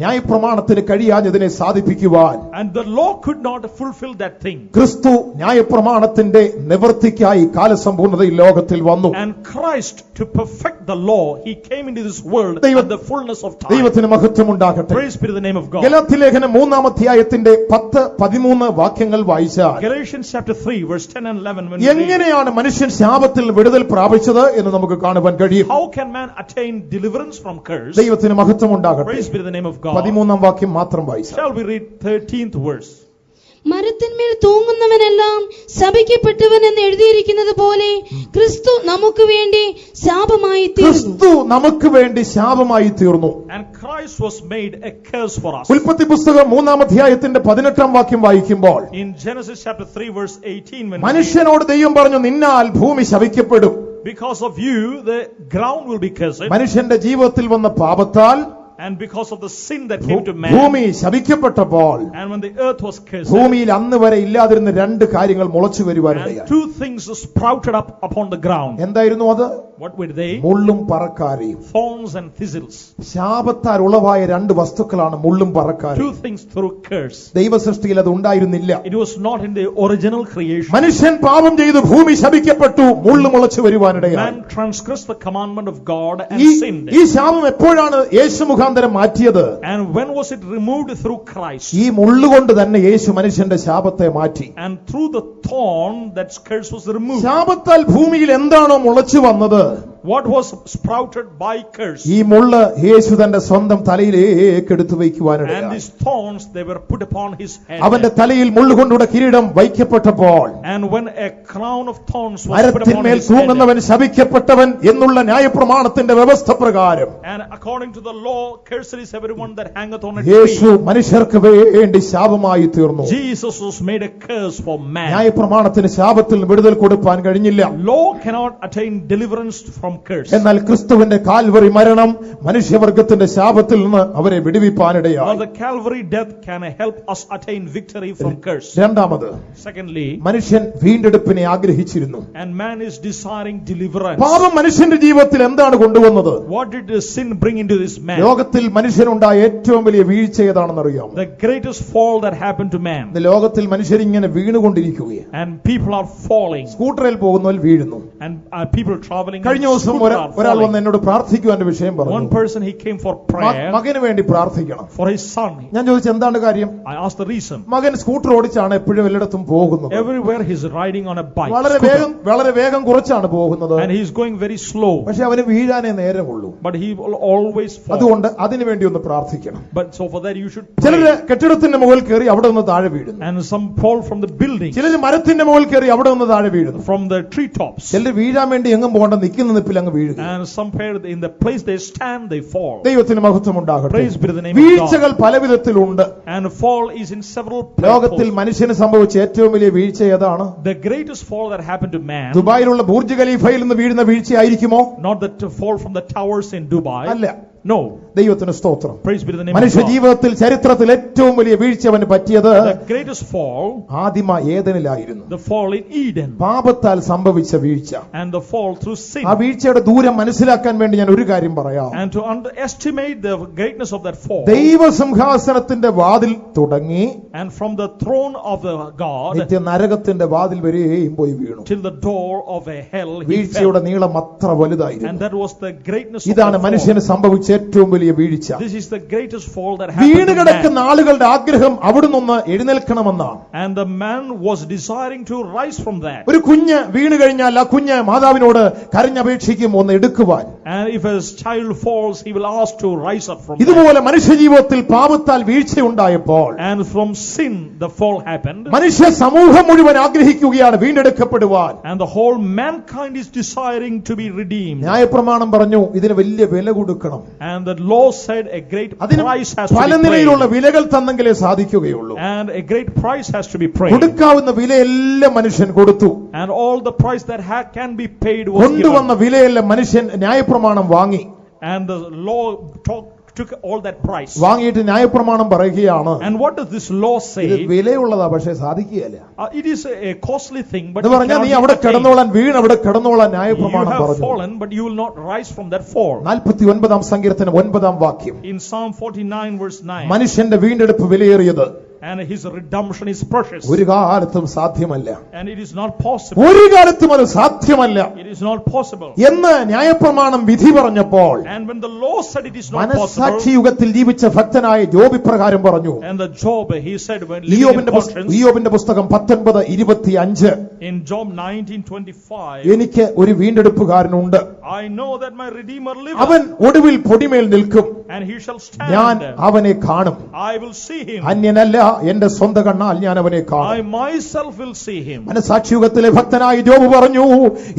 ന്യായപ്രമാണത്തിന് കഴിയാഞ്ഞതിനെ സാധിപ്പിക്കുവാൻ And the law could not fulfill that thing. ക്രിസ്തു ന്യായപ്രമാണത്തിന്റെ നിവൃത്തിക്കായി കാലസമ്പൂർണതയിൽ ലോകത്തിൽ വന്നു. And Christ, to perfect the law, he came into this world at the fullness of time. ദൈവത്തിന് മഹത്വമുണ്ടാകട്ടെ. Praise be to the name of God. ഗലാത്യലേഖനം 3-ാം അധ്യായത്തിന്റെ 10-13 വാക്യങ്ങൾ വായിച്ചാൽ Galatians chapter 3 verse 10 and 11, when we read, എങ്ങനെയാണ് മനുഷ്യൻ ശാപത്തിൽ വിടുതൽ പ്രാപിച്ചത് എന്ന് നമുക്ക് കാണുവാൻ കഴിയും. how can man attain deliverance from curse? ദൈവത്തിന് മഹത്വമുണ്ടാകട്ടെ. Praise be to the name of God. 13-ാം വാക്യം മാത്രം വായിച്ചാൽ Shall we read 13th verse? മരത്തിന്മേൽ തൂങ്ങുന്നവനെല്ലാം ശപിക്കപ്പെട്ടവൻ എന്ന് എഴുതിയിരിക്കുന്നത് പോലെ ക്രിസ്തു നമുക്ക് വേണ്ടി ശാപമായി തീർന്നു. ക്രിസ്തു നമുക്ക് വേണ്ടി ശാപമായി തീർന്നു. And Christ was made a curse for us. ഉൽപ്പത്തി പുസ്തകം 3-ാം അധ്യായത്തിന്റെ 18-ാം വാക്യം വായിക്കുമ്പോൾ In Genesis chapter 3 verse 18, when മനുഷ്യനോട് ദൈവം പറഞ്ഞു, നിന്നാൽ ഭൂമി ശപിക്കപ്പെടും. because of you the ground will be cursed, മനുഷ്യന്റെ ജീവിതത്തിൽ വന്ന പാപത്താൽ and because of the sin that came to man, ഭൂമി ശപിക്കപ്പെട്ടപ്പോൾ and when the earth was cursed, ഭൂമിയിൽ അന്ന് വരെ ഇല്ലാതിരുന്ന 2 കാര്യങ്ങൾ മുളച്ചു and വരുവാനിടയായി. 2 things sprouted up upon the ground. എന്തായിരുന്നു അത്? What were they? മുള്ളും പറക്കാരിയും. Thorns and thistles. ശാപത്താൽ ഉളവായ 2 വസ്തുക്കളാണ് മുള്ളും 2 പറക്കാരിയും. things through curse. ദൈവസൃഷ്ടിയിൽ അത് ഉണ്ടായിരുന്നില്ല. It was not in the original creation. മനുഷ്യൻ പാപം ചെയ്തു, ഭൂമി ശപിക്കപ്പെട്ടു, മുള്ളു മുളച്ചു വരുവാനിടയായി. Man transgressed the commandment of God and sinned. ഈ ശാപം എപ്പോഴാണ് യേശു മുഖാന്തരം മാറ്റിയത്? And when was it removed? Through Christ. ഈ മുള്ളുകൊണ്ട് തന്നെ യേശു മനുഷ്യന്റെ ശാപത്തെ മാറ്റി. And through the thorn, that curse was removed. ശാപത്താൽ ഭൂമിയിൽ എന്താണോ മുളച്ചു വന്നത്, What was sprouted by curse? ഈ മുള്ള് യേശു തന്റെ സ്വന്തം തലയിലേക്ക് എടുത്തു And വയ്ക്കുവാനിടയായി. these thorns, they were put upon his head. അവന്റെ തലയിൽ മുള്ളുകൊണ്ടുള്ള കിരീടം വയ്ക്കപ്പെട്ടപ്പോൾ And when a crown of thorns was put upon മരത്തിന്മേൽ his head, തൂങ്ങുന്നവൻ ശപിക്കപ്പെട്ടവൻ എന്നുള്ള ന്യായപ്രമാണത്തിന്റെ വ്യവസ്ഥ പ്രകാരം and according to the law, cursed is everyone that hangeth on a Yeshu tree. മനുഷ്യർക്ക് വേണ്ടി ശാപമായി തീർന്നു. Jesus was made a curse for man. ന്യായപ്രമാണത്തിന് ശാപത്തിൽ വിടുതൽ കൊടുപ്പാൻ കഴിഞ്ഞില്ല. Law cannot attain deliverance from curse. എന്നാൽ ക്രിസ്തുവിന്റെ കാൽവറി മരണം മനുഷ്യവർഗത്തിന്റെ ശാപത്തിൽ നിന്ന് അവരെ But വിടുവിപ്പാനിടയായി. the Calvary death can help us attain victory from curse. രണ്ടാമത്, Secondly, മനുഷ്യൻ വീണ്ടെടുപ്പിനെ ആഗ്രഹിച്ചിരുന്നു. and man is desiring deliverance. പാപം മനുഷ്യന്റെ ജീവിതത്തിൽ എന്താണ് കൊണ്ടുവന്നത്? What did the sin bring into this man? ലോകത്തിൽ മനുഷ്യനുണ്ടായ ഏറ്റവും വലിയ വീഴ്ച ഏതാണെന്നറിയാമോ? The greatest fall that happened to man. ഇന്ന് ലോകത്തിൽ മനുഷ്യരിങ്ങനെ വീണുകൊണ്ടിരിക്കുകയാണ്. And people are falling. സ്കൂട്ടറിൽ പോകുന്നവർ വീഴുന്നു. And people traveling. കഴിഞ്ഞ ദിവസം scooter are ഒരാൾ falling. വന്ന് എന്നോട് പ്രാർത്ഥിക്കുവാന്റെ വിഷയം One പറഞ്ഞു. person, he came for prayer മകന് വേണ്ടി പ്രാർത്ഥിക്കണം. for his son. ഞാൻ ചോദിച്ചു, എന്താണ് കാര്യം? I asked the reason. മകൻ സ്കൂട്ടർ ഓടിച്ചാണ് എപ്പോഴും എല്ലായിടത്തും പോകുന്നത്. Everywhere he's riding on a bike. വളരെ വേഗം കുറച്ചാണ് പോകുന്നത്. And he's going very slow. പക്ഷെ അവന് വീഴാനേ നേരമുള്ളൂ. But he will always fall. അതുകൊണ്ട് അതിനു വേണ്ടി ഒന്ന് പ്രാർത്ഥിക്കണം. But so for that you should ചിലര് pray. കെട്ടിടത്തിന്റെ മുകളിൽ കയറി അവിടെ നിന്ന് താഴെ വീഴുന്നു. And some fall from the building, ചിലര് മരത്തിന്റെ മുകളിൽ കയറി അവിടെ നിന്ന് താഴെ വീഴുന്നു. from the treetops. ചിലര് വീഴാൻ വേണ്ടി എങ്ങും പോകണ്ട, നിൽക്കുന്ന നിപ്പിൽ അങ്ങ് വീഴുക. And some pair in the place they stand, they fall. ദൈവത്തിന് മഹത്വം ഉണ്ടാകട്ടെ. Praise be to the name of God. വീഴ്ചകൾ പല വിധത്തിലുണ്ട്. And fall is in several ലോകത്തിൽ places. മനുഷ്യന് സംഭവിച്ച ഏറ്റവും വലിയ വീഴ്ച ഏതാണ്? The greatest fall that happened to man, ദുബായിലുള്ള ബുർജ് ഖലീഫയിൽ നിന്ന് വീഴുന്ന വീഴ്ചയായിരിക്കുമോ? not the fall from the towers in Dubai. അല്ല. No. ദൈവത്തിന് സ്തോത്രം. Praise be to the name of മനുഷ്യ God. ജീവിതത്തിൽ ചരിത്രത്തിൽ ഏറ്റവും വലിയ വീഴ്ച അവന് പറ്റിയത് The greatest fall, ആദിമ ഏദനിലായിരുന്നു. the fall in Eden, പാപത്താൽ സംഭവിച്ച വീഴ്ച. and the fall through sin. ആ വീഴ്ചയുടെ ദൂരം മനസ്സിലാക്കാൻ വേണ്ടി ഞാൻ ഒരു കാര്യം പറയാം. And to underestimate the greatness of that fall, ദൈവസിംഹാസനത്തിന്റെ വാതിൽ തുടങ്ങി and from the throne of the God നിത്യ നരകത്തിന്റെ വാതിൽ വരെയും പോയി വീണു. till the door of a hell, he fell. വീഴ്ചയുടെ നീളം അത്ര വലുതായിരുന്നു. And that was the greatness of ഇതാണ് the fall. മനുഷ്യന് സംഭവിച്ച ഏറ്റവും വലിയ വീഴ്ച. This is the greatest fall that happened വീണ് to man. കിടക്കുന്ന ആളുകളുടെ ആഗ്രഹം അവിടെ നിന്ന് എഴുന്നേൽക്കണമെന്നാണ്. And the man was desiring to rise from that. ഒരു കുഞ്ഞ് വീണ് കഴിഞ്ഞാൽ ആ കുഞ്ഞ് മാതാവിനോട് കരഞ്ഞപേക്ഷിക്കും ഒന്ന് എടുക്കുവാൻ. And if a child falls, he will ask to rise up from that. ഇതുപോലെ മനുഷ്യ ജീവിതത്തിൽ പാപത്താൽ വീഴ്ചയുണ്ടായപ്പോൾ And from sin, the fall happened. മനുഷ്യ സമൂഹം മുഴുവൻ ആഗ്രഹിക്കുകയാണ് വീണ്ടെടുക്കപ്പെടുവാൻ. And the whole mankind is desiring to be redeemed. ന്യായപ്രമാണം പറഞ്ഞു ഇതിന് വലിയ വില കൊടുക്കണം. And the law said a great അതിന് price has to പല be നിലയിലുള്ള paid. വിലകൾ തന്നെങ്കിലേ സാധിക്കുകയുള്ളൂ. And a great price has to be paid. കൊടുക്കാവുന്ന വിലയെല്ലാം മനുഷ്യൻ കൊടുത്തു. And all the price that can be paid was കൊണ്ടുവന്ന given. വിലയെല്ലാം മനുഷ്യൻ ന്യായപ്രമാണം വാങ്ങി. And the law took all that price. വാങ്ങിയിട്ട് ന്യായപ്രമാണം പറയുകയാണ്, And what does this law ഇത് say? വിലയുള്ളതാ, പക്ഷെ സാധിക്കുകയില്ല. It is a costly thing, but എന്ന് it പറഞ്ഞാൽ cannot നീ be അവിടെ attained. കിടന്നോളാൻ, അവിടെ കിടന്നോളാൻ You ന്യായപ്രമാണം have പറഞ്ഞു. fallen, but you will not rise from that fall. 49 സങ്കീർത്തനം 9 വാക്യം, In Psalm 49 verse 9, മനുഷ്യന്റെ വീണ്ടെടുപ്പ് വിലയേറിയത്, and his redemption is precious, ഒരു കാലത്തും സാധ്യമല്ല, and it is not possible. ഒരു കാലത്തും അത് സാധ്യമല്ല It is not possible. എന്ന് ന്യായപ്രമാണം വിധി പറഞ്ഞപ്പോൾ, And when the law said it is not മനസ്സാക്ഷി possible, യുഗത്തിൽ ജീവിച്ച ഭക്തനായ ജോബ് ഇപ്രകാരം പറഞ്ഞു. and the Job, he said, when living in conscience, ഇയ്യോബിന്റെ പുസ്തകം 19:25, in Job 19:25, എനിക്ക് ഒരു വീണ്ടെടുപ്പുകാരനുണ്ട്, I know that my Redeemer അവൻ liveth, ഒടുവിൽ പൊടിമേൽ നിൽക്കും, and he shall ഞാൻ stand. അവനെ കാണും. I will see him. അന്യനല്ല, എന്റെ സ്വന്തം കണ്ണാൽ ഞാൻ അവനെ I കാണും. myself will see him. മനസ്സാക്ഷിയുഗത്തിലെ ഭക്തനായ ജോബ് പറഞ്ഞു,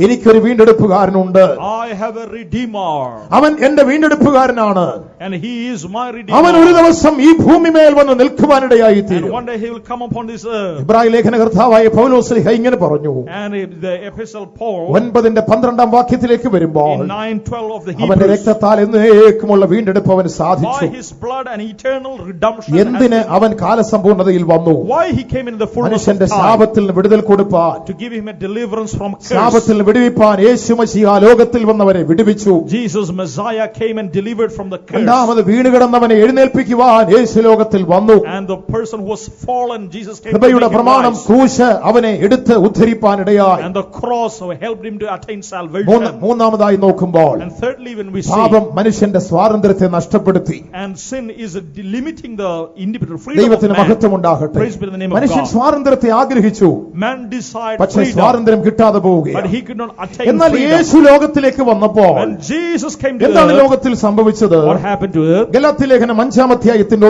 എനിക്കൊരു വീണ്ടെടുപ്പുകാരനുണ്ട്, I have a Redeemer, അവൻ എന്റെ വീണ്ടെടുപ്പുകാരനാണ്, and he is my അവൻ ഒരു Redeemer. ദിവസം ഈ ഭൂമിമേൽ വന്ന് നിൽക്കുവാനിടയായി And തീരും. one day he will come upon this earth. Ibrahim ലേഖന കർത്താവായ പൗലോസ് ഇങ്ങനെ പറഞ്ഞു. And the epistle Paul, 9:12 വാക്യത്തിലേക്ക് വരുമ്പോൾ, in 9:12 of the അവന്റെ Hebrews, രക്തത്താൽ എന്നേക്കുമുള്ള വീണ്ടെടുപ്പ് അവന് by സാധിച്ചു. his blood and eternal redemption, എന്തിന് has അവൻ കാലസമ്പൂർണതയിൽ വന്നു? been- why he came in the fullness of മനുഷ്യന്റെ time, ശാപത്തിൽ നിന്ന് വിടുതൽ കൊടുപ്പാൻ, to give him a deliverance from curse. ശാപത്തിൽ നിന്ന് വിടുവിപ്പാൻ യേശു മശീഹ ലോകത്തിൽ വന്നവരെ വിടുവിച്ചു. Jesus Messiah came and delivered from the curse. രണ്ടാമത് വീണുകിടന്നവനെ എഴുന്നേൽപ്പിക്കുവാൻ യേശു ലോകത്തിൽ വന്നു. And the person who was fallen, Jesus came to കൃപയുടെ make him പ്രമാണം rise. ക്രൂശ് അവനെ എടുത്ത് ഉദ്ധരിപ്പാനിടയായി. And the cross helped him to attain salvation. മൂന്നാമതായി നോക്കുമ്പോൾ, And thirdly, when we see, പാപം മനുഷ്യന്റെ സ്വാതന്ത്ര്യത്തെ നഷ്ടപ്പെടുത്തി. and sin is limiting the individual freedom of ദൈവത്തിന് man. മഹത്വം ഉണ്ടാകട്ടെ. Praise be the name of മനുഷ്യൻ God. സ്വാതന്ത്ര്യത്തെ ആഗ്രഹിച്ചു, Man desired പക്ഷേ freedom, സ്വാതന്ത്ര്യം കിട്ടാതെ but പോവുകയാണ്. he could not attain എന്നാൽ freedom. യേശു ലോകത്തിലേക്ക് വന്നപ്പോൾ When Jesus came to എന്താണ് earth, ലോകത്തിൽ സംഭവിച്ചത്? what happened to earth? ഗലാത്യലേഖനം 5-ാം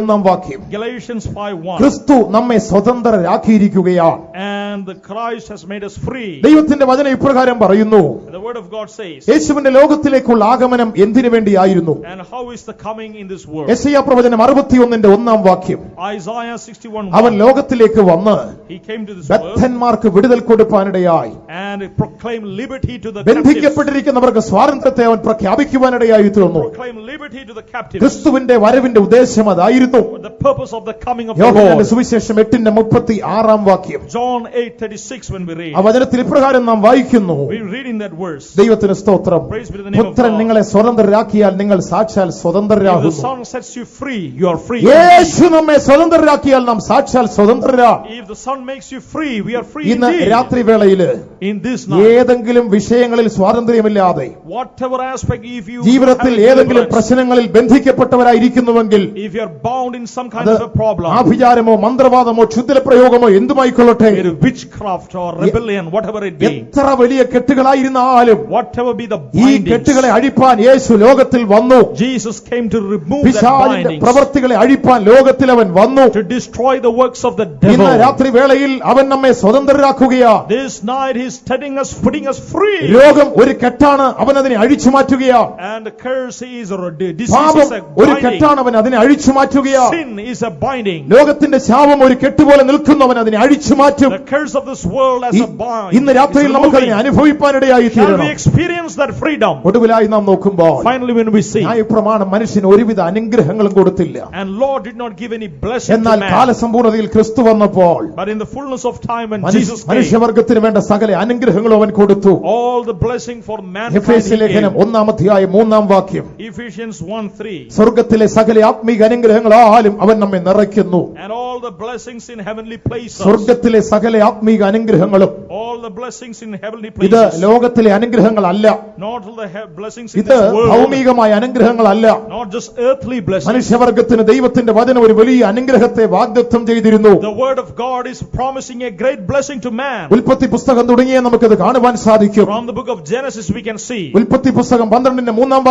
1 വാക്യം, Galatians 5:1. ക്രിസ്തു നമ്മെ സ്വതന്ത്രരാക്കിയിരിക്കുകയാണ്. And the Christ has made us free. ദൈവത്തിന്റെ വചനം ഇപ്രകാരം പറയുന്നു, The word of God says, യേശുവിന്റെ ലോകത്തിലേക്കുള്ള ആഗമനം എന്തിനു വേണ്ടിയായിരുന്നു? and how is the coming in this world? യെശയ്യാ പ്രവചനം 61:1 വാക്യം, Isaiah 61:1. അവൻ ലോകത്തിലേക്ക് വന്ന് He came to this world ബദ്ധന്മാർക്ക് വിടുതൽ കൊടുപ്പാനിടയായി, and proclaimed liberty to the captives. ബന്ധിക്കപ്പെട്ടിരിക്കുന്നവർക്ക് സ്വാതന്ത്ര്യത്തെ അവൻ പ്രഖ്യാപിക്കുവാനിടയായി തീർന്നു. Proclaim liberty to the captives. ക്രിസ്തുവിന്റെ വരവിന്റെ ഉദ്ദേശം അതായിരുന്നു. The purpose of the coming of the യോഹന്നാന്റെ Lord. സുവിശേഷം 8:36 വാക്യം, John 8:36, when we read, ആ വചനത്തിൽ ഇപ്രകാരം നാം വായിക്കുന്നു, we read in that verse, ദൈവത്തിന് സ്തോത്രം, praise be to the name of പുത്രൻ God. നിങ്ങളെ സ്വതന്ത്രരാക്കിയാൽ നിങ്ങൾ സാക്ഷാൽ If the സ്വതന്ത്രരാകുന്നു. Son sets you free, you are free. യേശു നമ്മെ സ്വതന്ത്രരാക്കിയാൽ നാം സാക്ഷാൽ സ്വതന്ത്രരാണ്. If the Son makes you free, we are free ഇന്ന് indeed. രാത്രി വേളയില് In this night, ഏതെങ്കിലും വിഷയങ്ങളിൽ സ്വാതന്ത്ര്യമില്ലാതെ whatever aspect, if you ജീവിതത്തിൽ have a ഏതെങ്കിലും deliverance, പ്രശ്നങ്ങളിൽ ബന്ധിക്കപ്പെട്ടവരായിരിക്കുന്നുവെങ്കിൽ, if you are bound in some kind അത് of a problem, ആഭിചാരമോ മന്ത്രവാദമോ ക്ഷുദ്രപ്രയോഗമോ എന്തുമായിക്കൊള്ളട്ടെ, whether witchcraft or rebellion, whatever it be, എത്ര വലിയ കെട്ടുകളായിരുന്നാലും whatever be the ഈ bindings, കെട്ടുകളെ അഴിപ്പാൻ യേശു ലോകത്തിൽ വന്നു. Jesus came to remove that പിശാചിന്റെ bindings, പ്രവർത്തികളെ അഴിപ്പാൻ ലോകത്തിൽ അവൻ വന്നു. to destroy the works of the ഇന്ന് devil. രാത്രി വേളയിൽ അവൻ നമ്മെ സ്വതന്ത്രരാക്കുകയാ. This night He is setting us, putting us free. രോഗം ഒരു കെട്ടാണ്, അവൻ അതിനെ അഴിച്ചു മാറ്റുകയാ. And the curse is, or disease പാപം is a ഒരു binding. കെട്ടാണ്, അവൻ അതിനെ അഴിച്ചു മാറ്റുകയാ. Sin is a binding. ലോകത്തിന്റെ ശാപം ഒരു കെട്ടുപോലെ നിൽക്കുന്നവൻ അതിനെ അഴിച്ചു മാറ്റും. The curse of this world as a bind. ഇന്ന് രാത്രിയിൽ നമുക്കതിനെ അനുഭവിപ്പാനിടയായി Shall we തീരണം. experience that freedom? ഒടുവിലായി നാം നോക്കുമ്പോൾ, Finally, when we see, ന്യായപ്രമാണം മനുഷ്യന് ഒരുവിധ അനുഗ്രഹങ്ങളും കൊടുത്തില്ല. and Lord did not give any blessing to എന്നാൽ man, കാലസമ്പൂർണ്ണതയിൽ ക്രിസ്തു വന്നപ്പോൾ but in the fullness of time when Jesus came, മനുഷ്യവർഗത്തിന് വേണ്ട സകല അനുഗ്രഹങ്ങളും അവൻ കൊടുത്തു. all the blessing for mankind എഫേസ്യ He ലേഖനം gave. 1-ാം വാക്യം, Ephesians 1:3, സ്വർഗത്തിലെ സകല ആത്മീക അനുഗ്രഹങ്ങളാലും അവൻ നമ്മെ നിറയ്ക്കുന്നു. and all the blessings in heavenly places, സ്വർഗത്തിലെ സകല ആത്മീക അനുഗ്രഹങ്ങളും, all the blessings in heavenly ഇത് places, ലോകത്തിലെ അനുഗ്രഹങ്ങളല്ല, not all the blessings in ഇത് this world, ഭൗമികമായ അനുഗ്രഹങ്ങളല്ല. not just earthly blessings. മനുഷ്യവർഗത്തിന് ദൈവത്തിന്റെ വചനം ഒരു വലിയ അനുഗ്രഹത്തെ വാഗ്ദത്തം ചെയ്തിരുന്നു. The word of God is promising a great blessing to man. ഉൽപ്പത്തി പുസ്തകം തുടങ്ങിയ നമുക്കത് കാണുവാൻ സാധിക്കും. From the book of Genesis we can see. ഉൽപ്പത്തി പുസ്തകം 12-ാം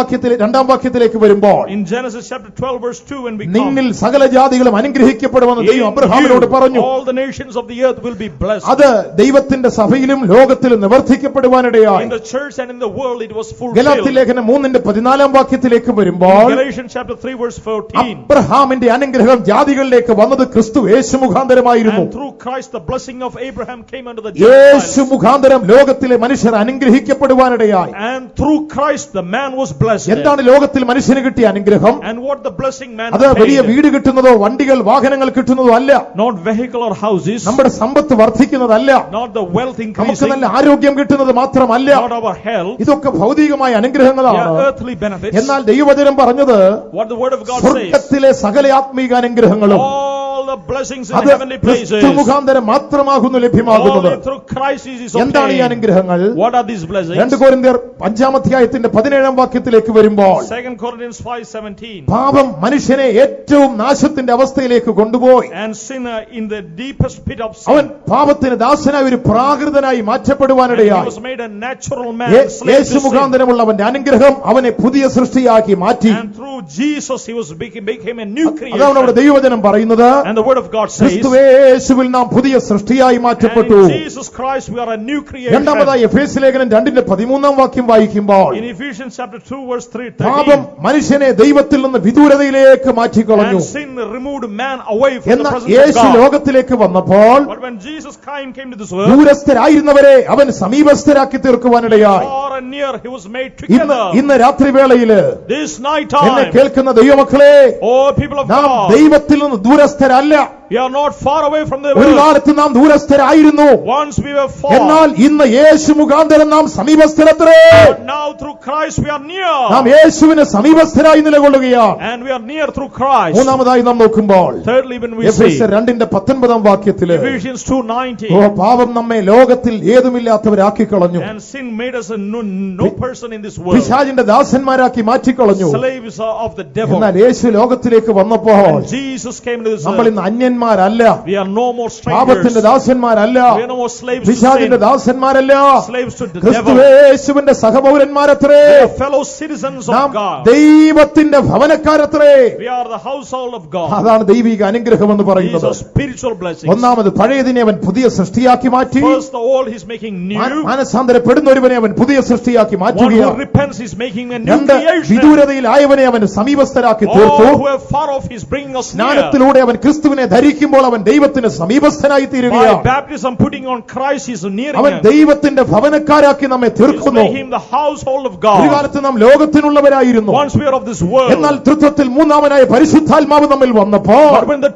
വാക്യത്തിലേക്ക് വരുമ്പോൾ, In Genesis chapter 12 verse 2, when we come, നിന്നിൽ സകല ജാതികളും അനുഗ്രഹിക്കപ്പെടുമെന്ന് ദൈവം in അബ്രഹാമിനോട് you പറഞ്ഞു. all the nations of the earth will be blessed. അത് ദൈവത്തിന്റെ സഭയിലും ലോകത്തിലും നിവർത്തിക്കപ്പെടുവാനിടയായി. In the church and in the world it was Galatia fulfilled. ലേഖനം 3:14 വാക്യത്തിലേക്ക് വരുമ്പോൾ Galatians chapter 3 verse 14. അബ്രഹാമിന്റെ അനുഗ്രഹം ജാതികളിലേക്ക് വന്നത് ക്രിസ്തു യേശു മുഖാന്തരമായിരുന്നു. And through Christ the blessing of Abraham came unto the Yeshu Gentiles. മുഖാന്തരം ലോകത്തിലെ മനുഷ്യർ അനുഗ്രഹിക്കപ്പെടുവാനിടയായി. And through Christ the man was blessed. എന്താണ് ലോകത്തിൽ മനുഷ്യന് കിട്ടിയ അനുഗ്രഹം? And what the blessing man അത് വലിയ obtained? വീട് കിട്ടുന്നതോ വണ്ടികൾ വാഹനങ്ങൾ കിട്ടുന്നതോ അല്ല. Not vehicle or houses. നമ്മുടെ സമ്പത്ത് വർദ്ധിക്കുന്നതല്ല. Not the wealth നമുക്ക് increasing. നല്ല ആരോഗ്യം കിട്ടുന്നത് മാത്രമല്ല. Not our health. ഇതൊക്കെ ഭൗതികമായ They അനുഗ്രഹങ്ങളാണ്. are earthly benefits. എന്നാൽ ദൈവവചനം പറഞ്ഞത് What the word of God says. സ്വർഗ്ഗത്തിലെ സകല ആത്മീക അനുഗ്രഹങ്ങളും All the blessings in അത് heavenly places. ക്രിസ്തു മുഖാന്തരം മാത്രമാകുന്നു ലഭ്യമാകുന്നത്. Only through Christ is എന്താണ് ഈ obtained. അനുഗ്രഹങ്ങൾ? What are these blessings? 2 കൊരിന്ത്യർ 5-ാം 17 വാക്യത്തിലേക്ക് വരുമ്പോൾ 2 Corinthians 5:17. പാപം മനുഷ്യനെ ഏറ്റവും നാശത്തിന്റെ അവസ്ഥയിലേക്ക് കൊണ്ടുപോയി. And sin in the deepest pit of അവൻ sin. പാപത്തിന് ദാസനായി ഒരു പ്രാകൃതനായി And he മാറ്റപ്പെടുവാനിടയായി. was made a natural man, slave Yeshu to sin. മുഖാന്തരമുള്ള അവന്റെ അനുഗ്രഹം അവനെ പുതിയ സൃഷ്ടിയാക്കി മാറ്റി. And through Jesus he became a new അതാണ് അവിടെ creation. ദൈവവചനം പറയുന്നത്. And the word of God says, ക്രിസ്തുവേശുവിൽ നാം പുതിയ സൃഷ്ടിയായി and മാറ്റപ്പെട്ടു. in Jesus Christ we are a new creation. രണ്ടാമതായി എഫേസ്യ ലേഖനം 2:13 വാക്യം വായിക്കുമ്പോൾ In Ephesians chapter 2 verse പാപം 3:13. മനുഷ്യനെ ദൈവത്തിൽ നിന്ന് വിദൂരതയിലേക്ക് മാറ്റിക്കളഞ്ഞു. And sin removed man away from the എന്നാൽ presence of യേശു God. ലോകത്തിലേക്ക് വന്നപ്പോൾ But when Jesus came to this world, ദൂരസ്ഥരായിരുന്നവരെ അവൻ സമീപസ്ഥരാക്കി തീർക്കുവാനിടയായി. far and near he was made ഇന്ന് together. രാത്രിവേളയില് This night എന്നെ time, കേൾക്കുന്ന ദൈവമക്കളെ, oh people of നാം God, ദൈവത്തിൽ നിന്ന് ദൂരസ്ഥരല്ല. we are not far away from the ഒരു world. കാലത്ത് നാം ദൂരസ്ഥരായിരുന്നു. Once we were എന്നാൽ far, ഇന്ന് യേശു മുഖാന്തരം നാം സമീപസ്ഥരത്രേ. but now through Christ we are നാം near. യേശുവിന് സമീപസ്ഥരായി നിലകൊള്ളുകയാണ്. And we are near through Christ. മൂന്നാമതായി നാം നോക്കുമ്പോൾ Thirdly, when we see എഫേസ്യർ 2:19 വാക്യത്തില് Ephesians 2:19, പാപം നമ്മെ ലോകത്തിൽ ഏതുമില്ലാത്തവരാക്കി കളഞ്ഞു. and sin made us no person in this world, പിശാചിന്റെ ദാസന്മാരാക്കി മാറ്റിക്കളഞ്ഞു. slaves of the devil. എന്നാൽ യേശു ലോകത്തിലേക്ക് വന്നപ്പോൾ And Jesus came to this നമ്മൾ earth. ഇന്ന് അന്യന്മാരല്ല. We are no more പാപത്തിന്റെ strangers. ദാസന്മാരല്ല. We are no more slaves to പിശാചിന്റെ sin, ദാസന്മാരല്ല. slaves to the ക്രിസ്തു devil. യേശുവിന്റെ സഹപൗരന്മാരത്രേ. We are fellow citizens നാം of God. ദൈവത്തിന്റെ ഭവനക്കാരത്രേ. We are the household of God. അതാണ് ദൈവിക അനുഗ്രഹം എന്ന് These പറയുന്നത്. are spiritual blessings. ഒന്നാമത് പഴയതിനെ അവൻ പുതിയ സൃഷ്ടിയാക്കി മാറ്റി. First, the old he's making new. മാനസാന്തരപ്പെടുന്നവരെ അവൻ പുതിയ സൃഷ്ടിയാക്കി One who മാറ്റുകയാണ്. repents is making a new രണ്ട് creation. വിദൂരതയിലായവനെ അവൻ സമീപസ്ഥരാക്കി തീർത്തു. All who are far off he's bringing us near. സ്നാനത്തിലൂടെ അവൻ ക്രിസ്തുവിനെ ധരിക്കുമ്പോൾ അവൻ ദൈവത്തിന് സമീപസ്ഥനായി By തീരുകയാണ്. baptism putting on Christ he's nearing അവൻ us. ദൈവത്തിന്റെ ഭവനക്കാരാക്കി നമ്മെ He's തീർക്കുന്നു. making him the household of ഒരു God. കാലത്ത് നാം ലോകത്തിനുള്ളവരായിരുന്നു. Once we are of this world. എന്നാൽ തൃത്വത്തിൽ മൂന്നാമനായ പരിശുദ്ധാത്മാവ് നമ്മിൽ വന്നപ്പോൾ But when the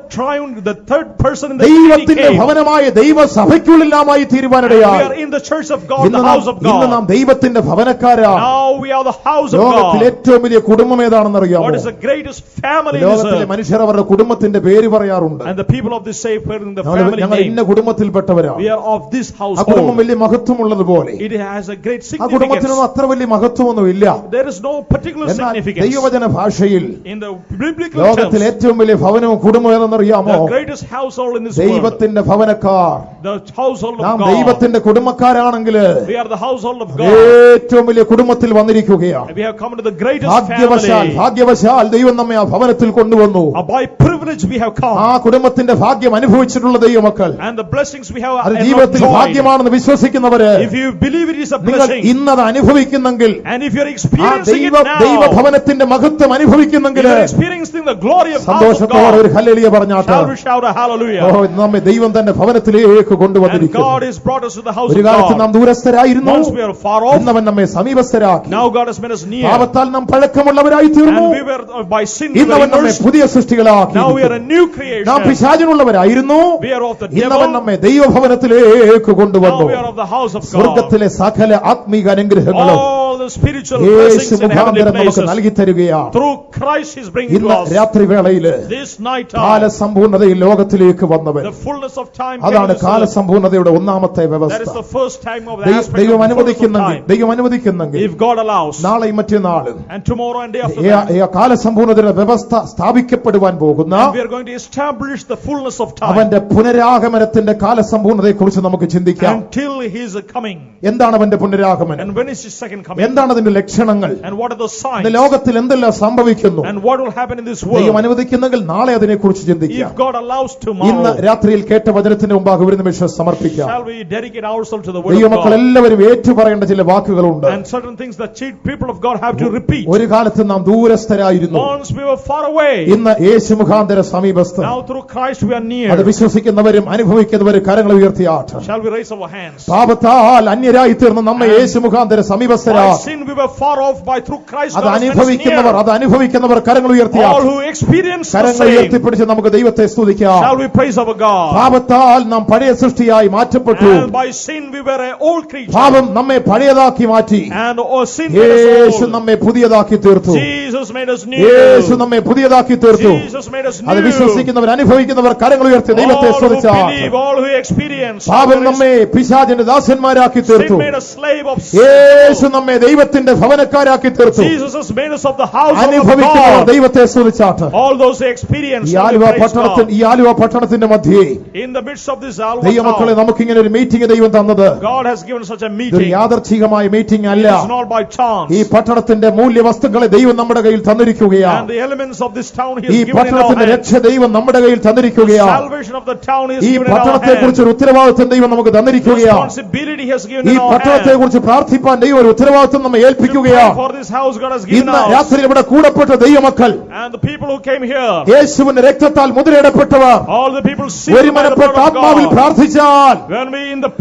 third person in the Trinity ദൈവത്തിന്റെ came, ഭവനമായ ദൈവസഭയ്ക്കുള്ളിൽ നാമായി and we തീരുവാനിടയായി. are in the church of God, ഇന്ന് the house of ഇന്ന് നാം God. ദൈവത്തിന്റെ ഭവനക്കാരാണ്. Now we are the house of ലോകത്തിൽ God. ഏറ്റവും വലിയ കുടുംബം ഏതാണെന്നറിയാമോ? What is the greatest family in this ലോകത്തിലെ earth? മനുഷ്യർ അവരുടെ കുടുംബത്തിന്റെ പേര് പറയാറുണ്ട്. And the people of this say in the family ഞങ്ങൾ name. ഇന്ന കുടുംബത്തിൽപ്പെട്ടവരാണ്. We are of this ആ കുടുംബം household. വലിയ മഹത്വമുള്ളതുപോലെ It has a great ആ കുടുംബത്തിനൊന്നും significance. അത്ര വലിയ മഹത്വമൊന്നുമില്ല. There is no particular എന്നാൽ significance. ദൈവവചന ഭാഷയിൽ In the biblical ലോകത്തിൽ terms, ഏറ്റവും വലിയ ഭവനവും കുടുംബം ഏതെന്നറിയാമോ? the greatest household in this world, ദൈവത്തിന്റെ ഭവനക്കാർ. the household നാം of God. ദൈവത്തിന്റെ കുടുംബക്കാരാണെങ്കിൽ We are the household of God. ഏറ്റവും വലിയ കുടുംബത്തിൽ വന്നിരിക്കുകയാണ്. We have come to the greatest family. ഭാഗ്യവശാൽ ദൈവം നമ്മെ ആ ഭവനത്തിൽ കൊണ്ടുവന്നു. By privilege we have come. ആ കുടുംബത്തിന്റെ ഭാഗ്യം അനുഭവിച്ചിട്ടുള്ള ദൈവമക്കൾ, And the blessings we have അത് ജീവിതത്തിൽ enjoyed. ഭാഗ്യമാണെന്ന് വിശ്വസിക്കുന്നവര്, If you believe it is a നിങ്ങൾ blessing, ഇന്നത് അനുഭവിക്കുന്നെങ്കിൽ, and if you are ആ experiencing it now, ദൈവഭവനത്തിന്റെ മഹത്വം if അനുഭവിക്കുന്നെങ്കിൽ you are experiencing the glory of house of സന്തോഷത്തോടെ ഒരു God, ഹല്ലേലൂയ പറഞ്ഞാട്ട്. shall we shout a hallelujah? ഇന്ന് നമ്മെ ദൈവം തന്റെ ഭവനത്തിലേക്ക് And കൊണ്ടുവന്നിരിക്കുന്നു. God has brought us to the house ഒരു of കാലത്ത് നാം God. ദൂരസ്ഥരായിരുന്നു. Once we are far off, ഇന്നവൻ നമ്മെ സമീപസ്ഥരാക്കി. now God has made us near. പാപത്താൽ നാം പഴക്കമുള്ളവരായി തീർന്നു. And we were by sin we were ഇന്നവൻ നമ്മെ immersed. പുതിയ സൃഷ്ടികളാക്കി. Now we are a new നാം creation. പിശാചിനുള്ളവരായിരുന്നു. We are of the ഇന്നവൻ devil. നമ്മെ ദൈവഭവനത്തിലേക്ക് Now കൊണ്ടുവന്നു. we are of the house of God. സ്വർഗ്ഗത്തിലെ സകല ആത്മീക അനുഗ്രഹങ്ങളും All the spiritual Yeshu blessings in heavenly മുഖാന്തരം നമുക്ക് places. നൽകി തരികയാണ്. Through Christ is bringing to ഇന്ന് us. രാത്രിവേളയില് This night time, കാലസമ്പൂർണതയിൽ ലോകത്തിലേക്ക് വന്നവൻ. the fullness of time came അതാണ് to this earth. കാലസമ്പൂർണതയുടെ ഒന്നാമത്തെ That is വ്യവസ്ഥ. the first time of the aspect ദൈവം of the fullness of അനുവദിക്കുന്നെങ്കിൽ time. If God allows, നാളെയും മറ്റന്നാളും and tomorrow and day after that, കാലസമ്പൂർണതയുടെ വ്യവസ്ഥ സ്ഥാപിക്കപ്പെടുവാൻ പോകുന്ന and we are going to establish the fullness of time അവന്റെ പുനരാഗമനത്തിന്റെ കാലസമ്പൂർണതയെ കുറിച്ച് നമുക്ക് ചിന്തിക്കാം. until his coming. എന്താണ് അവന്റെ പുനരാഗമനം? And when is his second coming? എന്താണ് അതിന്റെ ലക്ഷണങ്ങൾ, and what are the signs, ഇന്ന് ലോകത്തിൽ എന്തെല്ലാം സംഭവിക്കുന്നു, and what will happen in this ദൈവം world. അനുവദിക്കുന്നെങ്കിൽ നാളെ അതിനെക്കുറിച്ച് ചിന്തിക്കാം. If God allows ഇന്ന് tomorrow, രാത്രിയിൽ കേട്ട വചനത്തിന് മുമ്പാകെ ഒരു നിമിഷം സമർപ്പിക്കാം. shall we dedicate ourselves to the word of ദൈവമക്കൾ God. എല്ലാവരും ഏറ്റുപറയേണ്ട ചില വാക്കുകളുണ്ട്. And certain things that people of God have to repeat. ഒരു കാലത്ത് നാം ദൂരസ്ഥരായിരുന്നു, Once we were far away, ഇന്ന് യേശു മുഖാന്തര സമീപസ്ഥ. now through Christ we are അത് near. വിശ്വസിക്കുന്നവരും അനുഭവിക്കുന്നവരും കരങ്ങൾ ഉയർത്തിയാട്ട്. Shall we raise our hands? പാപത്താൽ അന്യരായി തീർന്ന് നമ്മെ യേശു മുഖാന്തര By സമീപസ്ഥരാ. sin we were far off, by through Christ അത് God has made us അനുഭവിക്കുന്നവർ near. അത് അനുഭവിക്കുന്നവർ കരങ്ങൾ All ഉയർത്തിയാട്ട്. who experience the കരങ്ങൾ same, ഉയർത്തിപ്പിടിച്ച് നമുക്ക് ദൈവത്തെ സ്തുതിക്കാം. shall we praise our God. പാപത്താൽ നാം പഴയ സൃഷ്ടിയായി മാറ്റപ്പെട്ടു. And by sin we were an old creature. പാപം നമ്മെ പഴയതാക്കി മാറ്റി. And sin made Yeshu us old. നമ്മെ പുതിയതാക്കി തീർത്തു. Jesus made us യേശു new. നമ്മെ പുതിയതാക്കി തീർത്തു. Jesus made us അത് new. വിശ്വസിക്കുന്നവർ അനുഭവിക്കുന്നവർ കരങ്ങൾ ഉയർത്തി ദൈവത്തെ All who സ്തുതിച്ചാൽ. believe, all who experience, പാപം നമ്മെ പിശാചിന്റെ ദാസന്മാരാക്കി തീർത്തു. sin made us slave of Yeshu sin. നമ്മെ ദൈവത്തിന്റെ ഭവനക്കാരാക്കി തീർത്തു. Jesus has made us of the house of അനുഭവിക്കുന്നവർ God. ദൈവത്തെ സ്തുതിച്ചാട്ട്. All those who experience, ഈ shall we ആലുവ praise പട്ടണത്തിൽ God. ഈ ആലുവ പട്ടണത്തിന്റെ മധ്യേ In the midst of this Alva ദൈവമക്കളെ town, നമുക്കിങ്ങനെ ഒരു മീറ്റിംഗ് ദൈവം തന്നത് God has given such a ഇതൊരു meeting. യാദർച്ഛികമായ മീറ്റിംഗ് അല്ല. It's not by chance. ഈ പട്ടണത്തിന്റെ മൂല്യവസ്തുക്കളെ ദൈവം നമ്മുടെ കയ്യിൽ And തന്നിരിക്കുകയാണ്. the elements of this town He ഈ has given in our പട്ടണത്തിന്റെ hands. രക്ഷ ദൈവം നമ്മുടെ കയ്യിൽ തന്നിരിക്കുകയാണ്. Salvation of the town is ഈ given in our പട്ടണത്തെ hands. കുറിച്ച് ഒരു ഉത്തരവാദിത്വം ദൈവം നമുക്ക് തന്നിരിക്കുകയാണ്. Responsibility He has given ഈ in our പട്ടണത്തെ hands. കുറിച്ച് പ്രാർത്ഥിപ്പാൻ ദൈവം ഒരു ഉത്തരവാദിത്വം നമ്മെ To pray ഏൽപ്പിക്കുകയാണ്. for this house God has given ഇന്ന് us. രാത്രി ഇവിടെ കൂടപ്പെട്ട ദൈവമക്കൾ, And the people who came here, യേശുവിന്റെ രക്തത്താൽ മുദ്രയിടപ്പെട്ടവർ, all the people ഒരു sealed by the മനപ്പെട്ട blood of ആത്മാവിൽ God. പ്രാർത്ഥിച്ചാൽ, When we in the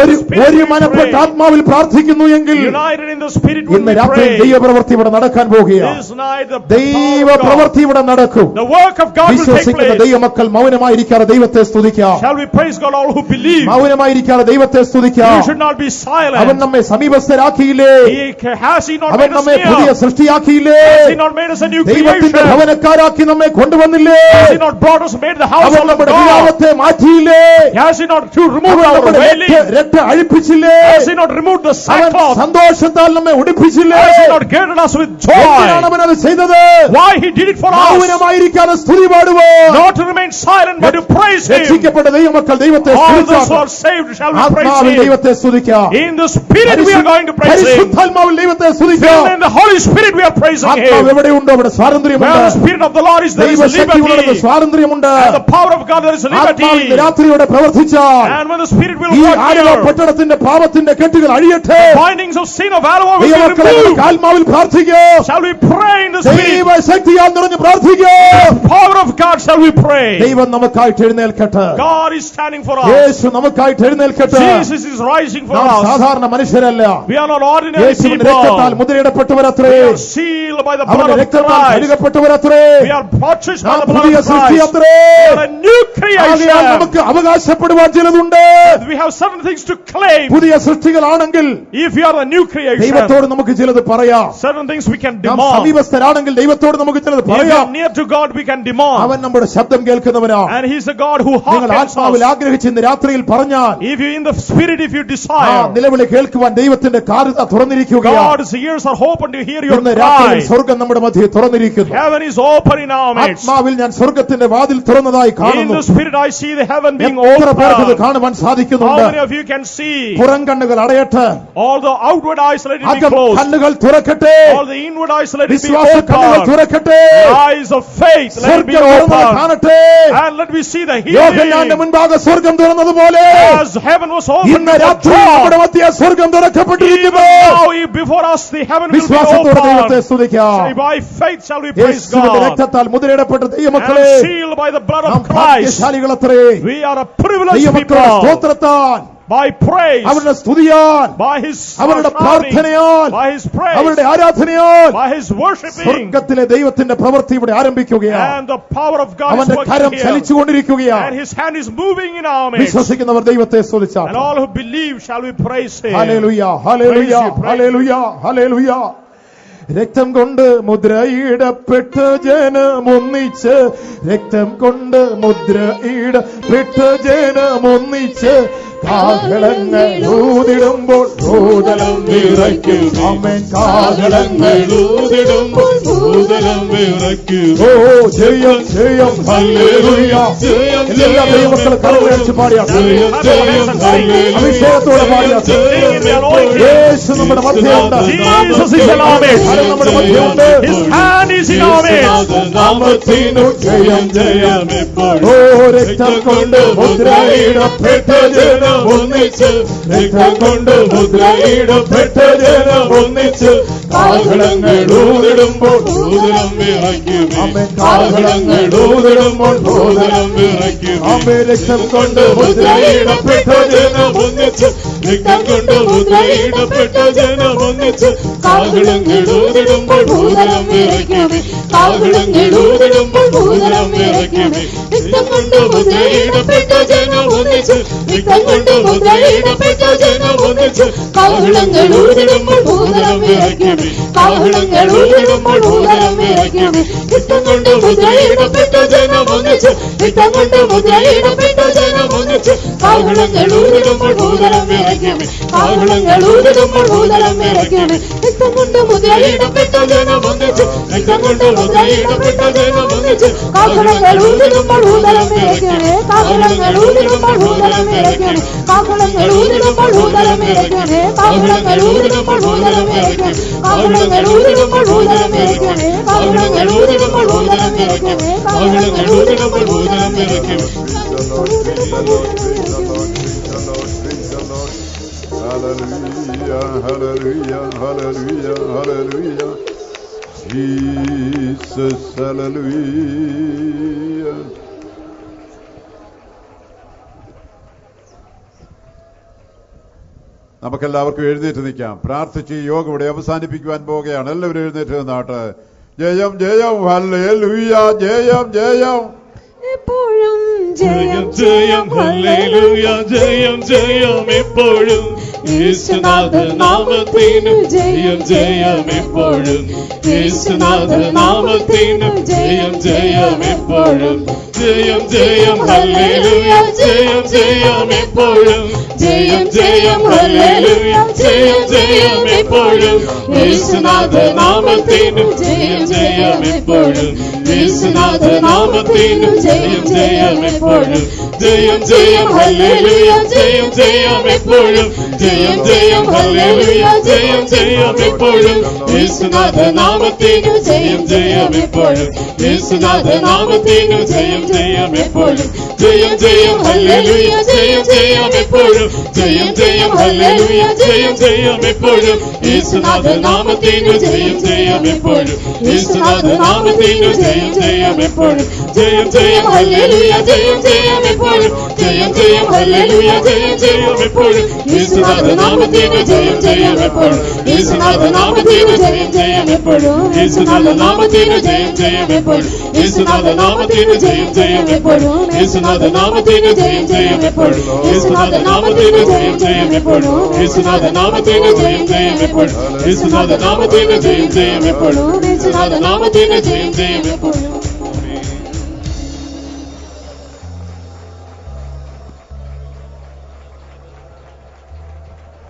ഒരു spirit we മനപ്പെട്ട pray, ആത്മാവിൽ പ്രാർത്ഥിക്കുന്നു എങ്കിൽ united in the spirit when ഇന്ന് we രാത്രി pray, ദൈവപ്രവൃത്തി ഇവിടെ നടക്കാൻ പോകുകയാണ്. this night the ദൈവ power of God, പ്രവൃത്തി ഇവിടെ നടക്കും. the work of God will take വിശ്വസിക്കുന്ന place. ദൈവമക്കൾ മൗനമായിരിക്കാതെ ദൈവത്തെ സ്തുതിക്കാം. Shall we praise God, all who believe? മൗനമായിരിക്കാതെ ദൈവത്തെ സ്തുതിക്കാം. You should not be അവൻ silent. നമ്മെ സമീപസ്ഥരാക്കിയില്ലേ? Has He not അവൻ made us നമ്മെ പുതിയ near? സൃഷ്ടിയാക്കിയില്ലേ? Has He not made us a new ദൈവത്തിന്റെ creation? ഭവനക്കാരാക്കി നമ്മെ കൊണ്ടുവന്നില്ലേ? Has He not brought us, made the house അവൻ of നമ്മുടെ God? വിലാപത്തെ മാറ്റിയില്ലേ? Has He not to remove അവൻ our നമ്മുടെ wailing? രക്ത അഴിപ്പിച്ചില്ലേ? Has He not removed the അവൻ sackcloth? സന്തോഷത്താൽ നമ്മെ ഉടിപ്പിച്ചില്ലേ? Has He not girded us with എന്തിനാണ് joy? അവൻ അത് ചെയ്തത്? Why He did it for us? മൗനമായിരിക്കാതെ സ്തുതി പാടുവോ? Not to remain silent, but to praise Him. രക്ഷിക്കപ്പെട്ട ദൈവമക്കൾ ദൈവത്തെ All those who സ്തുതിച്ചാൽ are saved, shall we ആത്മാവിൽ praise Him? ദൈവത്തെ സ്തുതിക്കാം. In the Spirit we are going to praise Him. പരിശുദ്ധാത്മാവിൽ ദൈവത്തെ Filled സ്തുതിക്കാം. in the Holy Spirit we are praising ആത്മാവ് Him. എവിടെയുണ്ടോ അവിടെ Where സ്വാതന്ത്ര്യമുണ്ട്. the Spirit of the Lord is, there is ദൈവശക്തിയുള്ളത് liberty. സ്വാതന്ത്ര്യമുണ്ട്. And the power of God, there is ആത്മാവിന്റെ liberty. രാത്രിയോടെ പ്രവർത്തിച്ചാൽ And when the Spirit will ഈ work Aluva here, പട്ടണത്തിന്റെ പാപത്തിന്റെ കെട്ടുകൾ അഴിയട്ടെ. bindings of sin of Alva will be ദൈവമക്കളെ നമുക്ക് removed. ആത്മാവിൽ പ്രാർത്ഥിക്കോ? Shall we pray in the Spirit? ദൈവശക്തിയാൽ നിറഞ്ഞ് പ്രാർത്ഥിക്കോ? Power of God, shall we pray? ദൈവം നമുക്കായിട്ട് എഴുന്നേൽക്കട്ടെ. God is standing for us. Yeshu നമുക്കായിട്ട് എഴുന്നേൽക്കട്ടെ. Jesus is rising for നാം us. സാധാരണ മനുഷ്യരല്ല. We are not ordinary യേശുവിന്റെ രക്തത്താൽ people. മുദ്രയിടപ്പെട്ടവരത്രേ. We are sealed by the blood അവന്റെ of രക്തത്താൽ Christ. കഴുകപ്പെട്ടവരത്രേ. We are purchased by നാം the blood പുതിയ of Christ. സൃഷ്ടിയത്രേ. We are a new ആകയാൽ creation. നമുക്ക് അവകാശപ്പെടുവാൻ ചിലതുണ്ട്. We have certain things to claim. പുതിയ സൃഷ്ടികളാണെങ്കിൽ If we are a new creation, ദൈവത്തോട് നമുക്ക് ചിലത് പറയാം. certain things we can നാം demand. സമീപസ്ഥരാണെങ്കിൽ ദൈവത്തോട് നമുക്ക് ചിലത് If we പറയാം. are near to God, we can demand. അവൻ നമ്മുടെ ശബ്ദം കേൾക്കുന്നവനാണ്. And He's a God who നിങ്ങൾ hearkens ആത്മാവിൽ us. ആഗ്രഹിച്ച് ഇന്ന് രാത്രിയിൽ പറഞ്ഞാൽ If you in the Spirit, if you ആ desire, നിലവിളി കേൾക്കുവാൻ ദൈവത്തിന്റെ കാരുത തുറന്നിരിക്കുകയാണ്. God's ears are open to hear your ഇന്ന് രാത്രിയിൽ cry. സ്വർഗം നമ്മുടെ മധ്യേ തുറന്നിരിക്കുന്നു. Heaven is open in our midst. ആത്മാവിൽ ഞാൻ സ്വർഗത്തിന്റെ വാതിൽ തുറന്നതായി In കാണുന്നു. the Spirit, I see the heaven being എത്ര പേർക്ക് ഇത് open. കാണുവാൻ How സാധിക്കുന്നുണ്ട്? many of you can see? പുറം കണ്ണുകൾ അടയട്ടെ. All the outward eyes, let it be അകം closed. കണ്ണുകൾ തുറക്കട്ടെ. All the inward eyes, let it be വിശ്വാസ കണ്ണുകൾ open. തുറക്കട്ടെ. Eyes of faith, let it be സ്വർഗം തുറന്നത് open. കാണട്ടെ. And let me see the യോഹന്നാന്റെ healing. മുൻപാകെ സ്വർഗം തുറന്നതുപോലെ As heaven was open ഇന്ന് before രാത്രി നമ്മുടെ John, മധ്യേ സ്വർഗം even തുറക്കപ്പെട്ടിരിക്കുന്നു. now before us the heaven will be വിശ്വാസത്തോടെ ദൈവത്തെ open. സ്തുതിക്കാം. By faith shall we praise യേശുവിന്റെ God. രക്തത്താൽ മുദ്രയിടപ്പെട്ട ദൈവമക്കളെ And sealed by the blood നാം of Christ. ഭാഗ്യശാലികളത്രേ. We are a privileged ദൈവമക്കളുടെ people. സ്തോത്രത്താൽ, By praise, അവരുടെ സ്തുതിയാൽ, by His അവരുടെ shouting, പ്രാർത്ഥനയാൽ, by His praise, അവരുടെ ആരാധനയാൽ by His worshiping, സ്വർഗത്തിലെ ദൈവത്തിന്റെ പ്രവൃത്തി ഇവിടെ ആരംഭിക്കുകയാണ്. and the power of God is അവന്റെ കരം working here. ചലിച്ചുകൊണ്ടിരിക്കുകയാണ്. And His hand is moving in our midst. വിശ്വസിക്കുന്നവർ ദൈവത്തെ സ്തുതിച്ചാൽ And all who believe shall we praise Him. Hallelujah, hallelujah, Praise you, praise hallelujah, hallelujah. രക്തം കൊണ്ട് മുദ്രയിടപ്പെട്ട ജനമൊന്നിച്ച്, രക്തം കൊണ്ട് മുദ്രയിടപ്പെട്ട ജനമൊന്നിച്ച് കാഹളങ്ങൾ ഊതിടുമ്പോൾ ഭൂതലം വിറയ്ക്കും. ആമേൻ. കാഹളങ്ങൾ ഊതിടുമ്പോൾ ഭൂതലം വിറയ്ക്കും. ഓ ജയം ജയം ഹല്ലേലൂയ. എല്ലാ ദൈവമക്കളും കരമടിച്ച് പാടിയാ അഭിഷേകത്തോടെ പാടിയാ. യേശു നമ്മുടെ മധ്യമുണ്ട്. നമ്മുടെ മധ്യമുണ്ട്. നാമത്തിനു ജയം ജയം എപ്പോഴും. ഓ രക്തം കൊണ്ട് മുദ്രയിടപ്പെട്ട ജനം ഒന്നിച്ച്, രക്തം കൊണ്ട് മുദ്രയിടപ്പെട്ട ജനം ഒന്നിച്ച്, കാഹളങ്ങൾ ഊതിടുമ്പോൾ ഭൂതലം വിറയ്ക്കും. കാഹളങ്ങൾ ഊതിടുമ്പോൾ ഭൂതലം വിറയ്ക്കും. രക്തം കൊണ്ട് മുദ്രയിടപ്പെട്ട ജനം ഒന്നിച്ച്, രക്തം കൊണ്ട് മുദ്രയിടപ്പെട്ട ജനം ഒന്നിച്ച്, കാഹളങ്ങൾ ഊതിടുമ്പോൾ ഭൂതലം വിറയ്ക്കും. കാഹളങ്ങൾ ഊതിടുമ്പോൾ ഭൂതലം വിറയ്ക്കും. രക്തം കൊണ്ട് മുദ്രയിടപ്പെട്ട ജനം ഒന്നിച്ച്, രക്തം കൊണ്ട് മുദ്രയിടപ്പെട്ട ജനം ഒന്നിച്ച്, കാഹളങ്ങൾ ഊതിടുമ്പോൾ ഭൂതലം വിറയ്ക്കും. കാഹളങ്ങൾ ഊതിടുമ്പോൾ ഭൂതലം വിറയ്ക്കും. രക്തം കൊണ്ട് മുദ്രയിടപ്പെട്ട ജനം ഒന്നിച്ച്, രക്തം കൊണ്ട് മുദ്രയിടപ്പെട്ട ജനം ഒന്നിച്ച്, കാഹളങ്ങൾ ഊതിടുമ്പോൾ ഭൂതലം വിറയ്ക്കും. കാഹളങ്ങൾ ഊതിടുമ്പോൾ ഭൂതലം വിറയ്ക്കും. രക്തം കൊണ്ട് മുദ്രയിടപ്പെട്ട ജനം ഒന്നിച്ച്, രക്തം കൊണ്ട് മുദ്രയിടപ്പെട്ട ജനം ഒന്നിച്ച്, കാഹളങ്ങൾ ഊതിടുമ്പോൾ ഭൂതലം വിറയ്ക്കും. കാഹളങ്ങൾ ഊതിടുമ്പോൾ ഭൂതലം വിറയ്ക്കും. കാഹളങ്ങൾ ഊതിടുമ്പോൾ ഭൂതലം വിറയ്ക്കും. കാഹളങ്ങൾ ഊതിടുമ്പോൾ ഭൂതലം വിറയ്ക്കും. കാഹളങ്ങൾ ഊതിടുമ്പോൾ ഭൂതലം വിറയ്ക്കും. കാഹളങ്ങൾ ഊതിടുമ്പോൾ ഭൂതലം വിറയ്ക്കും. കാഹളങ്ങൾ ഊതിടുമ്പോൾ ഭൂതലം വിറയ്ക്കും. Hallelujah, hallelujah, hallelujah, hallelujah. Jesus, hallelujah. നമുക്കെല്ലാവർക്കും എഴുന്നേറ്റ് നിൽക്കാം. പ്രാർത്ഥിച്ച് യോഗം ഇവിടെ അവസാനിപ്പിക്കുവാൻ പോവുകയാണ്. എല്ലാവരും എഴുന്നേറ്റ് നിന്നാട്ടെ. ജയം ജയം ഹല്ലേലൂയ. ജയം ജയം എപ്പോഴും ജയം ജയം ഹല്ലേലൂയ. ജയം ജയം എപ്പോഴും. യേശുനാഥ നാമത്തിനു ജയം ജയം എപ്പോഴും. യേശുനാഥ നാമത്തിനു ജയം ജയം എപ്പോഴും. ജയം ജയം ഹല്ലേലൂയ. ജയം ജയം എപ്പോഴും. ജയം ജയം ഹല്ലേലൂയ. ജയം ജയം എപ്പോഴും. യേശുനാഥ നാമത്തിനു ജയം ജയം എപ്പോഴും. യേശുനാഥ നാമത്തിനു ജയം ജയം എപ്പോഴും. ജയം ജയം ഹല്ലേലൂയ. ജയം ജയം എപ്പോഴും. ജയം ജയം ഹല്ലേലൂയ. ജയം ജയം എപ്പോഴും. യേശുനാഥ നാമത്തിനു ജയം ജയം എപ്പോഴും. യേശുനാഥ നാമത്തിനു ജയം ജയം എപ്പോഴും. ജയം ജയം ഹല്ലേലൂയ. ജയം ജയം എപ്പോഴും. ജയം ജയം ഹല്ലേലൂയ. ജയം ജയം എപ്പോഴും. യേശുനാഥ നാമത്തിനു ജയം ജയം എപ്പോഴും. യേശുനാഥ നാമത്തിനു ജയം ജയം എപ്പോഴും. ജയം ജയം ഹല്ലേലൂയ. ജയം ജയം എപ്പോഴും. ജയം ജയം ഹല്ലേലൂയ. ജയം ജയം എപ്പോഴും. യേശുനാഥ നാമത്തിനു ജയം ജയം എപ്പോഴും. യേശുനാഥ നാമത്തിനു ജയം ജയം എപ്പോഴും. യേശുനാഥ നാമത്തിനു ജയം ജയം എപ്പോഴും. യേശുനാഥ നാമത്തിനു ജയം ജയം എപ്പോഴും. യേശുനാഥ നാമത്തിനു ജയം ജയം എപ്പോഴും. യേശുനാഥ നാമത്തിനു ജയം ജയം എപ്പോഴും. യേശുനാഥ നാമത്തിനു ജയം ജയം എപ്പോഴും. യേശുനാഥ നാമത്തിനു ജയം ജയം എപ്പോഴും. യേശുനാഥ നാമത്തിനു ജയം ജയം എപ്പോഴും.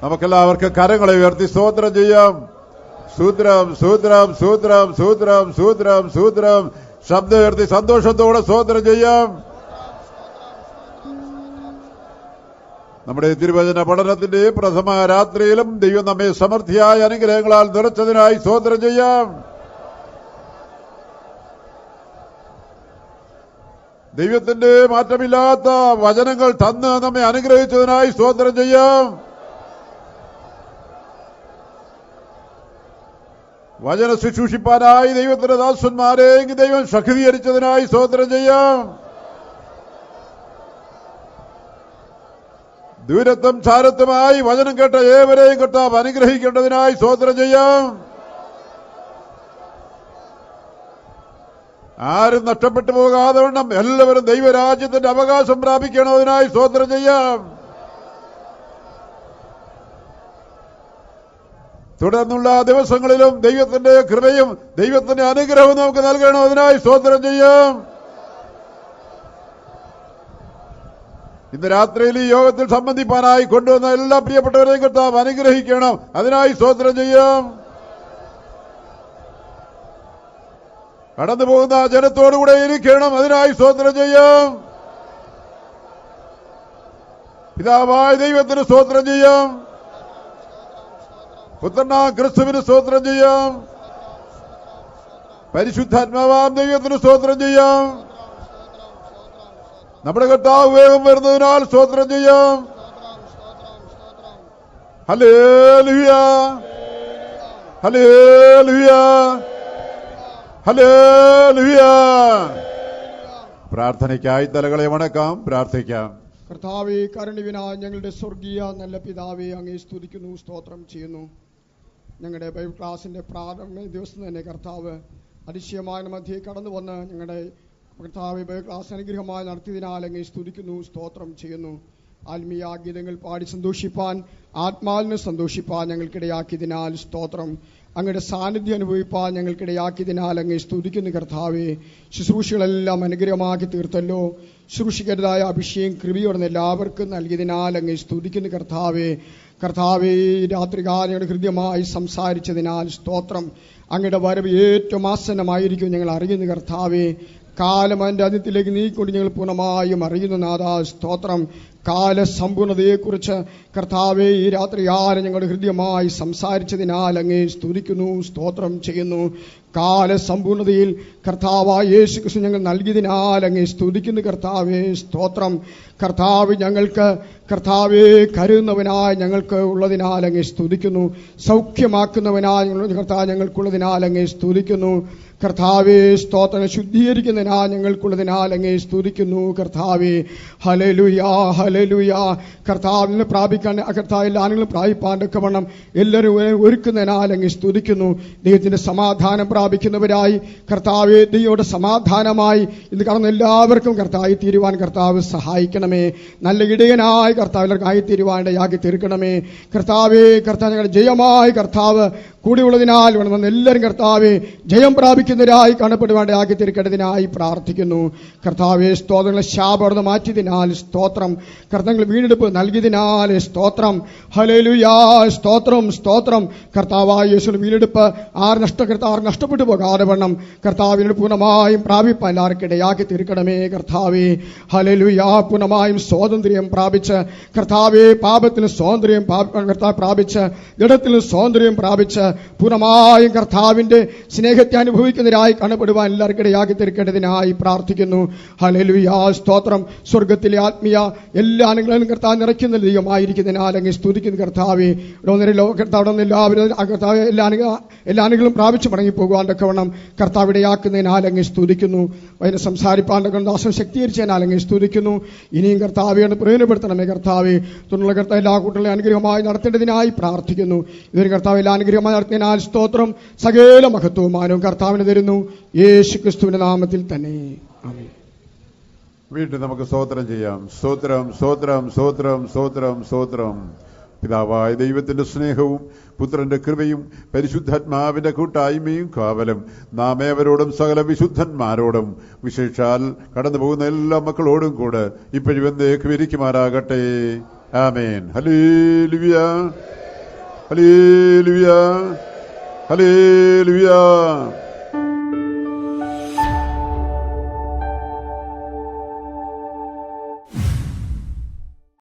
നമുക്കെല്ലാവർക്കും കരങ്ങളെ ഉയർത്തി സ്തോത്രം ചെയ്യാം. സൂത്രം സൂത്രം സൂത്രം സൂത്രം സൂത്രം സൂത്രം ശബ്ദം ഉയർത്തി സന്തോഷത്തോടെ സ്തോത്രം ചെയ്യാം. നമ്മുടെ തിരുവചന പഠനത്തിന്റെ പ്രഥമ രാത്രിയിലും ദൈവം നമ്മെ സമൃദ്ധിയായ അനുഗ്രഹങ്ങളാൽ നിറച്ചതിനായി സ്തോത്രം ചെയ്യാം. ദൈവത്തിന്റെ മാറ്റമില്ലാത്ത വചനങ്ങൾ തന്ന് നമ്മെ അനുഗ്രഹിച്ചതിനായി സ്തോത്രം ചെയ്യാം. വചന ശുശ്രൂഷിപ്പാനായി ദൈവത്തിന്റെ ദാസന്മാരെ ദൈവം ശക്തീകരിച്ചതിനായി സ്തോത്രം ചെയ്യാം. ദൂരത്തും ചാരത്തുമായി വചനം കേട്ട ഏവരെയും കർത്താവ് അനുഗ്രഹിക്കേണ്ടതിനായി സ്തോത്രം ചെയ്യാം. ആരും നഷ്ടപ്പെട്ടു പോകാതെ വണ്ണം എല്ലാവരും ദൈവരാജ്യത്തിന്റെ അവകാശം പ്രാപിക്കണതിനായി സ്തോത്രം ചെയ്യാം. തുടർന്നുള്ള ദിവസങ്ങളിലും ദൈവത്തിന്റെ കൃപയും ദൈവത്തിന്റെ അനുഗ്രഹവും നമുക്ക് നൽകണതിനായി സ്തോത്രം ചെയ്യാം. ഇന്ന് രാത്രിയിൽ ഈ യോഗത്തിൽ സംബന്ധിപ്പാനായി കൊണ്ടുവന്ന എല്ലാ പ്രിയപ്പെട്ടവരെയും കർത്താവ് അനുഗ്രഹിക്കണം. അതിനായി സ്തോത്രം ചെയ്യാം. കടന്നു പോകുന്ന ജനത്തോടുകൂടെ ഇരിക്കണം. അതിനായി സ്തോത്രം ചെയ്യാം. പിതാവായ ദൈവത്തിന് സ്തോത്രം ചെയ്യാം. പുത്രനാം ക്രിസ്തുവിന് സ്തോത്രം ചെയ്യാം. പരിശുദ്ധാത്മാവാം ദൈവത്തിന് സ്തോത്രം ചെയ്യാം. നമ്മുടെ കർത്താവ് വേഗം വരുന്നതിനാൽ സ്തോത്രം ചെയ്യാം. Hallelujah, hallelujah, hallelujah. പ്രാർത്ഥനയ്ക്കായി തലകളെ വണക്കാം. പ്രാർത്ഥിക്കാം. കർത്താവേ, കരുണവിനായ ഞങ്ങളുടെ സ്വർഗീയ നല്ല പിതാവേ, അങ്ങേ സ്തുതിക്കുന്നു, സ്തോത്രം ചെയ്യുന്നു. ഞങ്ങളുടെ ബൈബിൾ ക്ലാസിന്റെ പ്രാരംഭ ദിവസം തന്നെ കർത്താവ് അതിശയമായ മധ്യേ കടന്നു വന്ന് ഞങ്ങളുടെ കർത്താവ് ബൈബിൾ ക്ലാസ് അനുഗ്രഹമായി നടത്തിയതിനാൽ അങ്ങേ സ്തുതിക്കുന്നു, സ്തോത്രം ചെയ്യുന്നു. ആത്മീയ ഗീതങ്ങൾ പാടി സന്തോഷിപ്പാൻ, ആത്മാവിനെ സന്തോഷിപ്പാൻ ഞങ്ങൾക്കിടയാക്കിയതിനാൽ സ്തോത്രം. അങ്ങയുടെ സാന്നിധ്യം അനുഭവിപ്പാൻ ഞങ്ങൾക്കിടയാക്കിയതിനാൽ അങ്ങേ സ്തുതിക്കുന്നു കർത്താവേ. ശുശ്രൂഷകളെല്ലാം അനുഗ്രഹമാക്കി തീർത്തല്ലോ. ശുശ്രൂഷിക്കരുതായ അഭിഷേകം കൃപയോടെ എല്ലാവർക്കും നൽകിയതിനാൽ അങ്ങേ സ്തുതിക്കുന്നു കർത്താവേ. കർത്താവേ, രാത്രികാലയുടെ ഹൃദ്യമായി സംസാരിച്ചതിനാൽ സ്തോത്രം. അങ്ങയുടെ വരവ് ഏറ്റവും ആസന്നമായിരിക്കും ഞങ്ങൾ അറിയുന്നു കർത്താവേ. കാലം അതിൻ്റെ അന്ത്യത്തിലേക്ക് നീക്കൊണ്ട് ഞങ്ങൾ പൂർണ്ണമായും അറിയുന്നു നാഥാ, സ്തോത്രം. കാലസമ്പൂർണതയെക്കുറിച്ച് കർത്താവേ, ഈ രാത്രി ആരും ഞങ്ങളുടെ ഹൃദ്യമായി സംസാരിച്ചതിനാൽ അങ്ങേ സ്തുതിക്കുന്നു, സ്തോത്രം ചെയ്യുന്നു. കാലസമ്പൂർണതയിൽ കർത്താവായ യേശു ക്രിസ്തു ഞങ്ങൾ നൽകിയതിനാൽ അങ്ങേ സ്തുതിക്കുന്നു കർത്താവേ, സ്തോത്രം. കർത്താവ് ഞങ്ങൾക്ക് കർത്താവേ കരുതുന്നവനായി ഞങ്ങൾക്ക് ഉള്ളതിനാൽ അങ്ങേ സ്തുതിക്കുന്നു. സൗഖ്യമാക്കുന്നവനായി കർത്താവ് ഞങ്ങൾക്കുള്ളതിനാൽ അങ്ങേ സ്തുതിക്കുന്നു കർത്താവേ, സ്തോത്രം. ശുദ്ധീകരിക്കുന്നതിനാൽ ഞങ്ങൾക്കുള്ളതിനാൽ അങ്ങേ സ്തുതിക്കുന്നു കർത്താവേ. ഹല്ലേലൂയാ, ഹല്ലേലൂയാ. കർത്താവിനെ പ്രാപിക്കാൻ കർത്താവ് എല്ലാ ആളുകളും പ്രാപിപ്പാണ്ടൊക്കെ വേണം എല്ലാവരും ഒരുക്കുന്നതിനാൽ അങ്ങേ സ്തുതിക്കുന്നു. ദൈവത്തിന്റെ സമാധാനം പ്രാപിക്കുന്നവരായി കർത്താവേ, ദൈവയുടെ സമാധാനമായി ഇന്ന് കടന്ന എല്ലാവർക്കും കർത്താവ് തീരുവാൻ കർത്താവ് സഹായിക്കണമേ. നല്ല ഇടയനായി കർത്താവ് എല്ലാവർക്കും ആയിത്തീരുവാൻ ഇടയാക്കി തീർക്കണമേ കർത്താവേ. കർത്താവ് ഞങ്ങളുടെ ജയമായി കർത്താവ് കൂടിയുള്ളതിനാൽ വേണമെന്ന് എല്ലാവരും കർത്താവെ ജയം പ്രാപിക്കുന്നവരായി കാണപ്പെടുവാണ്ടാക്കി തീർക്കേണ്ടതിനായി പ്രാർത്ഥിക്കുന്നു കർത്താവെ. സ്തോത്രങ്ങളെ ശാപർന്ന് മാറ്റിയതിനാൽ സ്തോത്രം. കർത്താവ് വീണ്ടെടുപ്പ് നൽകിയതിനാൽ സ്തോത്രം. ഹല്ലേലൂയാ, സ്തോത്രം, സ്തോത്രം. കർത്താവായ യേശുവിന്റെ വീണ്ടെടുപ്പ് ആർ നഷ്ടപ്പെട്ടു പോകാതെ വണ്ണം കർത്താവിനോട് പൂർണ്ണമായും പ്രാപിപ്പാൻ എല്ലാവർക്കും ഇടയാക്കി തീർക്കണമേ കർത്താവെ. ഹല്ലേലൂയാ. പൂർണ്ണമായും സ്വാതന്ത്ര്യം പ്രാപിച്ച് കർത്താവെ, പാപത്തിന് സ്വാതന്ത്ര്യം കർത്താവ് പ്രാപിച്ച് ജഡത്തിന് സ്വാതന്ത്ര്യം പ്രാപിച്ച് പൂർണ്ണമായും കർത്താവിന്റെ സ്നേഹത്തെ അനുഭവിക്കുന്നതിനായി കാണപ്പെടുവാൻ എല്ലാവർക്കും ഇടയാക്കി തീർക്കേണ്ടതിനായി പ്രാർത്ഥിക്കുന്നു. ഹല്ലേലൂയാ, സ്തോത്രം. സ്വർഗത്തിലെ ആത്മീയ എല്ലാ അനുഗ്രഹങ്ങളും കർത്താവ് നിറയ്ക്കുന്ന ദൈവമായിരിക്കുന്നതിനാൽ അങ്ങ് സ്തുതിക്കുന്നു കർത്താവെ. കർത്താവ് എല്ലാ അനുഗ്രഹങ്ങളും പ്രാപിച്ചു മടങ്ങിപ്പോകുവാനൊക്കെ വേണം കർത്താവ് ഇടയാക്കുന്നതിനാൽ അങ്ങ് സ്തുതിക്കുന്നു. അതിനെ സംസാരിപ്പാണ്ടൊക്കെ ദാസം ശക്തീകരിച്ചതിനാൽ അങ്ങ് സ്തുതിക്കുന്നു. ഇനിയും കർത്താവിനെ പ്രയോജനപ്പെടുത്തണമേ കർത്താവെ. തുടർന്നുള്ള കർത്താവ് എല്ലാ കൂട്ടങ്ങളെ അനുഗ്രഹമായി നടത്തേണ്ടതിനായി പ്രാർത്ഥിക്കുന്നു. ഇതൊരു കർത്താവ് എല്ലാ അനുഗ്രഹമായി നടത്തിയതിനാൽ സ്തോത്രം. സകല മഹത്വവും മാനവും കർത്താവിന് തരുന്നു യേശു ക്രിസ്തുവിന്റെ നാമത്തിൽ തന്നെ. ആമേൻ. വീണ്ടും നമുക്ക് സ്തോത്രം ചെയ്യാം. സ്തോത്രം, സ്തോത്രം, സ്തോത്രം, സ്തോത്രം, സ്തോത്രം. പിതാവായ ദൈവത്തിന്റെ സ്നേഹവും പുത്രന്റെ കൃപയും പരിശുദ്ധാത്മാവിന്റെ കൂട്ടായ്മയും കാവലും നാം ഏവരോടും സകല വിശുദ്ധന്മാരോടും വിശേഷാൽ കടന്നു പോകുന്ന എല്ലാ മക്കളോടും കൂടെ ഇപ്പോഴും എന്നേക്കും ഇരിക്കുമാറാകട്ടെ. ആമേൻ. Hallelujah, hallelujah, hallelujah.